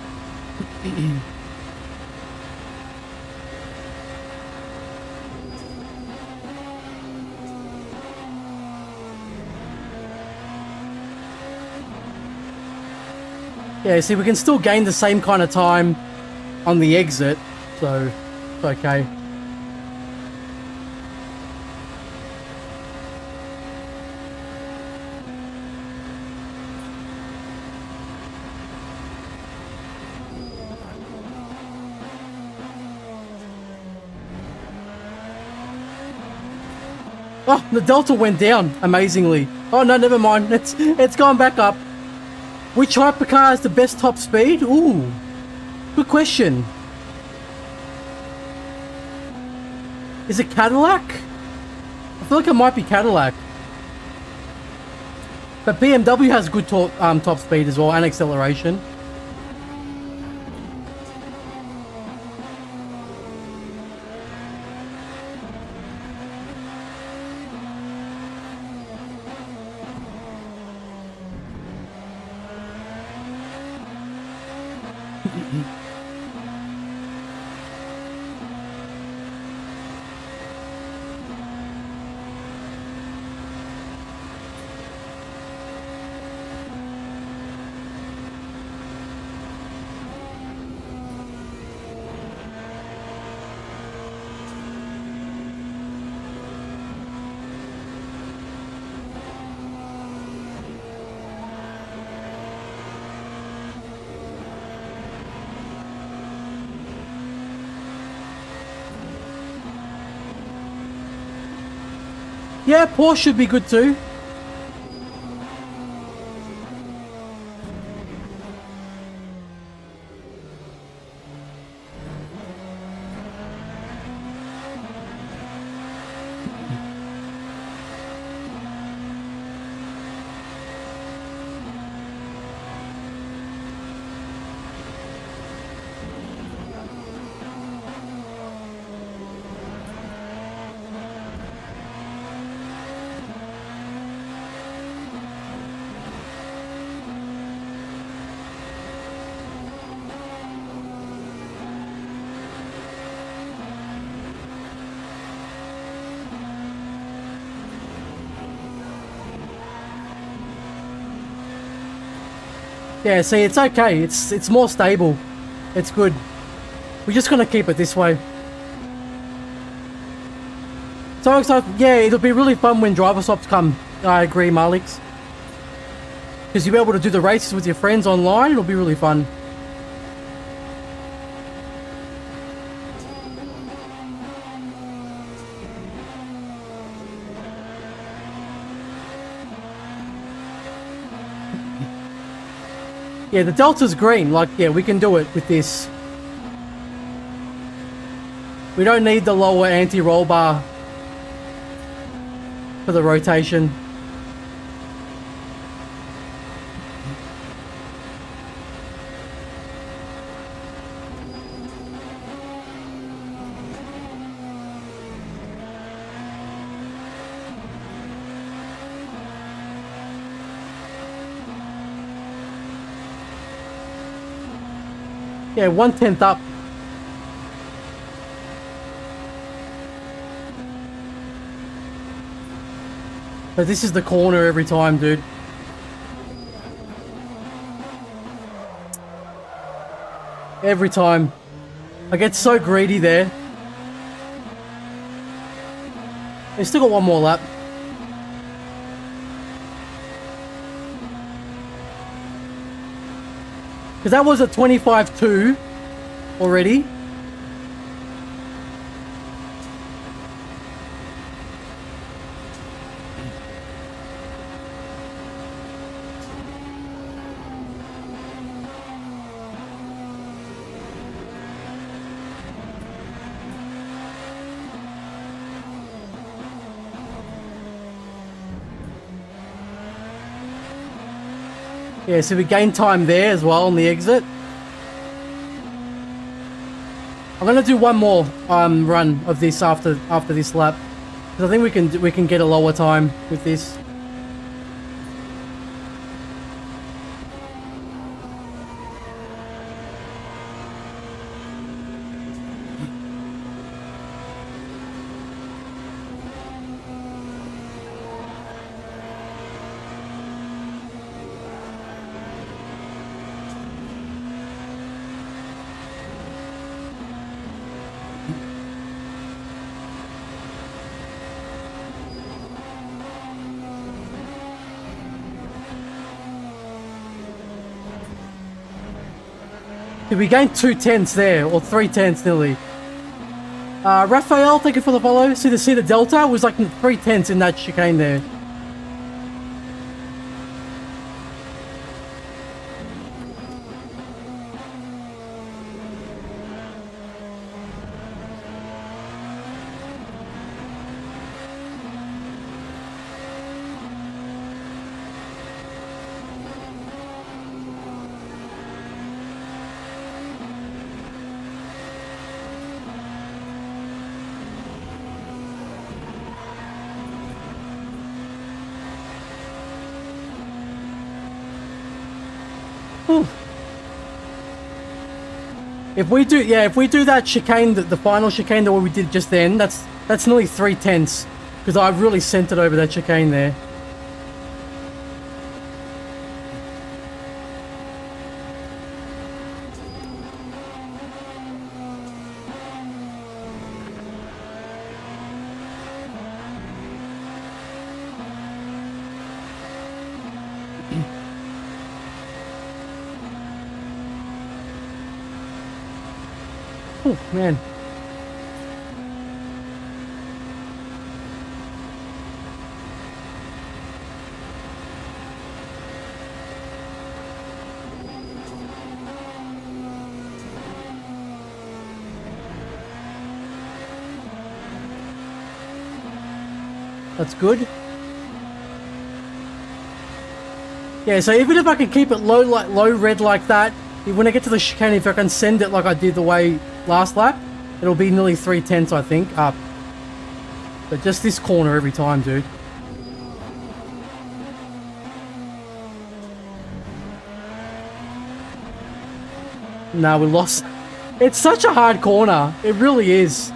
Yeah, see, we can still gain the same kind of time on the exit, so it's okay. Oh, the delta went down, amazingly. Oh no, never mind. It's gone back up. Which hypercar has the best top speed? Ooh, good question. Is it Cadillac? I feel like it might be Cadillac. But BMW has good top speed as well, and acceleration. Yeah, Porsche should be good too. Yeah, see, it's okay. It's more stable. It's good. We're just gonna keep it this way. So excited. Yeah, it'll be really fun when driver swaps come. I agree, Malix. Because you'll be able to do the races with your friends online. It'll be really fun. Yeah, the Delta's green. Like, yeah, we can do it with this. We don't need the lower anti-roll bar for the rotation. Yeah, 1/10 up. But this is the corner every time, dude. Every time. I get so greedy there. They still got one more lap. Because that was a 25-2 already. Yeah, so we gain time there as well on the exit. I'm gonna do one more run of this after this lap, because I think we can get a lower time with this. Did we gain 2/10 there, or 3/10 nearly? Raphael, thank you for the follow. See the delta was like 3/10 in that chicane there. If we do that chicane, the final chicane that we did just then, that's nearly 3/10, because I really sent it over that chicane there. Oh, man. That's good. Yeah, so even if I can keep it low red like that, when I get to the chicane, if I can send it like I did the way last lap, it'll be nearly 3/10, I think, up. But just this corner every time, dude. Nah, we lost. It's such a hard corner. It really is.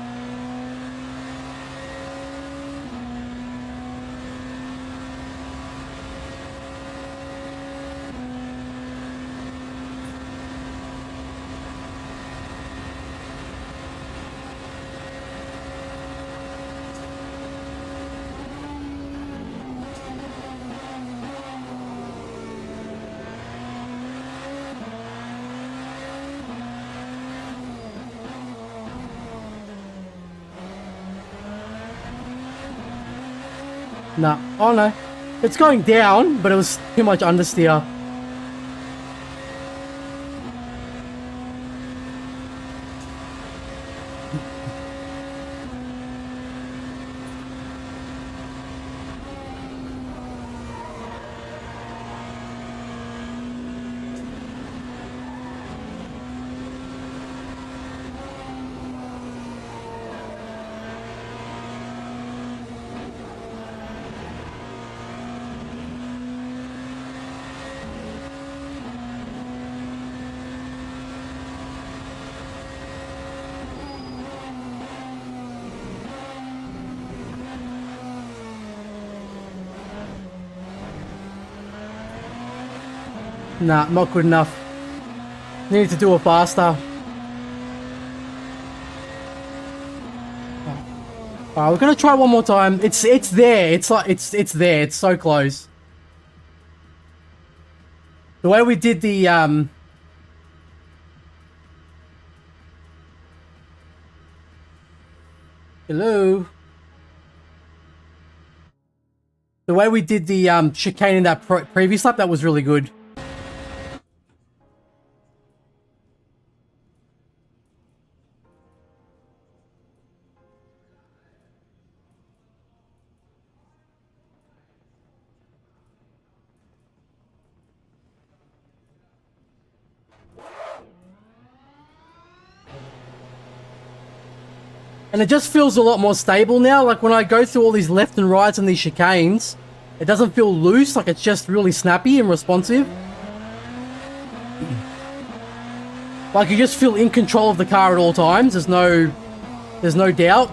Nah. Oh no. It's going down, but it was too much understeer. Nah, not good enough. Need to do it faster. Alright, we're gonna try one more time. It's there. It's like it's there. It's so close. The way we did the hello. The way we did the chicane in that previous lap, that was really good. And it just feels a lot more stable now. Like when I go through all these left and rights and these chicanes, it doesn't feel loose. Like it's just really snappy and responsive. Like you just feel in control of the car at all times. There's no doubt.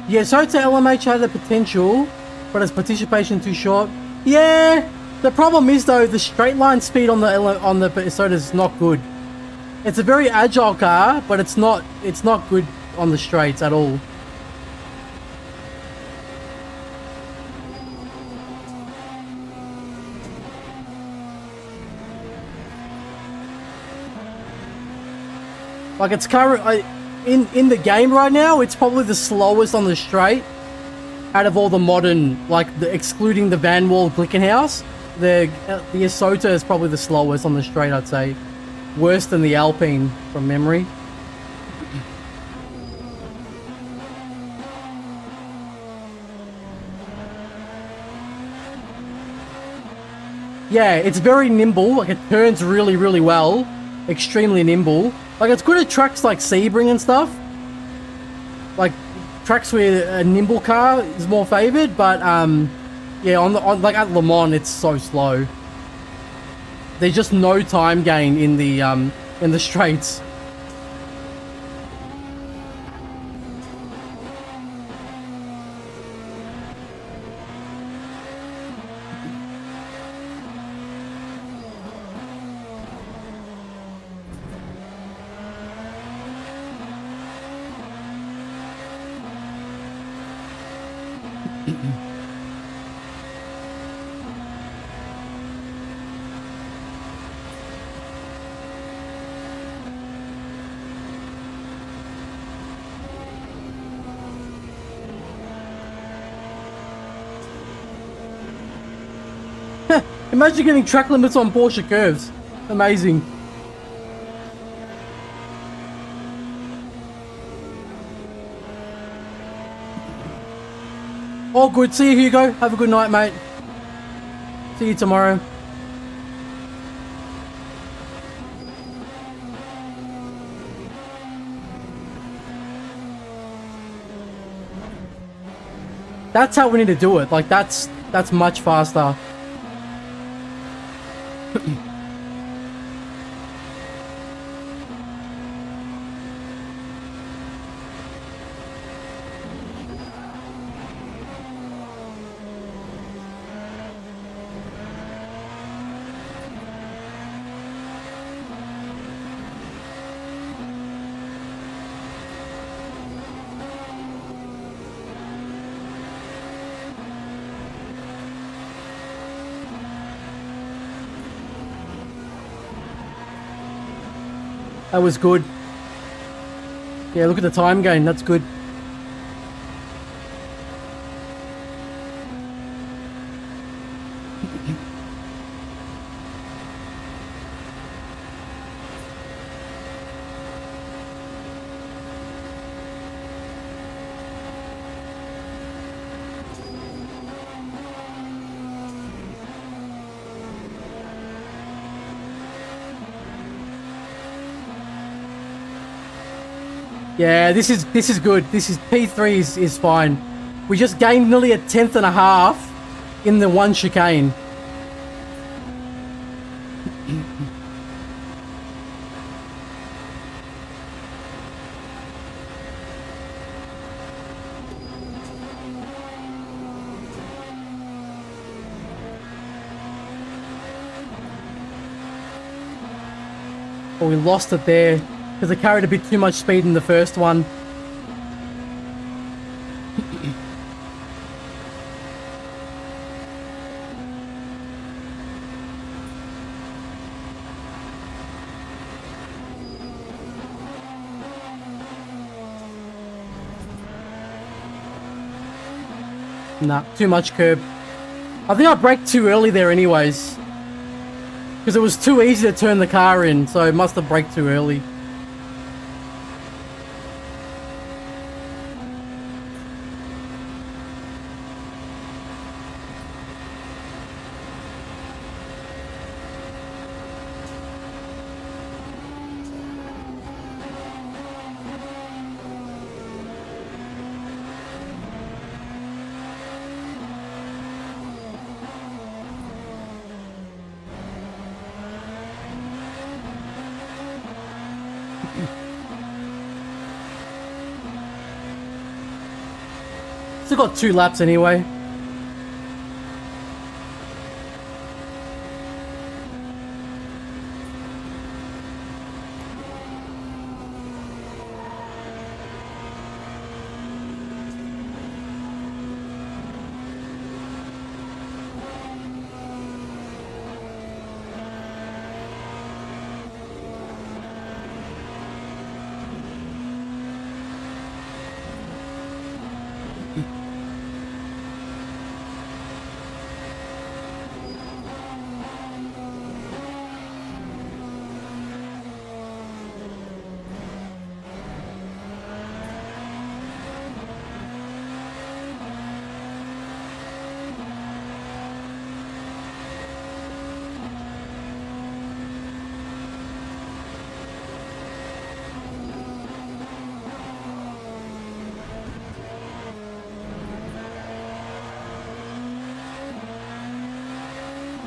Yeah, so to LMH had the potential, but its participation too short. Yeah, the problem is though the straight line speed on the Minnesota is not good. It's a very agile car, but it's not good on the straights at all. Like it's current. In the game right now, it's probably the slowest on the straight out of all the modern, like excluding the Van Wall Glickenhaus. The Isota is probably the slowest on the straight, I'd say. Worse than the Alpine from memory. Yeah, it's very nimble. Like it turns really, really well. Extremely nimble. Like it's good at tracks like Sebring and stuff. Like tracks where a nimble car is more favored, but yeah, on like at Le Mans it's so slow. There's just no time gain in the straights. Imagine getting track limits on Porsche curves. Amazing. All good. See you, Hugo. Have a good night, mate. See you tomorrow. That's how we need to do it. Like, that's much faster. That was good. Yeah, look at the time gain. That's good. Yeah, this is good. This is P3 is fine. We just gained nearly a 1/10.5 in the one chicane. But we lost it there because I carried a bit too much speed in the first one. Nah, too much curb. I think I braked too early there anyways. Because it was too easy to turn the car in, so I must have braked too early. Still got 2 laps anyway.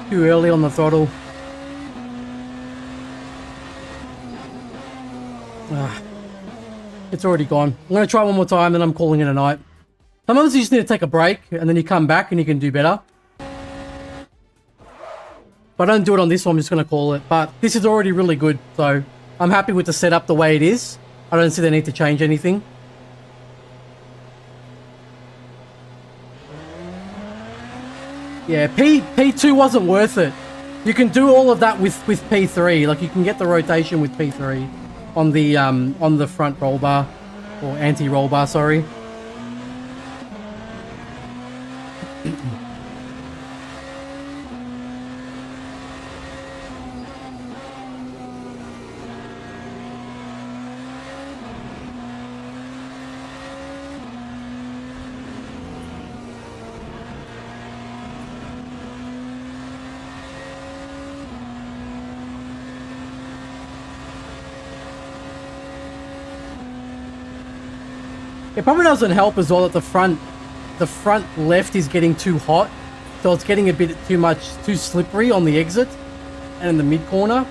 Too early on the throttle. It's already gone. I'm going to try one more time, then I'm calling it a night. Sometimes you just need to take a break, and then you come back and you can do better. But I don't do it on this one, I'm just going to call it. But this is already really good, so I'm happy with the setup the way it is. I don't see the need to change anything. Yeah, P2 wasn't worth it. You can do all of that with P3. Like, you can get the rotation with P3 on the front roll bar, or anti-roll bar, sorry. It probably doesn't help as well that the front the front left is getting too hot, so it's getting a bit too slippery on the exit and in the mid corner.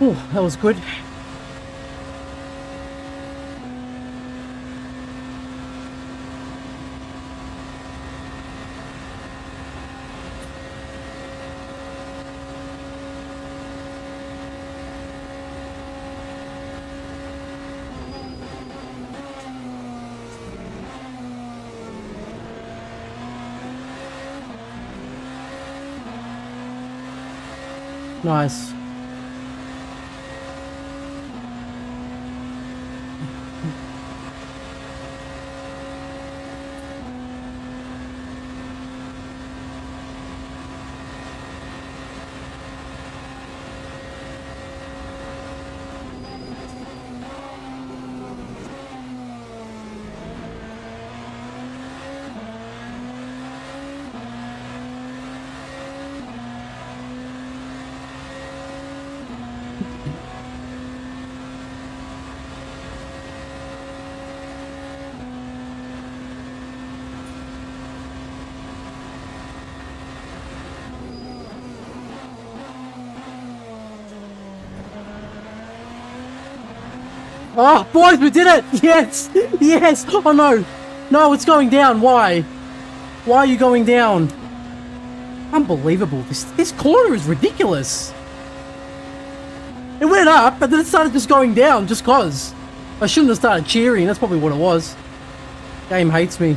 Ooh, that was good. Nice. Oh, boys, we did it! Yes! Yes! Oh, no! No, it's going down. Why? Why are you going down? Unbelievable. This corner is ridiculous. It went up, but then it started just going down just cause. I shouldn't have started cheering. That's probably what it was. Game hates me.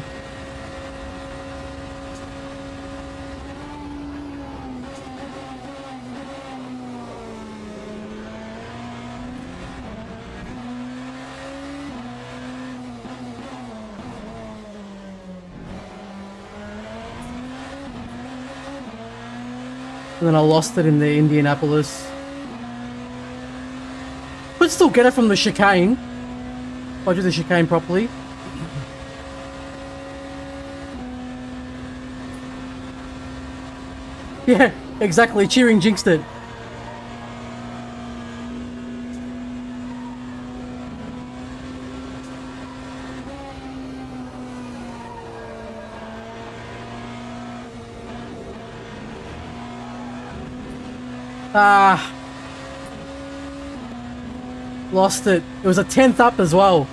And then I lost it in the Indianapolis. Could still get it from the chicane. If I do the chicane properly. Yeah, exactly. Cheering jinxed it. Ah. Lost it. It was a 10th up as well.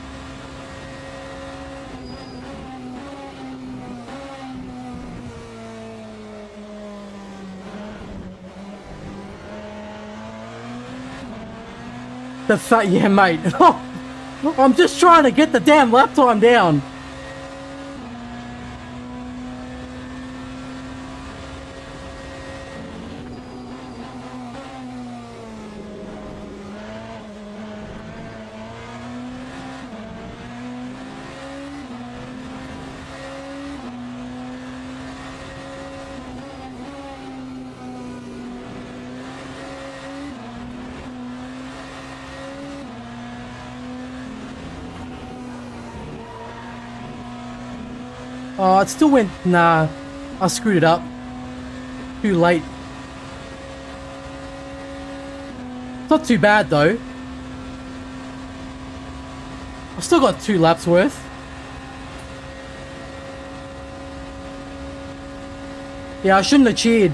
Yeah, mate. I'm just trying to get the damn lap time down. Oh, it still went... Nah, I screwed it up. Too late. It's not too bad, though. I've still got 2 laps worth. Yeah, I shouldn't have cheered.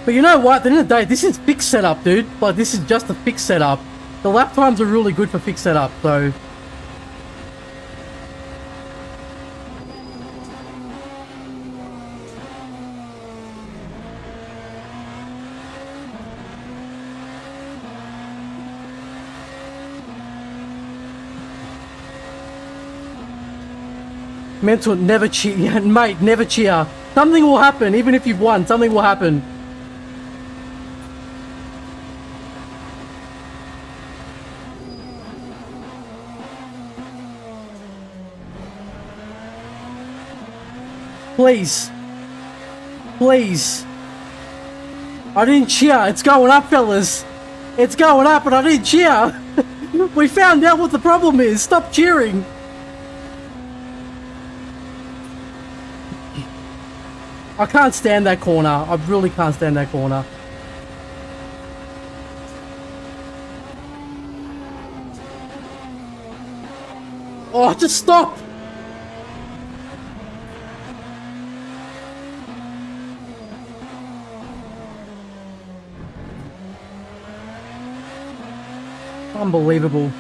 But you know what? At the end of the day, this is fixed setup, dude. Like, this is just a fixed setup. The lap times are really good for fixed setup, so... Mental, never cheer. Yeah, mate, never cheer. Something will happen, even if you've won. Something will happen. Please. Please. I didn't cheer. It's going up, fellas. It's going up, and I didn't cheer. We found out what the problem is. Stop cheering. I can't stand that corner. I really can't stand that corner. Oh, just stop. Unbelievable.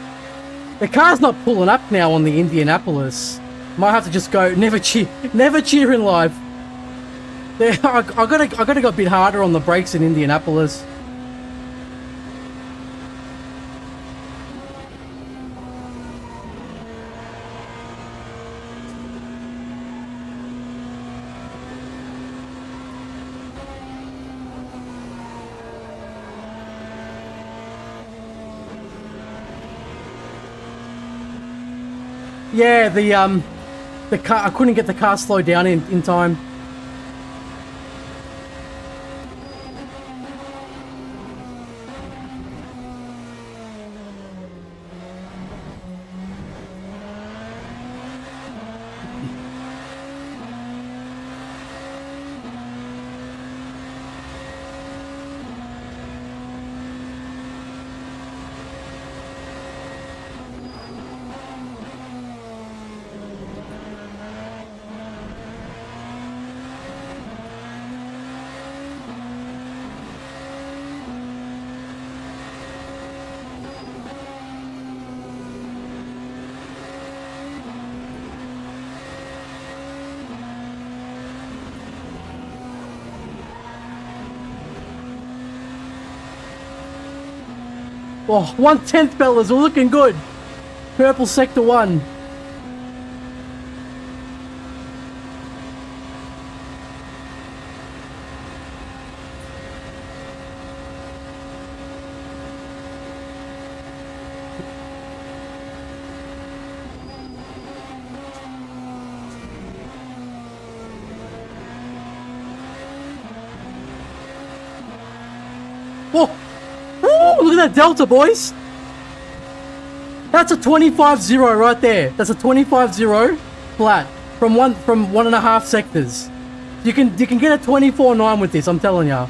The car's not pulling up now on the Indianapolis. Might have to just go, never cheer in life. I gotta go a bit harder on the brakes in Indianapolis. Yeah, the car, I couldn't get the car slowed down in time. Oh, 1/10, fellas, we're looking good. Purple sector 1. Ooh, look at that delta, boys. That's a 25-0 right there. That's a 25-0 flat from 1.5 sectors. You can get a 24-9 with this, I'm telling ya.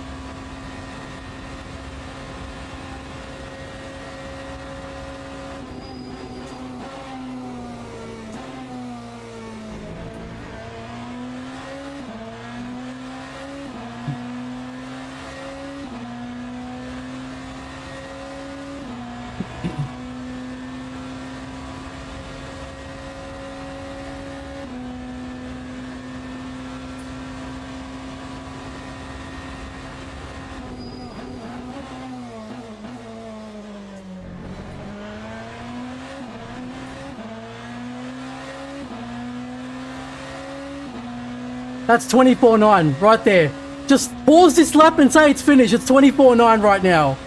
That's 24-9 right there. Just pause this lap and say it's finished. It's 24-9 right now.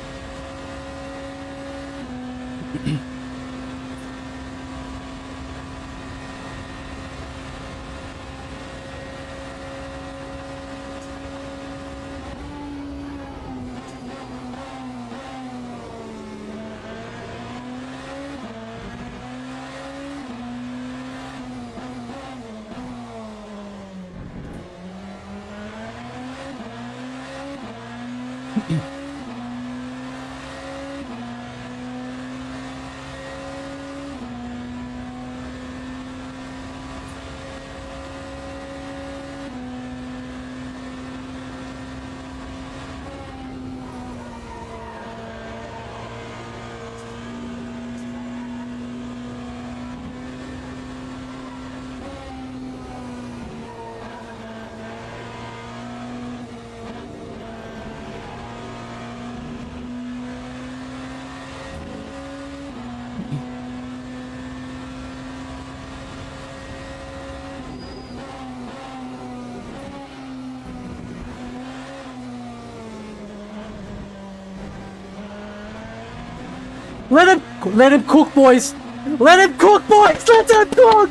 Let him cook, boys. Let him cook, boys. Let him cook.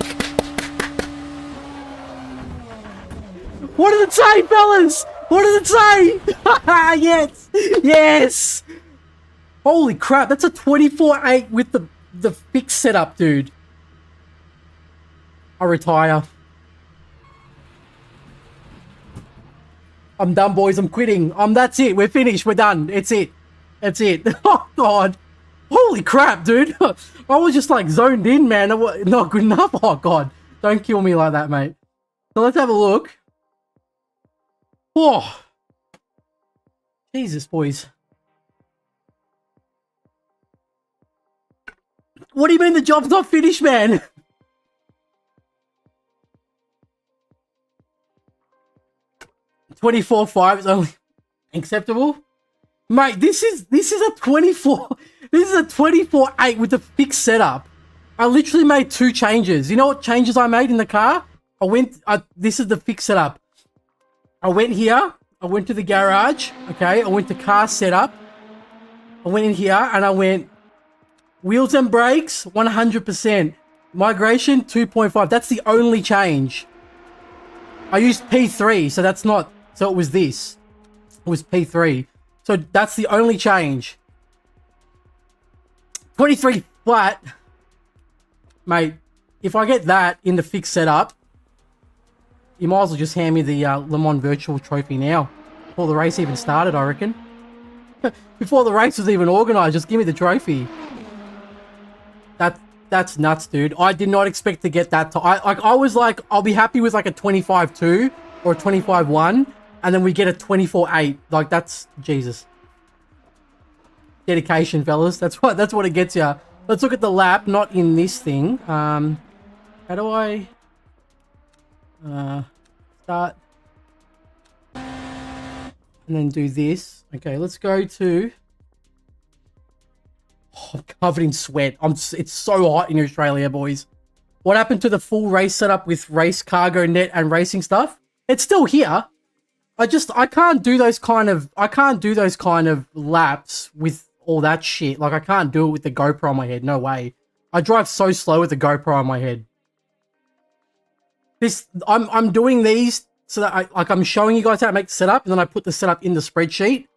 What does it say, fellas? What does it say? Yes, yes. Holy crap, that's a 24-8 with the fixed setup, dude. I retire. I'm done, boys. I'm quitting. That's it. We're finished. We're done. It's it. That's it. Oh God. Holy crap, dude. I was just like zoned in, man. Not good enough. Oh God. Don't kill me like that, mate. So let's have a look. Oh. Jesus, boys. What do you mean the job's not finished, man? $24.5 is only acceptable. Mate, this is a 24. This is a 24.8 with the fixed setup. I literally made 2 changes. You know what changes I made in the car? This is the fixed setup. I went here. I went to the garage. Okay. I went to car setup. I went in here and I went wheels and brakes 100%. Migration 2.5. That's the only change. I used P3, so that's not. So it was this. It was P3. So that's the only change. 23 flat. Mate, if I get that in the fixed setup, you might as well just hand me the Le Mans Virtual Trophy now. Before the race even started, I reckon. Before the race was even organised, just give me the trophy. That's nuts, dude. I did not expect to get that. I was like, I'll be happy with like a 25-2 or a 25-1. And then we get a 24-8. Like, that's Jesus. Dedication, fellas. That's what it gets you. Let's look at the lap, not in this thing. How do I start? And then do this. Okay, let's go to. Oh, I'm covered in sweat. It's so hot in Australia, boys. What happened to the full race setup with race cargo net and racing stuff? It's still here. I can't do those kind of laps with all that shit. Like, I can't do it with the GoPro on my head. No way. I drive so slow with the GoPro on my head. I'm doing these so that I'm showing you guys how to make the setup, and then I put the setup in the spreadsheet.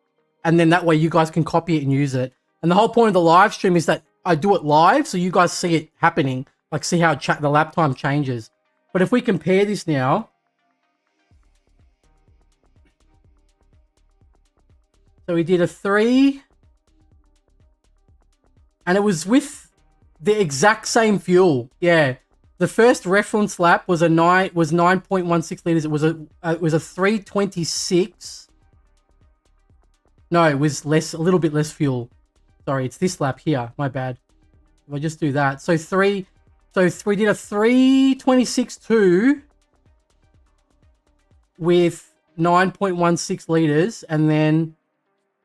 and then that way you guys can copy it and use it. And the whole point of the live stream is that I do it live, so you guys see it happening, like see how the lap time changes. But if we compare this now, so we did a 3, and it was with the exact same fuel. Yeah, the first reference lap was 9.16 liters. It was a 326. No, it was less, a little bit less fuel. Sorry, it's this lap here. My bad. If I just do that, so we did a 326.2 with 9.16 liters, and then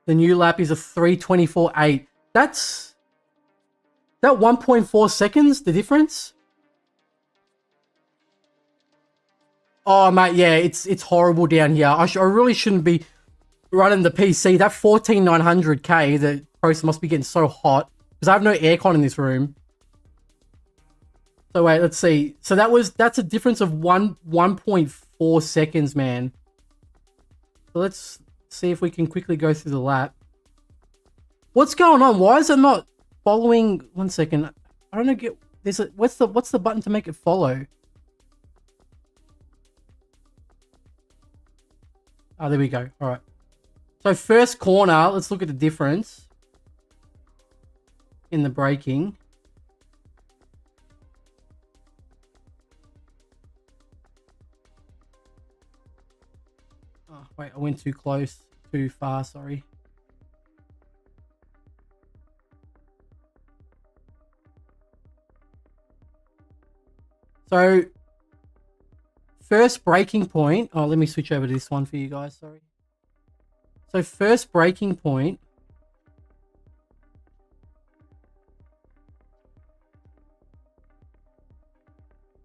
the new lap is a 324.8. That's that 1.4 seconds, the difference. Oh mate, yeah, it's horrible down here. I really shouldn't be running the PC. That 14900K, the processor must be getting so hot because I have no aircon in this room. So wait, let's see. So that's a difference of 1.4 seconds, man. So let's see if we can quickly go through the lap. What's going on? Why is it not following? 1 second. I don't know. What's the button to make it follow? Oh, there we go. All right. So first corner, let's look at the difference in the braking. Oh, wait, I went too close, too far, sorry. So first braking point. Oh, let me switch over to this one for you guys, sorry. So first braking point.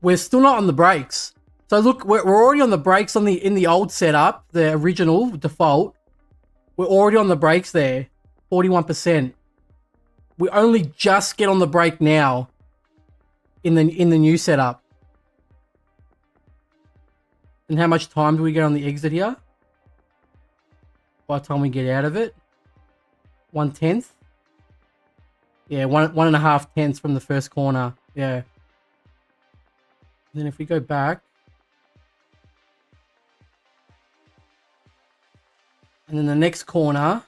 We're still not on the brakes. So look, we're already on the brakes in the old setup, the original default. We're already on the brakes there, 41%. We only just get on the brake now in the new setup. And how much time do we get on the exit here? By the time we get out of it, 1/10. Yeah, 1.5 tenths from the first corner. Yeah. Then if we go back, and then the next corner,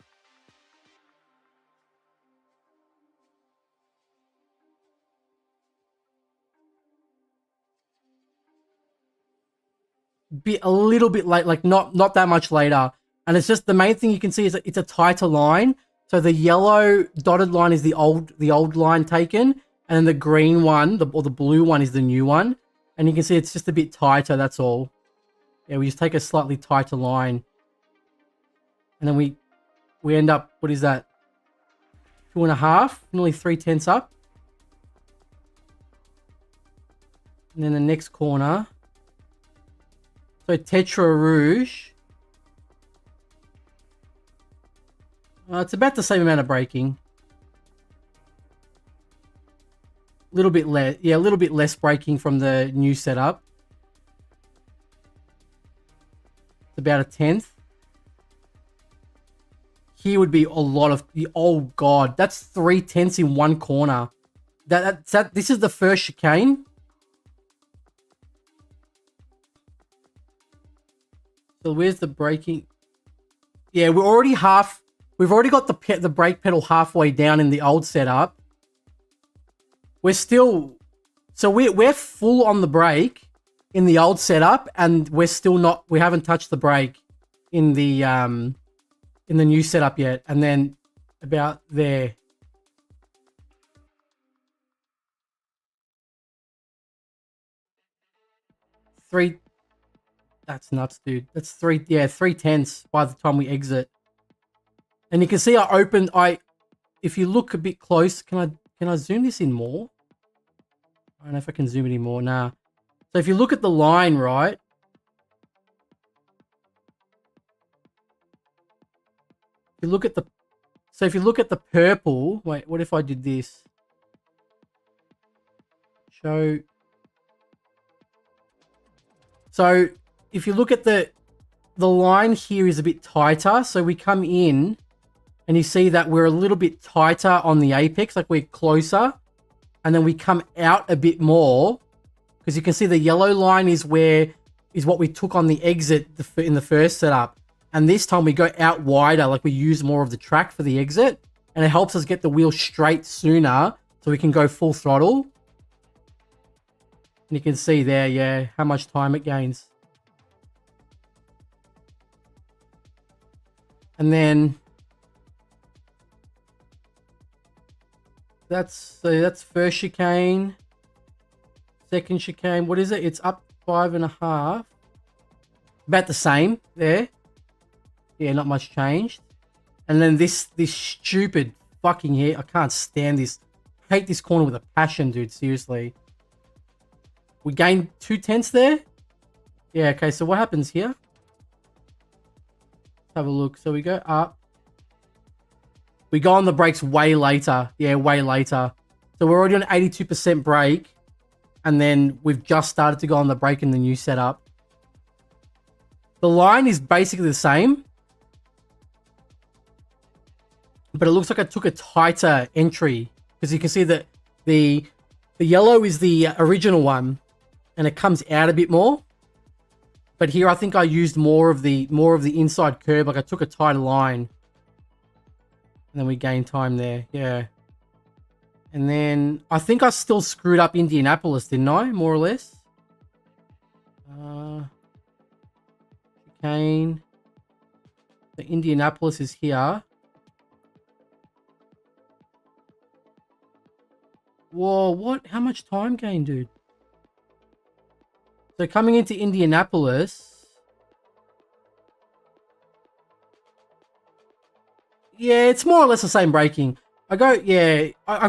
be a little bit late, like not that much later. And it's just the main thing you can see is that it's a tighter line. So the yellow dotted line is the old line taken, and then the green one, or the blue one, is the new one. And you can see it's just a bit tighter, that's all. Yeah, we just take a slightly tighter line. And then we end up, what is that? 2.5, nearly 3/10 up. And then the next corner. So Tetra Rouge. It's about the same amount of braking. Little bit less, yeah, a little bit less braking from the new setup. It's about 1/10. Here would be a lot of the. Oh god, that's 3/10 in one corner. This is the first chicane. So where's the braking? Yeah, we've already got the brake pedal halfway down in the old setup. We're still, so we're full on the brake in the old setup, and we're still not. We haven't touched the brake in the new setup yet. And then about there. That's nuts, dude. That's 3/10 by the time we exit. And you can see if you look a bit close, can I zoom this in more? I don't know if I can zoom it in more. Nah. So if you look at the line, right? If you look at the purple, wait, what if I did this? Show. So if you look at the line here is a bit tighter. So we come in And you see that we're a little bit tighter on the apex, like we're closer. And then we come out a bit more. Because you can see the yellow line is what we took on the exit in the first setup. And this time we go out wider, like we use more of the track for the exit. And it helps us get the wheel straight sooner so we can go full throttle. And you can see there, yeah, how much time it gains. And then that's first chicane, second chicane. What is it? It's up 5.5. About the same there. Yeah, not much changed. And then this stupid fucking hair. I can't stand this. I hate this corner with a passion, dude. Seriously. We gained 0.2 there. Yeah, okay. So what happens here? Let's have a look. So we go up. We go on the brakes way later. Yeah, way later. So we're already on 82% brake. And then we've just started to go on the brake in the new setup. The line is basically the same. But it looks like I took a tighter entry. Because you can see that the yellow is the original one. And it comes out a bit more. But here I think I used more of the inside curve. Like I took a tighter line. And then we gained time there. Yeah. And then I think I still screwed up Indianapolis, didn't I? More or less. Chicane. The Indianapolis is here. Whoa, what? How much time gain, dude? So coming into Indianapolis. Yeah, it's more or less the same braking. I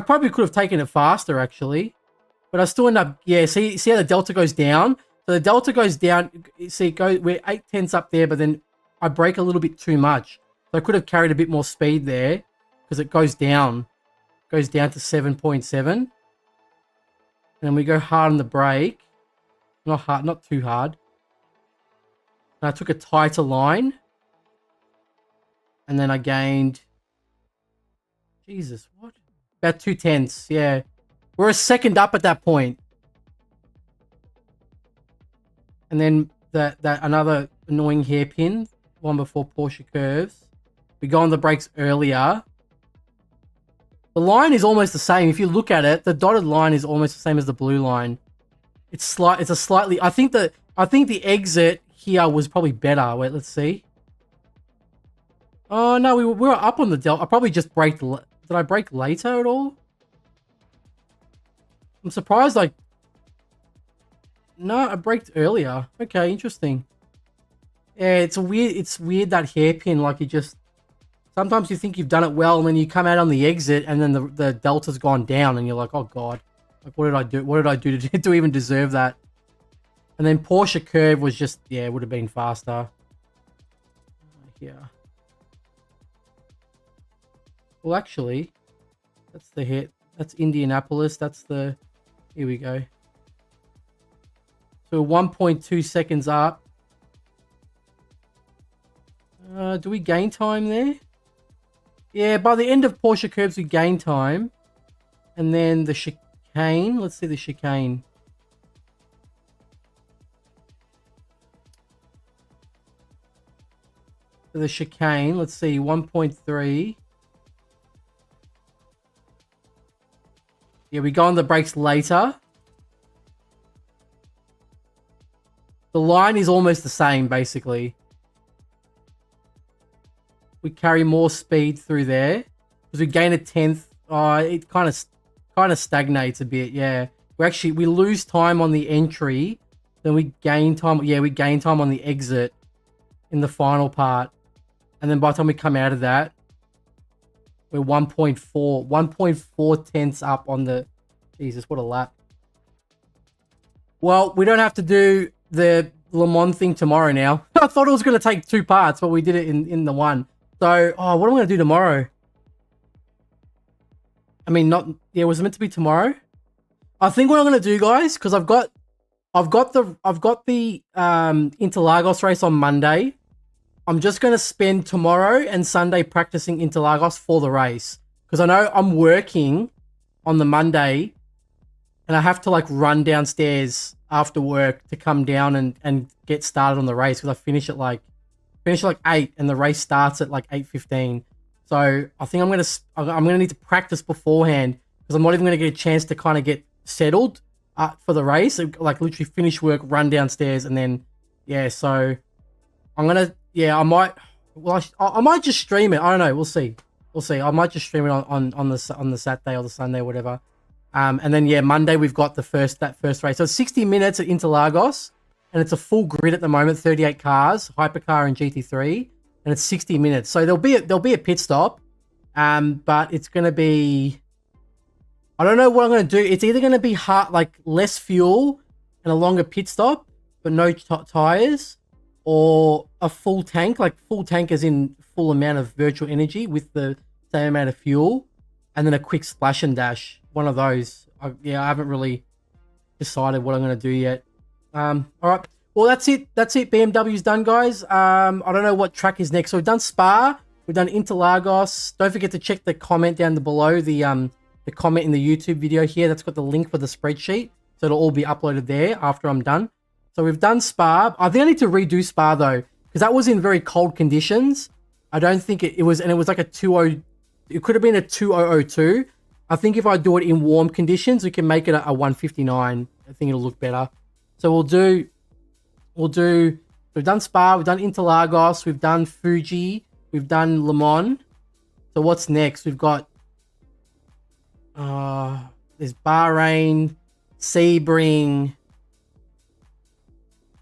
probably could have taken it faster, actually. But I still end up, yeah, see how the delta goes down? So the delta goes down, see, we're 0.8 up there, but then I brake a little bit too much. So I could have carried a bit more speed there, because it goes down. It goes down to 7.7. And then we go hard on the brake. Not hard, not too hard. And I took a tighter line. And then I gained... Jesus, what? About 0.2, yeah. We're a second up at that point. And then that another annoying hairpin, one before Porsche curves. We go on the brakes earlier. The line is almost the same. If you look at it, the dotted line is almost the same as the blue line. It's a slightly... I think the exit here was probably better. Wait, let's see. Oh, no, we were up on the delta. I probably just braked... Did I brake later at all? I'm surprised I... No, I braked earlier. Okay, interesting. Yeah, it's weird that hairpin, like you just... Sometimes you think you've done it well, and then you come out on the exit, and then the delta's gone down, and you're like, oh god. Like, what did I do? What did I do to even deserve that? And then Porsche curve was just... Yeah, it would have been faster. Yeah. Well, actually, that's the hit. That's Indianapolis. That's the... Here we go. So 1.2 seconds up. Do we gain time there? Yeah, by the end of Porsche curves, we gain time. And then the chicane. Let's see the chicane. For the chicane, let's see, 1.3. Yeah, we go on the brakes later. The line is almost the same, basically. We carry more speed through there. Because we gain 1/10. It kind of stagnates a bit, yeah. We lose time on the entry. Then we gain time. Yeah, we gain time on the exit in the final part. And then by the time we come out of that, we're 1.4 tenths up on the... Jesus, what a lap. Well, we don't have to do the Le Mans thing tomorrow now. I thought it was going to take 2 parts, but we did it in the one. So, what am I going to do tomorrow? I mean, not... Yeah, was it meant to be tomorrow? I think what I'm going to do, guys, because I've got the Interlagos race on Monday. I'm just going to spend tomorrow and Sunday practicing Interlagos for the race. Because I know I'm working on the Monday and I have to like run downstairs after work to come down and get started on the race. Because I finish at like 8 and the race starts at like 8:15. So I think I'm gonna need to practice beforehand because I'm not even gonna get a chance to kind of get settled for the race. Like literally finish work, run downstairs, and then yeah. So I'm gonna I might just stream it. I don't know. We'll see. I might just stream it on the Saturday or the Sunday or whatever. And then yeah, Monday we've got that first race. So it's 60 minutes at Interlagos, and it's a full grid at the moment, 38 cars, Hypercar and GT3. And it's 60 minutes. So there'll be a pit stop. But it's going to be, I don't know what I'm going to do. It's either going to be less fuel and a longer pit stop, but no tires, or a full tank, like full tank as in full amount of virtual energy with the same amount of fuel, and then a quick splash and dash. One of those. I haven't really decided what I'm going to do yet. All right. Well, that's it. BMW's done, guys. I don't know what track is next. So we've done Spa. We've done Interlagos. Don't forget to check the comment down below, the comment in the YouTube video here. That's got the link for the spreadsheet. So it'll all be uploaded there after I'm done. So we've done Spa. I think I need to redo Spa, though, because that was in very cold conditions. I don't think it was, and it was like a 2.0. It could have been a 2.002. I think if I do it in warm conditions, we can make it a 159. I think it'll look better. So we've done Spa, we've done Interlagos, we've done Fuji, we've done Le Mans. So what's next? We've got, there's Bahrain, Sebring.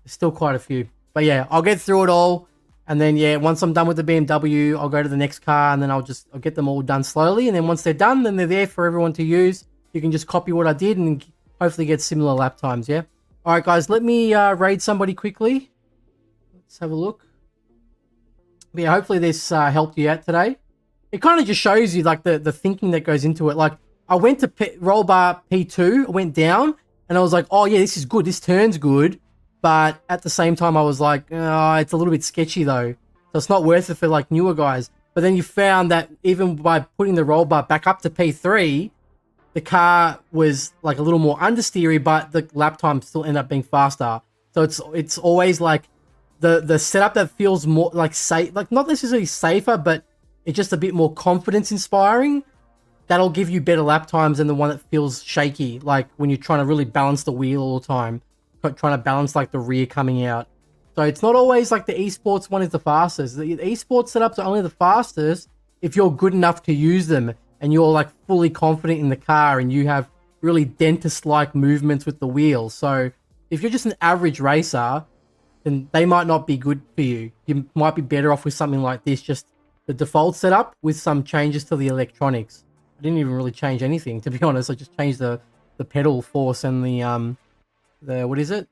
There's still quite a few. But yeah, I'll get through it all. And then yeah, once I'm done with the BMW, I'll go to the next car and then I'll get them all done slowly. And then once they're done, then they're there for everyone to use. You can just copy what I did and hopefully get similar lap times, yeah? All right, guys, let me raid somebody quickly. Let's have a look. But yeah, hopefully this helped you out today. It kind of just shows you like the thinking that goes into it. Like I went to roll bar P2, I went down, and I was like, oh yeah, this is good. This turn's good. But at the same time, I was like, oh, it's a little bit sketchy though. So it's not worth it for like newer guys. But then you found that even by putting the roll bar back up to P3, the car was like a little more understeery, but the lap time still ended up being faster. So it's always like the setup that feels more like safe, like not necessarily safer, but it's just a bit more confidence inspiring. That'll give you better lap times than the one that feels shaky, like when you're trying to really balance the wheel all the time, trying to balance like the rear coming out. So it's not always like the esports one is the fastest. The esports setups are only the fastest if you're good enough to use them and you're like fully confident in the car and you have really dentist-like movements with the wheels. So if you're just an average racer, then they might not be good for you. You might be better off with something like this, just the default setup with some changes to the electronics. I didn't even really change anything, to be honest. I just changed the pedal force and the what is it?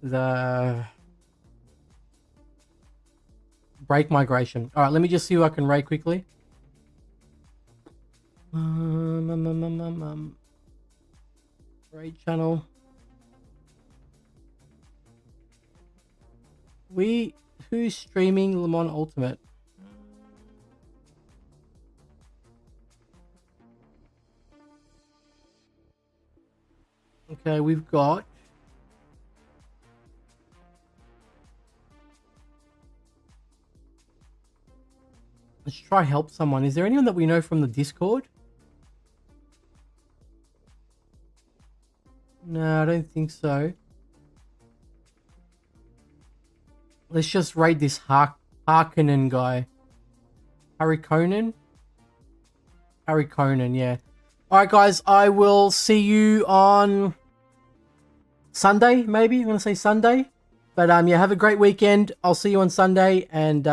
The brake migration. All right, let me just see who I can rate quickly. Raid channel. Who's streaming Le Mans Ultimate? Okay, we've got let's try help someone. Is there anyone that we know from the Discord? No, I don't think so. Let's just raid this Harkonnen guy. Harkonnen, yeah. Alright guys, I will see you on Sunday, maybe. I'm going to say Sunday. But yeah, have a great weekend. I'll see you on Sunday and